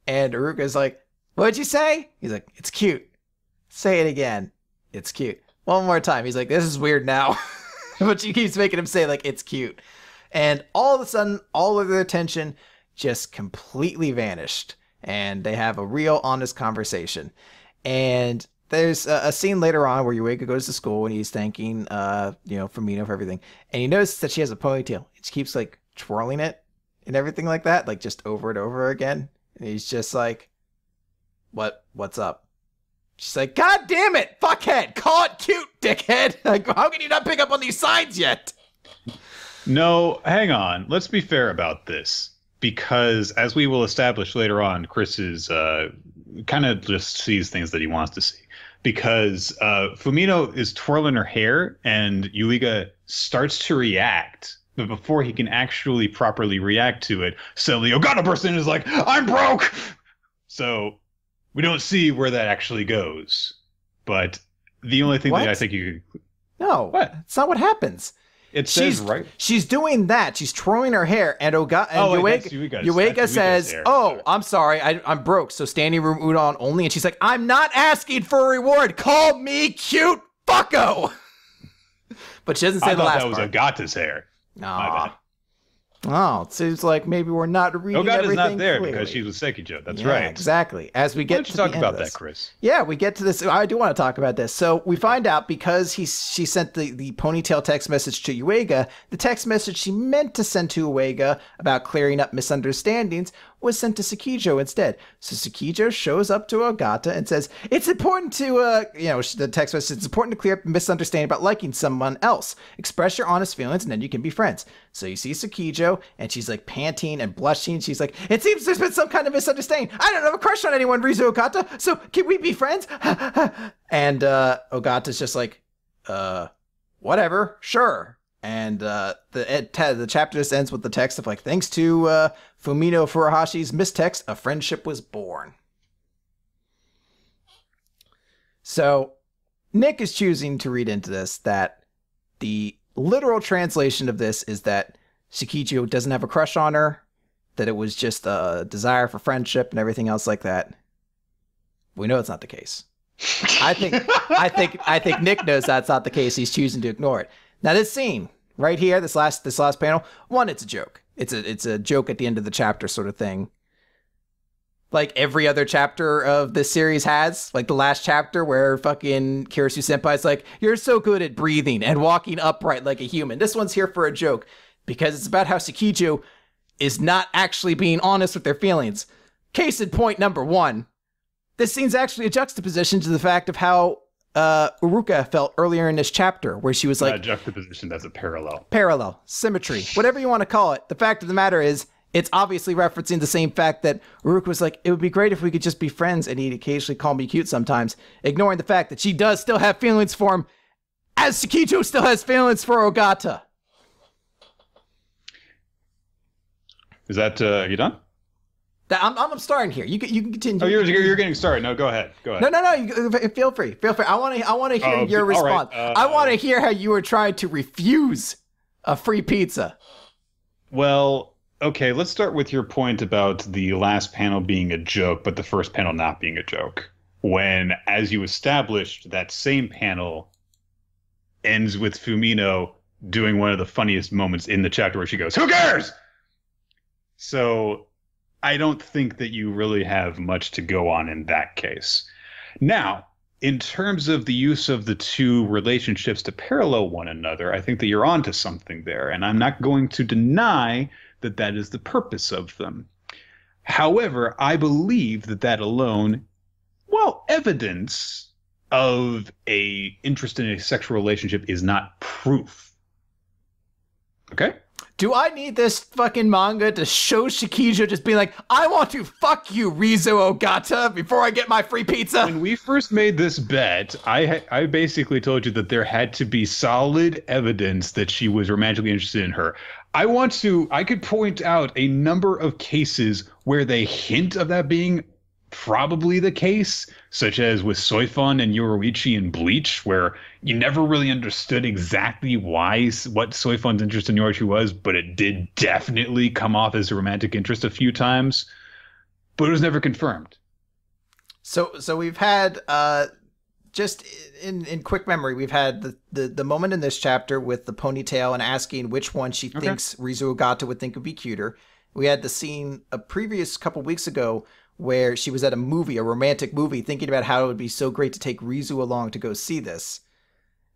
And Uruka's like, what'd you say? He's like, it's cute. Say it again. It's cute. One more time. He's like, this is weird now. But she keeps making him say, like, it's cute. And all of a sudden, all of their attention just completely vanished. And they have a real honest conversation. And there's a scene later on where Yuiga goes to school and he's thanking, Fumino for everything. And he notices that she has a ponytail. She keeps, like, twirling it and everything like that, like, just over and over again. And he's just like, what's up? She's like, God damn it, fuckhead, call it cute, dickhead. Like, how can you not pick up on these signs yet? No, hang on. Let's be fair about this. Because as we will establish later on, Chris is kind of just sees things that he wants to see. Because Fumino is twirling her hair and Yuiga starts to react. But before he can actually properly react to it, suddenly Ogata bursts in and is like, I'm broke! So we don't see where that actually goes. But the only thing that I think you could... No, it's not what happens. It says right. She's doing that. She's twirling her hair, and Yuiga says, "Oh, I'm sorry, I'm broke. So standing room udon only." And she's like, "I'm not asking for a reward. Call me cute, fucko." But she doesn't say the last part. That was Ogata's hair. No. My bad. Oh, it seems like maybe we're not reading everything not there clearly. Because she's with Sekijo. That's right. Exactly. As we get to the end of this. Why don't you talk about that, Chris? Yeah, we get to this. I do want to talk about this. So we find out because she sent the ponytail text message to Yuiga, the text message she meant to send to Yuiga about clearing up misunderstandings was sent to Tsukijo instead. So Tsukijo shows up to Ogata and says, it's important to, the text message, it's important to clear up a misunderstanding about liking someone else. Express your honest feelings and then you can be friends. So you see Tsukijo and she's like panting and blushing. She's like, it seems there's been some kind of misunderstanding. I don't have a crush on anyone, Rizu Ogata. So can we be friends? And Ogata's just like, whatever, sure. And the chapter just ends with the text of like, thanks to Fumino Furuhashi's mistext, a friendship was born. So Nick is choosing to read into this that the literal translation of this is that Tsukijo doesn't have a crush on her, that it was just a desire for friendship and everything else like that. We know it's not the case. I think Nick knows that's not the case. He's choosing to ignore it. Now this scene right here, this last panel, one, it's a joke. It's a joke at the end of the chapter sort of thing. Like every other chapter of this series has, like the last chapter where fucking Kirisu Senpai's like, you're so good at breathing and walking upright like a human. This one's here for a joke because it's about how Tsukijo is not actually being honest with their feelings. Case in point number one, this scene's actually a juxtaposition to the fact of how Uruka felt earlier in this chapter, where she was like... Not juxtaposition, that's a parallel. Parallel, symmetry, whatever you want to call it. The fact of the matter is, it's obviously referencing the same fact that Uruka was like, it would be great if we could just be friends and he'd occasionally call me cute sometimes, ignoring the fact that she does still have feelings for him as Shikijo still has feelings for Ogata. Is that you done? I'm starting here. You can continue. Oh, you're getting started. No, go ahead. No. Feel free. I want to hear your response. Right. I want to hear how you were trying to refuse a free pizza. Well, okay. Let's start with your point about the last panel being a joke, but the first panel not being a joke. When, as you established, that same panel ends with Fumino doing one of the funniest moments in the chapter where she goes, "Who cares?" So I don't think that you really have much to go on in that case. Now, in terms of the use of the two relationships to parallel one another, I think that you're onto something there, and I'm not going to deny that that is the purpose of them. However, I believe that that alone, well, evidence of a interest in a sexual relationship is not proof. Okay? Do I need this fucking manga to show Shikijo just being like, I want to fuck you, Rizu Ogata, before I get my free pizza? When we first made this bet, I basically told you that there had to be solid evidence that she was romantically interested in her. I could point out a number of cases where they hint of that being probably the case, such as with Soifun and Yoruichi in Bleach, where you never really understood exactly what Soifun's interest in Yoruichi was, but it did definitely come off as a romantic interest a few times, but it was never confirmed. So we've had just in quick memory, we've had the moment in this chapter with the ponytail and asking which one she thinks Rizu Ogata would think would be cuter. We had the scene a previous couple weeks ago where she was at a romantic movie, thinking about how it would be so great to take Rizu along to go see this.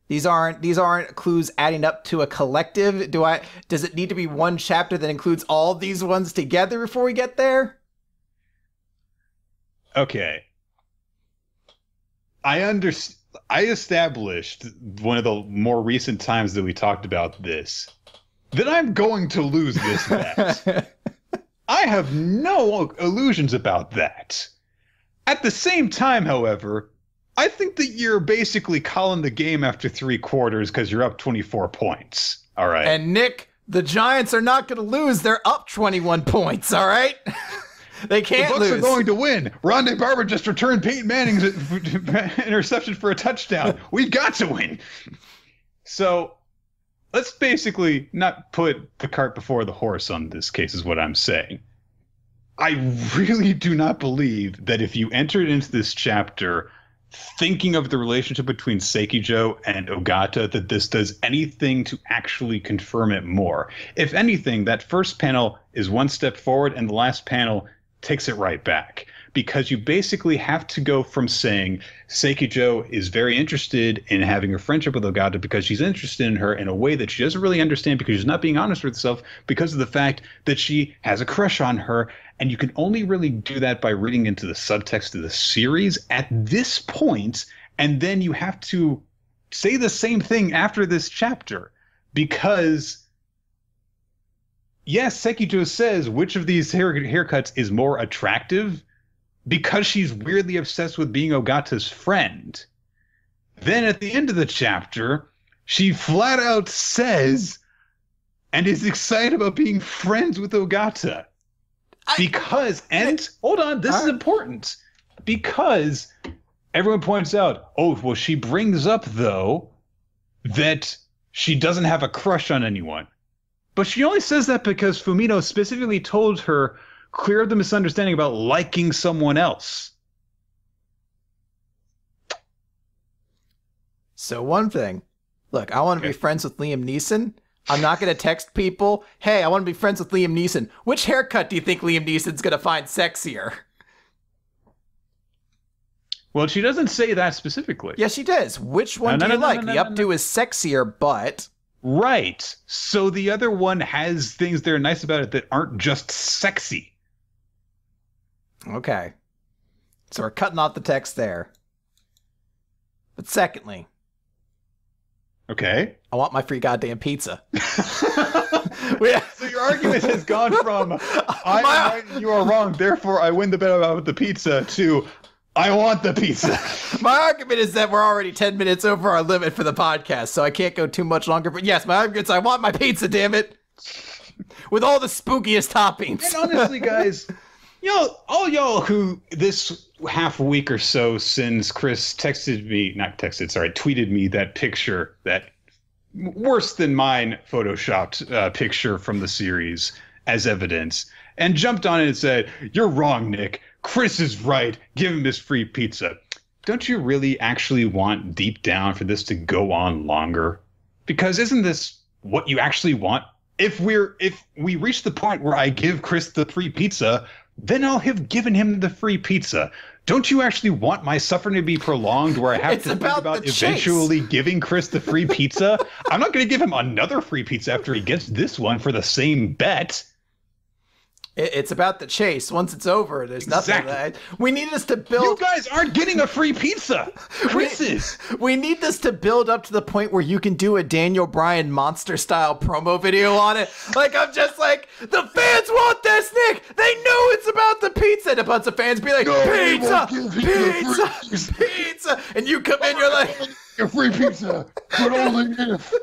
These aren't clues adding up to a collective. Does it need to be one chapter that includes all these ones together before we get there? Okay. I established one of the more recent times that we talked about this, that I'm going to lose this bet. I have no illusions about that. At the same time, however, I think that you're basically calling the game after 3 quarters because you're up 24 points. All right. And Nick, the Giants are not going to lose. They're up 21 points. All right. They can't lose. The Bucs are going to win. Rondé Barber just returned Peyton Manning's interception for a touchdown. We've got to win. So let's basically not put the cart before the horse on this case is what I'm saying. I really do not believe that if you entered into this chapter thinking of the relationship between Seikijo and Ogata, that this does anything to actually confirm it more. If anything, that first panel is one step forward and the last panel takes it right back. Because you basically have to go from saying Seikijo is very interested in having a friendship with Ogata because she's interested in her in a way that she doesn't really understand because she's not being honest with herself because of the fact that she has a crush on her. And you can only really do that by reading into the subtext of the series at this point, and then you have to say the same thing after this chapter. Because, yes, Seikijo says which of these haircuts is more attractive, because she's weirdly obsessed with being Ogata's friend. Then at the end of the chapter, she flat out says and is excited about being friends with Ogata. Hold on, this is important. Because everyone points out, she brings up, though, that she doesn't have a crush on anyone. But she only says that because Fumino specifically told her, clear up the misunderstanding about liking someone else. So one thing. Look, I want to be friends with Liam Neeson. I'm not going to text people, hey, I want to be friends with Liam Neeson. Which haircut do you think Liam Neeson's going to find sexier? Well, she doesn't say that specifically. Yes, she does. Which one do you like? The updo is sexier, but... Right. So the other one has things that are nice about it that aren't just sexy. Okay. So we're cutting off the text there. But secondly... Okay. I want my free goddamn pizza. So your argument has gone from I'm right and you are wrong, therefore I win the bet about the pizza, to I want the pizza. My argument is that we're already 10 minutes over our limit for the podcast, so I can't go too much longer. But yes, my argument is I want my pizza, damn it. With all the spookiest toppings. And honestly, guys, all y'all who this half a week or so since Chris tweeted me that picture, that worse than mine photoshopped picture from the series as evidence, and jumped on it and said, "You're wrong, Nick. Chris is right. Give him his free pizza." Don't you really actually want deep down for this to go on longer? Because isn't this what you actually want? If we reach the point where I give Chris the free pizza, then I'll have given him the free pizza. Don't you actually want my suffering to be prolonged where I have to think about eventually giving Chris the free pizza? I'm not going to give him another free pizza after he gets this one for the same bet. It's about the chase. Once it's over, there's nothing. We need this to build. You guys aren't getting a free pizza. Chris is. We need this to build up to the point where you can do a Daniel Bryan monster style promo video on it. Like, I'm just like, the fans want this, Nick. They know it's about the pizza. And a bunch of fans be like, pizza, pizza, pizza. And you come in, you're like, a free pizza, but only if.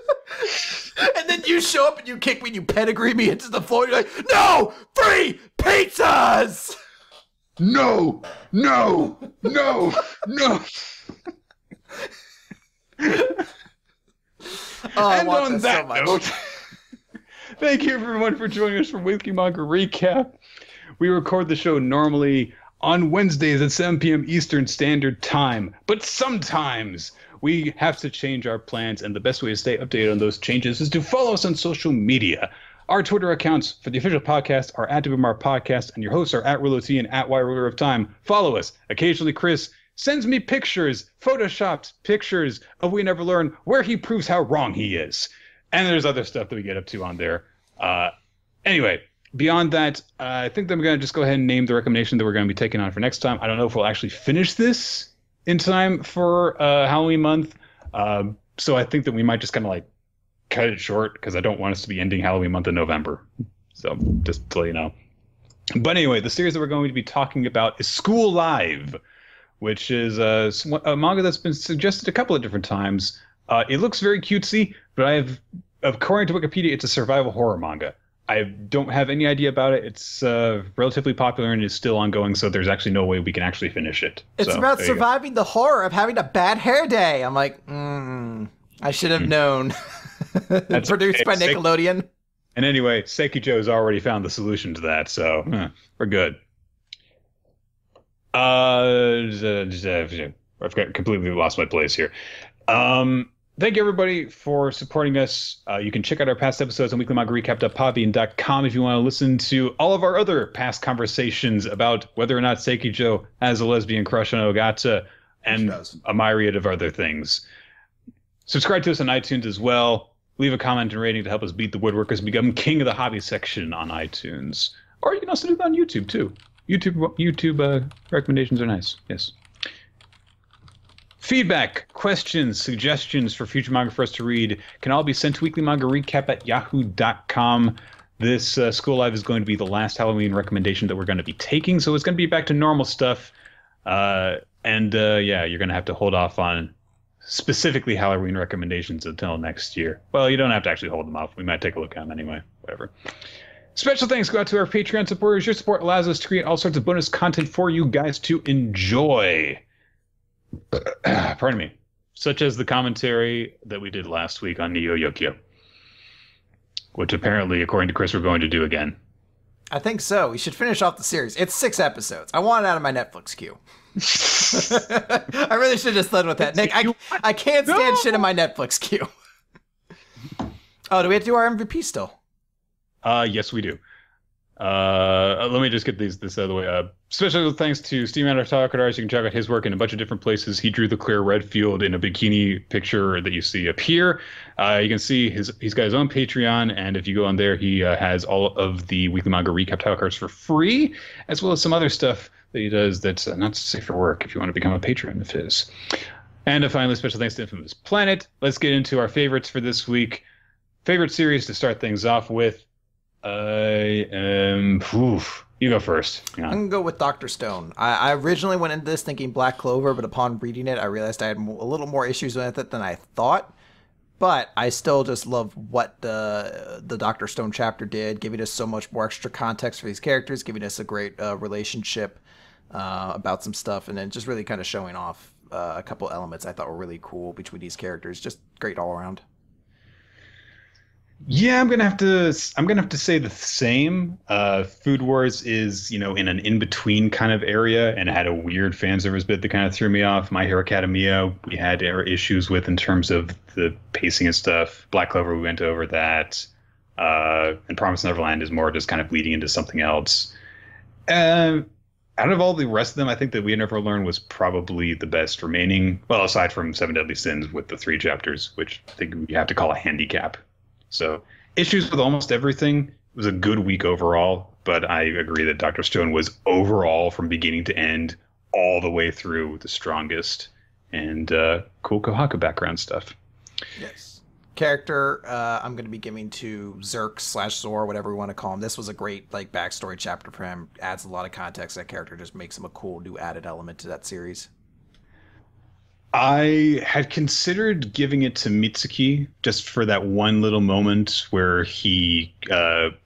And then you show up and you kick me and you pedigree me into the floor. You're like, no, free pizzas! No, no, no, no. And on that note, thank you everyone for joining us for Weekly Manga Recap. We record the show normally on Wednesdays at 7 p.m. Eastern Standard Time, but sometimes we have to change our plans, and the best way to stay updated on those changes is to follow us on social media. Our Twitter accounts for the official podcast are @WMR Podcast, and your hosts are @RulerT and @YRulerOfTime. Follow us. Occasionally, Chris sends me pictures, photoshopped pictures of We Never Learn, where he proves how wrong he is. And there's other stuff that we get up to on there. Anyway, beyond that, I think that I'm going to just go ahead and name the recommendation that we're going to be taking on for next time. I don't know if we'll actually finish this in time for Halloween month. So I think that we might just kind of like cut it short because I don't want us to be ending Halloween month in November. So just to let you know. But anyway, the series that we're going to be talking about is School Live, which is a manga that's been suggested a couple of different times. It looks very cutesy, but according to Wikipedia, it's a survival horror manga. I don't have any idea about it. It's relatively popular and is still ongoing, so there's actually no way we can actually finish it. It's about surviving the horror of having a bad hair day. I'm like, I should have known. That's produced by Nickelodeon. And anyway, Sekijo's already found the solution to that, so we're good. I've completely lost my place here. Thank you, everybody, for supporting us. You can check out our past episodes on weeklymangarecap.podbean.com if you want to listen to all of our other past conversations about whether or not Sekijo has a lesbian crush on Ogata and a myriad of other things. Subscribe to us on iTunes as well. Leave a comment and rating to help us beat the woodworkers and become king of the hobby section on iTunes. Or you can also do that on YouTube, too. YouTube recommendations are nice. Yes. Feedback, questions, suggestions for future manga for us to read can all be sent to weeklymangarecap@yahoo.com. This School Live is going to be the last Halloween recommendation that we're going to be taking, so it's going to be back to normal stuff. Yeah, you're going to have to hold off on specifically Halloween recommendations until next year. Well, you don't have to actually hold them off. We might take a look at them anyway. Whatever. Special thanks go out to our Patreon supporters. Your support allows us to create all sorts of bonus content for you guys to enjoy. Pardon me. Such as the commentary that we did last week on Neo Yokio, which apparently, according to Chris, we're going to do again. I think so. We should finish off the series. It's 6 episodes. I want it out of my Netflix queue. I really should have just led with that. Nick, I can't stand shit in my Netflix queue. Oh, do we have to do our MVP still? Yes, we do. Let me just get this out of the way. Special thanks to Steve Artist. You can check out his work in a bunch of different places. He drew the clear Redfield in a bikini picture that you see up here. You can see he's got his own Patreon, and if you go on there, he has all of the Weekly Manga Recap title cards for free, as well as some other stuff that he does that's not safe for work if you want to become a patron of his. And finally, special thanks to Infamous Planet. Let's get into our favorites for this week. Favorite series to start things off with. I am. Oof. You go first. I'm Yeah. gonna go with Dr. Stone. I originally went into this thinking Black Clover, but upon reading it, I realized I had a little more issues with it than I thought. But I still just love what the Dr. Stone chapter did, giving us so much more extra context for these characters, giving us a great relationship about some stuff, and then just really kind of showing off a couple elements I thought were really cool between these characters. Just great all around. Yeah, I'm gonna have to. I'm gonna have to say the same. Food Wars is, in an in-between kind of area, and it had a weird fan service bit that kind of threw me off. My Hero Academia, we had issues with in terms of the pacing and stuff. Black Clover, we went over that. And Promised Neverland is more just kind of leading into something else. Out of all the rest of them, I think that We Never Learn was probably the best remaining. Well, aside from Seven Deadly Sins with the 3 chapters, which I think we have to call a handicap. So issues with almost everything. It was a good week overall, but I agree that Dr. Stone was overall from beginning to end all the way through the strongest, and cool Kohaku background stuff. Yes. Character, I'm going to be giving to Zerk / Zor, whatever we want to call him. This was a great backstory chapter for him. Adds a lot of context. That character just makes him a cool new added element to that series. I had considered giving it to Mitsuki just for that one little moment where he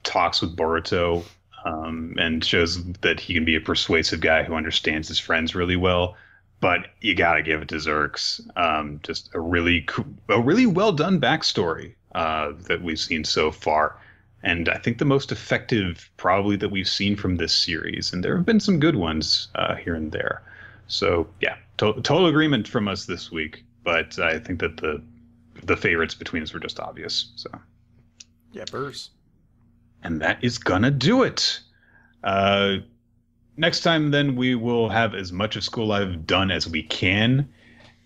talks with Boruto and shows that he can be a persuasive guy who understands his friends really well. But you gotta give it to Zerks. Just a really well done backstory that we've seen so far, and I think the most effective probably that we've seen from this series. And there have been some good ones here and there. So yeah, total agreement from us this week. But I think that the favorites between us were just obvious. So yeah, Burrs. And that is gonna do it. Next time, then, we will have as much of School Live done as we can.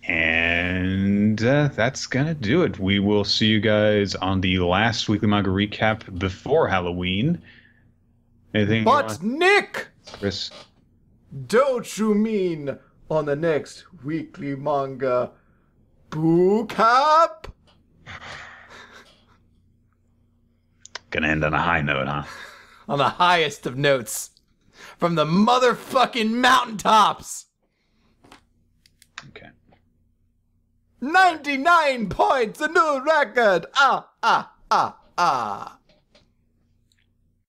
And that's going to do it. We will see you guys on the last weekly manga recap before Halloween. Anything? But, Nick! Chris? Don't you mean on the next weekly manga bookcap? Gonna end on a high note, huh? On the highest of notes. From the motherfucking mountaintops. Okay. 99 points, a new record. Ah.